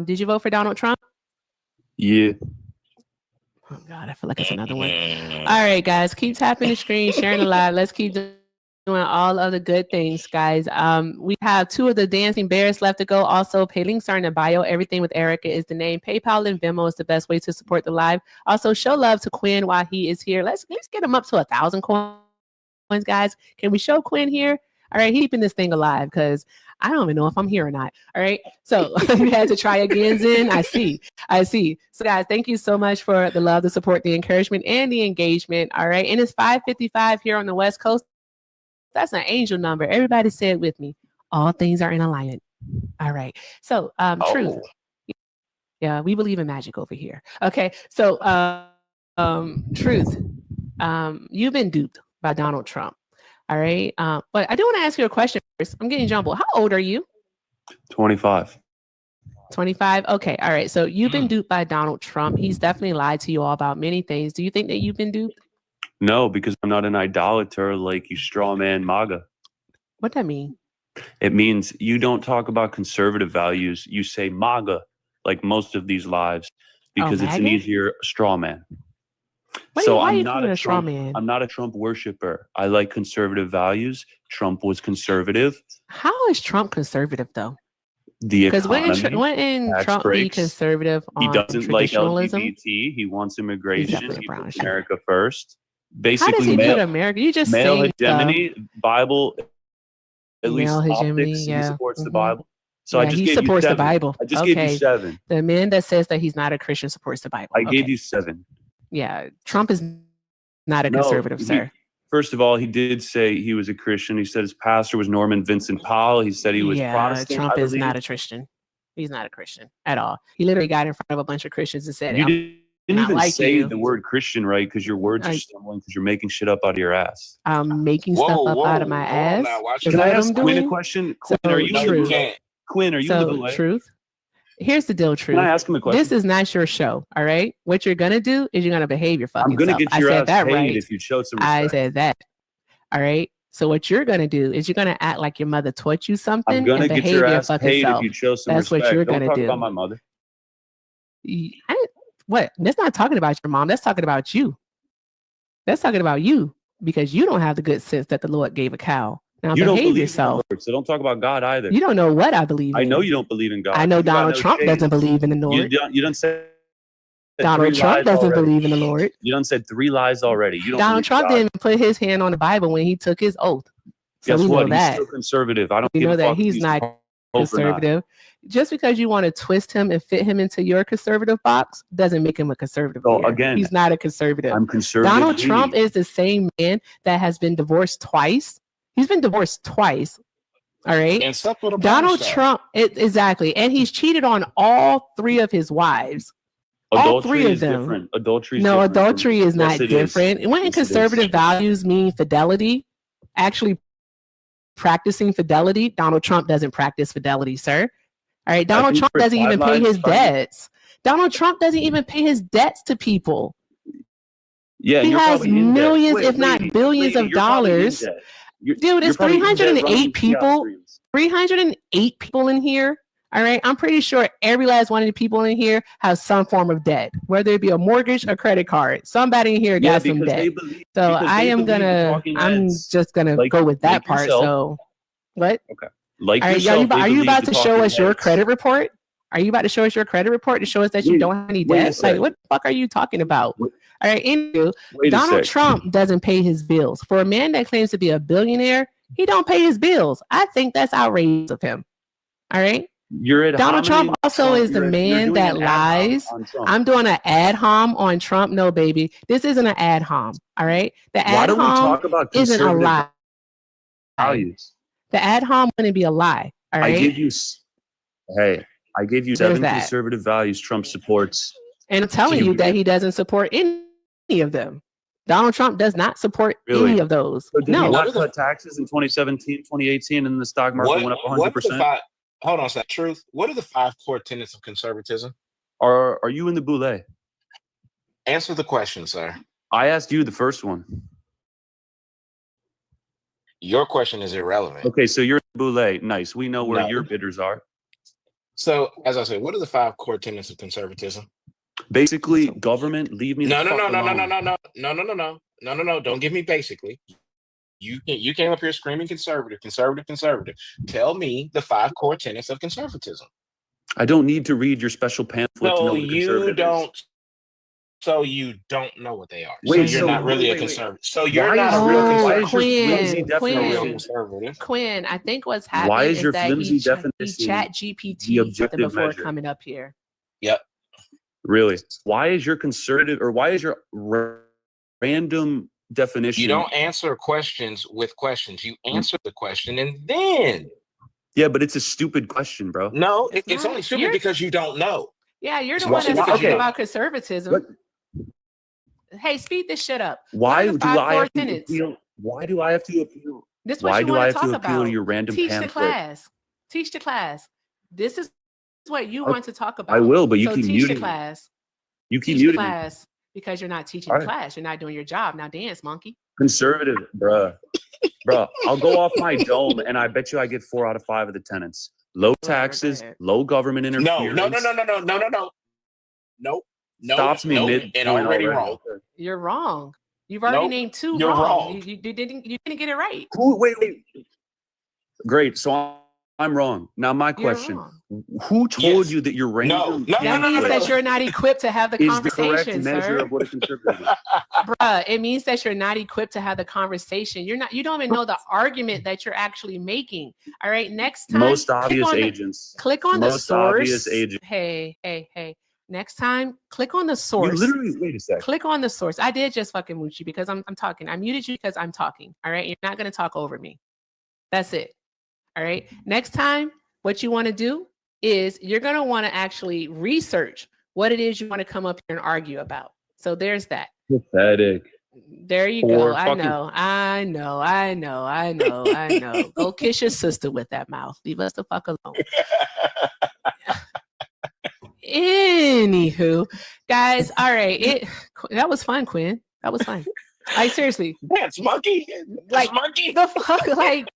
Did you vote for Donald Trump? Yeah. Oh God, I feel like it's another one. All right, guys, keep tapping the screen, sharing the live. Let's keep doing all of the good things, guys. We have 2 of the dancing bears left to go. Also, pay links are in the bio. Everything with Erica is the name. PayPal and Venmo is the best way to support the live. Also, show love to Quinn while he is here. Let's get him up to 1,000 coins, guys. Can we show Quinn here? All right, keeping this thing alive because I don't even know if I'm here or not. All right. So you had to try again, Zen. I see. So guys, thank you so much for the love, the support, the encouragement, and the engagement. All right. And it's 5:55 here on the West Coast. That's an angel number. Everybody say it with me. All things are in alignment. All right. So truth. Yeah, we believe in magic over here. Okay. So truth. You've been duped by Donald Trump. All right. But I do want to ask you a question first. I'm getting jumbled. How old are you? 25. 25. Okay. All right. So you've been duped by Donald Trump. He's definitely lied to you all about many things. Do you think that you've been duped? No, because I'm not an idolater like you straw man MAGA. What that mean? It means you don't talk about conservative values. You say MAGA like most of these lives because it's an easier straw man. I'm not a straw man. I'm not a Trump worshiper. I like conservative values. Trump was conservative. How is Trump conservative though? The economy. Because wouldn't Trump be conservative on He doesn't like traditionalism? LGBT. He wants immigration. He puts America first. Basically, how does he put America? You just male hegemony, Bible. At least optics, yeah. He supports the Bible. So yeah, he supports the Bible. I just gave you 7. The man that says that he's not a Christian supports the Bible. I gave you 7. Yeah, Trump is not a conservative, sir. First of all, he did say he was a Christian. He said his pastor was Norman Vincent Powell. He said he was Protestant. Trump is not a Christian. He's not a Christian at all. He literally got in front of a bunch of Christians and said, "You didn't even like say the word Christian right because your words are stumbling because you're making shit up out of your ass." I'm making stuff up out of my ass. Can I ask Quinn a question? Quinn, are you Quinn, are you Truth? Here's the deal, Truth. Can I ask him a question? This is not your show, all right? What you're gonna do is you're gonna behave your fucking self. I'm gonna get your ass paid if you showed some respect. I said that. All right. So what you're gonna do is you're gonna act like your mother taught you something. I'm gonna get your ass paid if you show some respect. That's what you're Don't gonna talk do. About my mother. What? That's not talking about your mom. That's talking about you. That's talking about you because you don't have the good sense that the Lord gave a cow. Now You don't behave believe yourself. in the Lord, so don't talk about God either. You don't know what I believe in. I know you don't believe in God. I know You got Donald no Trump shade. doesn't believe in the Lord. You done said Donald three Trump lies doesn't already. believe in the Lord. You done said 3 lies already. You don't Donald believe Trump in God. didn't put his hand on the Bible when he took his oath. So Guess we what? know He's that. still conservative. I don't We give know a that fuck if he's he's not woke or not. conservative. Just because you want to twist him and fit him into your conservative box doesn't make him a conservative So leader. again, He's not a conservative. I'm conservative. Donald Trump is the same man that has been divorced twice. He's been divorced twice. All right. And slept with a porn Donald star. Trump, exactly. And he's cheated on all 3 of his wives. All 3 of them. Different. Adultery is No, different. adultery is not Yes, it different. is. When Yes, it conservative is. values mean fidelity, actually practicing fidelity, Donald Trump doesn't practice fidelity, sir. All right. Donald think Trump for doesn't even pay sidelines, his debts. Donald Trump doesn't even pay his debts to people. Yeah, He you're has probably in debt. millions, Wait, if not lady, billions of you're probably in dollars. debt. Dude, You're it's probably in debt running 308 chaos people. streams. 308 people in here. All right. I'm pretty sure every last one of the people in here has some form of debt, whether it be a mortgage or credit card. Somebody in here got some because debt. they believe. So because I they am believe the gonna, talking I'm heads, just gonna like- go with that like part. yourself. So what? Okay. Like All right, yourself, they are you believe about the to show talking us your heads. credit report? Are you about to show us your credit report to show us that you Wait- don't have any wait a debt? sec. Like, what the fuck are you talking about? Wait- All right, anywho, Wait a Donald sec. Trump doesn't pay his bills. For a man that claims to be a billionaire, he don't pay his bills. I think that's outrageous of him. All right. You're at Donald Trump also is the you're man doing that an ad hom lies. on Trump. I'm doing an ad hom on Trump. No, baby, this isn't an ad hom. All right, the Why ad don't we hom talk about isn't a conservative lie. values? The ad hom wouldn't be a lie. All right, I gave you 7 that. conservative values Trump supports. and I'm telling you that he doesn't support any of them. Donald Trump does not support Really? any of those. So did No, he not cut taxes in 2017, 2018, and the stock market went up 100%? Hold on a sec. Truth. What are the 5 core tenets of conservatism? Are you in the boule? Answer the question, sir. I asked you the first one. Your question is irrelevant. Okay, so you're in the boule. Nice. We know where No. your bidders are. So, as I said, what are the 5 core tenets of conservatism? Basically, government, leave me the fuck alone. No. Don't give me basically. You came up here screaming conservative. Tell me the 5 core tenets of conservatism. I don't need to read your special pamphlet to know what a conservative is. So you don't know what they are. Wait, so you're not really a conservative. So you're Why not is a real your- why conservative. is your flimsy definition- conservative. Quinn, I think what's happening Why is your is that flimsy he definition chat the GPT something objective before measure? coming up here. Yep. Really? Why is your conservative, or why is your random definition? You don't answer questions with questions. You answer the question and then. Yeah, but it's a stupid question, bro. No, it's only stupid You're- because you don't know. Yeah, you're the So one why- that's okay. talking about conservatism. Hey, speed this shit up. Why What are the do 5 I core have to tenets? appeal? Why do I have to appeal? This is what Why you do want I to have to talk appeal about. to your random Teach pamphlet? the class. Teach the class. This is what you Okay, want to talk about. I will, but you so keep teach muting the me. class. You keep Teach the muting me. class because you're not teaching All the right. class. You're not doing your job. Now dance, monkey. Conservative, bruh. I'll go off my dome, and I bet you I get 4 out of 5 of the tenants. Low taxes, ahead. low government No. interference. Nope. Stops me mid and already wrong. Okay. You're wrong. You've already Nope, named 2 you're wrong. wrong. You didn't get it right. Wait. Great. So I'm wrong. Now my question: wrong. Who told Yes. you that your random That means pamphlet that you're not equipped to have the is the correct conversation, measure sir. of what a conservative is? Bruh, it means that you're not equipped to have the conversation. You don't even know the argument that you're actually making. All right. Next time, Most click obvious on the- agents. Click on the Most source. obvious agent. Hey. Next time, click on the You source. literally wait a second. Click on the source. I did just fucking mute you because I'm talking. I muted you because I'm talking. All right. You're not going to talk over me. That's it. All right. Next time, what you want to do is you're going to want to actually research what it is you want to come up here and argue about. So there's that. Pathetic. There you Or go. I know. Go kiss your sister with that mouth. Leave us the fuck alone. Anywho, guys, all right. That was fun, Quinn. That was fun. Like seriously. That's monkey. Like monkey. The fuck, like,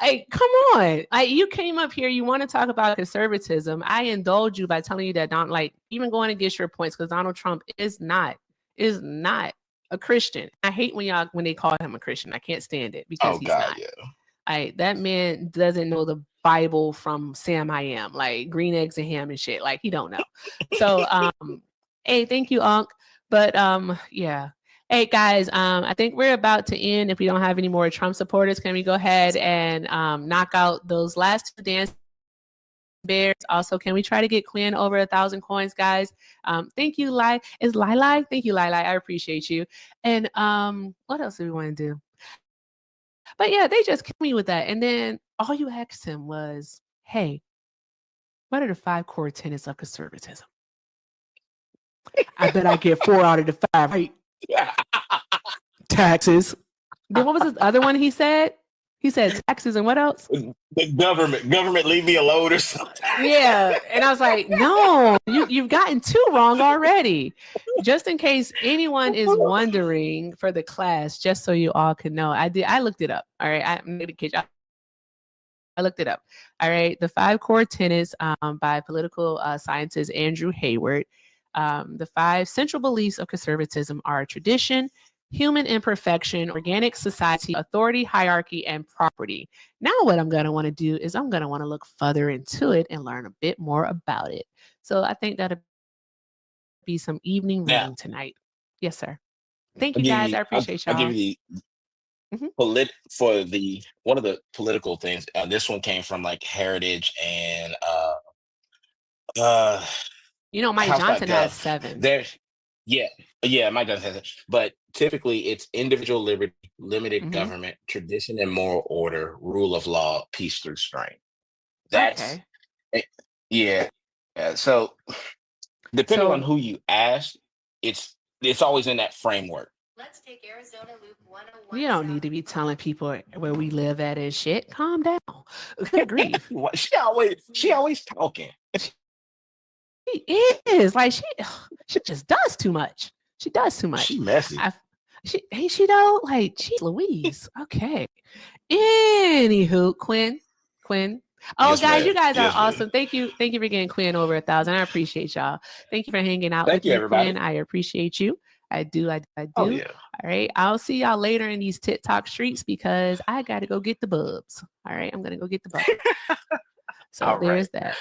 hey, come on. Like you came up here, you want to talk about conservatism. I indulge you by telling you that don't like even going against your points because Donald Trump is not a Christian. I hate when they call him a Christian. I can't stand it because he's not. Yeah. That man doesn't know the Bible from Sam I Am, like green eggs and ham and shit. Like he don't know. So hey, thank you, Unc. But yeah. Hey guys, I think we're about to end. If we don't have any more Trump supporters, can we go ahead and knock out those last 2 dance bears? Also, can we try to get Quinn over 1,000 coins, guys? Thank you, Lai. Is Lai? Thank you, Lai. I appreciate you. And what else do we want to do? But yeah, they just killed me with that. And then all you asked him was, hey, what are the 5 core tenets of conservatism? I bet I get 4 out of the 5, right? Taxes. Then what was this other one he said? He said taxes and what else? The government leave me alone or something. Yeah. And I was like, no, you've gotten 2 wrong already. Just in case anyone is wondering for the class, just so you all can know. I looked it up. All right. I'm gonna kid you. I looked it up. All right. The 5 core tenets by political scientist Andrew Hayward. The 5 central beliefs of conservatism are tradition, human imperfection, organic society, authority, hierarchy, and property. Now what I'm going to want to do is I'm going to want to look further into it and learn a bit more about it. So I think that'll be some evening reading tonight. Yes, sir. Thank you, guys. I appreciate y'all. I'll give you the one of the political things. This one came from like Heritage and Mike Johnson has 7. Mike Johnson has it. But typically it's individual liberty, limited government, tradition and moral order, rule of law, peace through strength. That's so depending on who you ask, it's always in that framework. Let's take Arizona Loop 101. You don't need to be telling people where we live at and shit. Calm down. Good grief. She always talking. She is like she just does too much. She does too much. She messy. She though, like she's Louise. Okay. Anywho, Quinn. Oh, yes, guys, you guys are awesome. Thank you for getting Quinn over 1,000. I appreciate y'all. Thank you for hanging out with me, everybody. Quinn. I appreciate you. I do. Oh, yeah. All right. I'll see y'all later in these TikTok streets because I got to go get the bubs. All right. I'm going to go get the bubs. So there's that.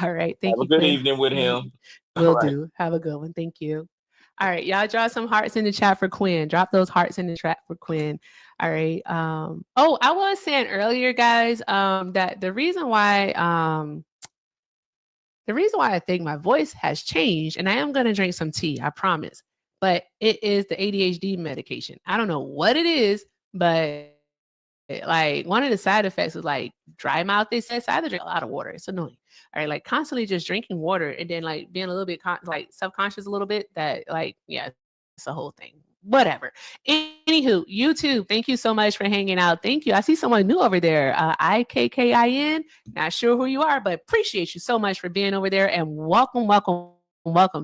All right. Thank you. Have a good evening with him. Will do. Have a good one. Thank you. All right. Y'all draw some hearts in the chat for Quinn. Drop those hearts in the chat for Quinn. All right. Oh, I was saying earlier, guys, that the reason why I think my voice has changed, and I am going to drink some tea, I promise, but it is the ADHD medication. I don't know what it is, but like one of the side effects is like dry mouth. They said, so I have to drink a lot of water. It's annoying. All right, like constantly just drinking water and then like being a little bit like self-conscious a little bit. That like it's a whole thing. Whatever. Anywho, YouTube, thank you so much for hanging out. Thank you. I see someone new over there. IKKIN. Not sure who you are, but appreciate you so much for being over there and welcome.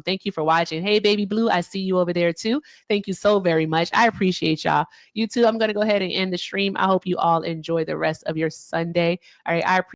Thank you for watching. Hey, Baby Blue, I see you over there too. Thank you so very much. I appreciate y'all. You too. I'm going to go ahead and end the stream. I hope you all enjoy the rest of your Sunday. All right. I appreciate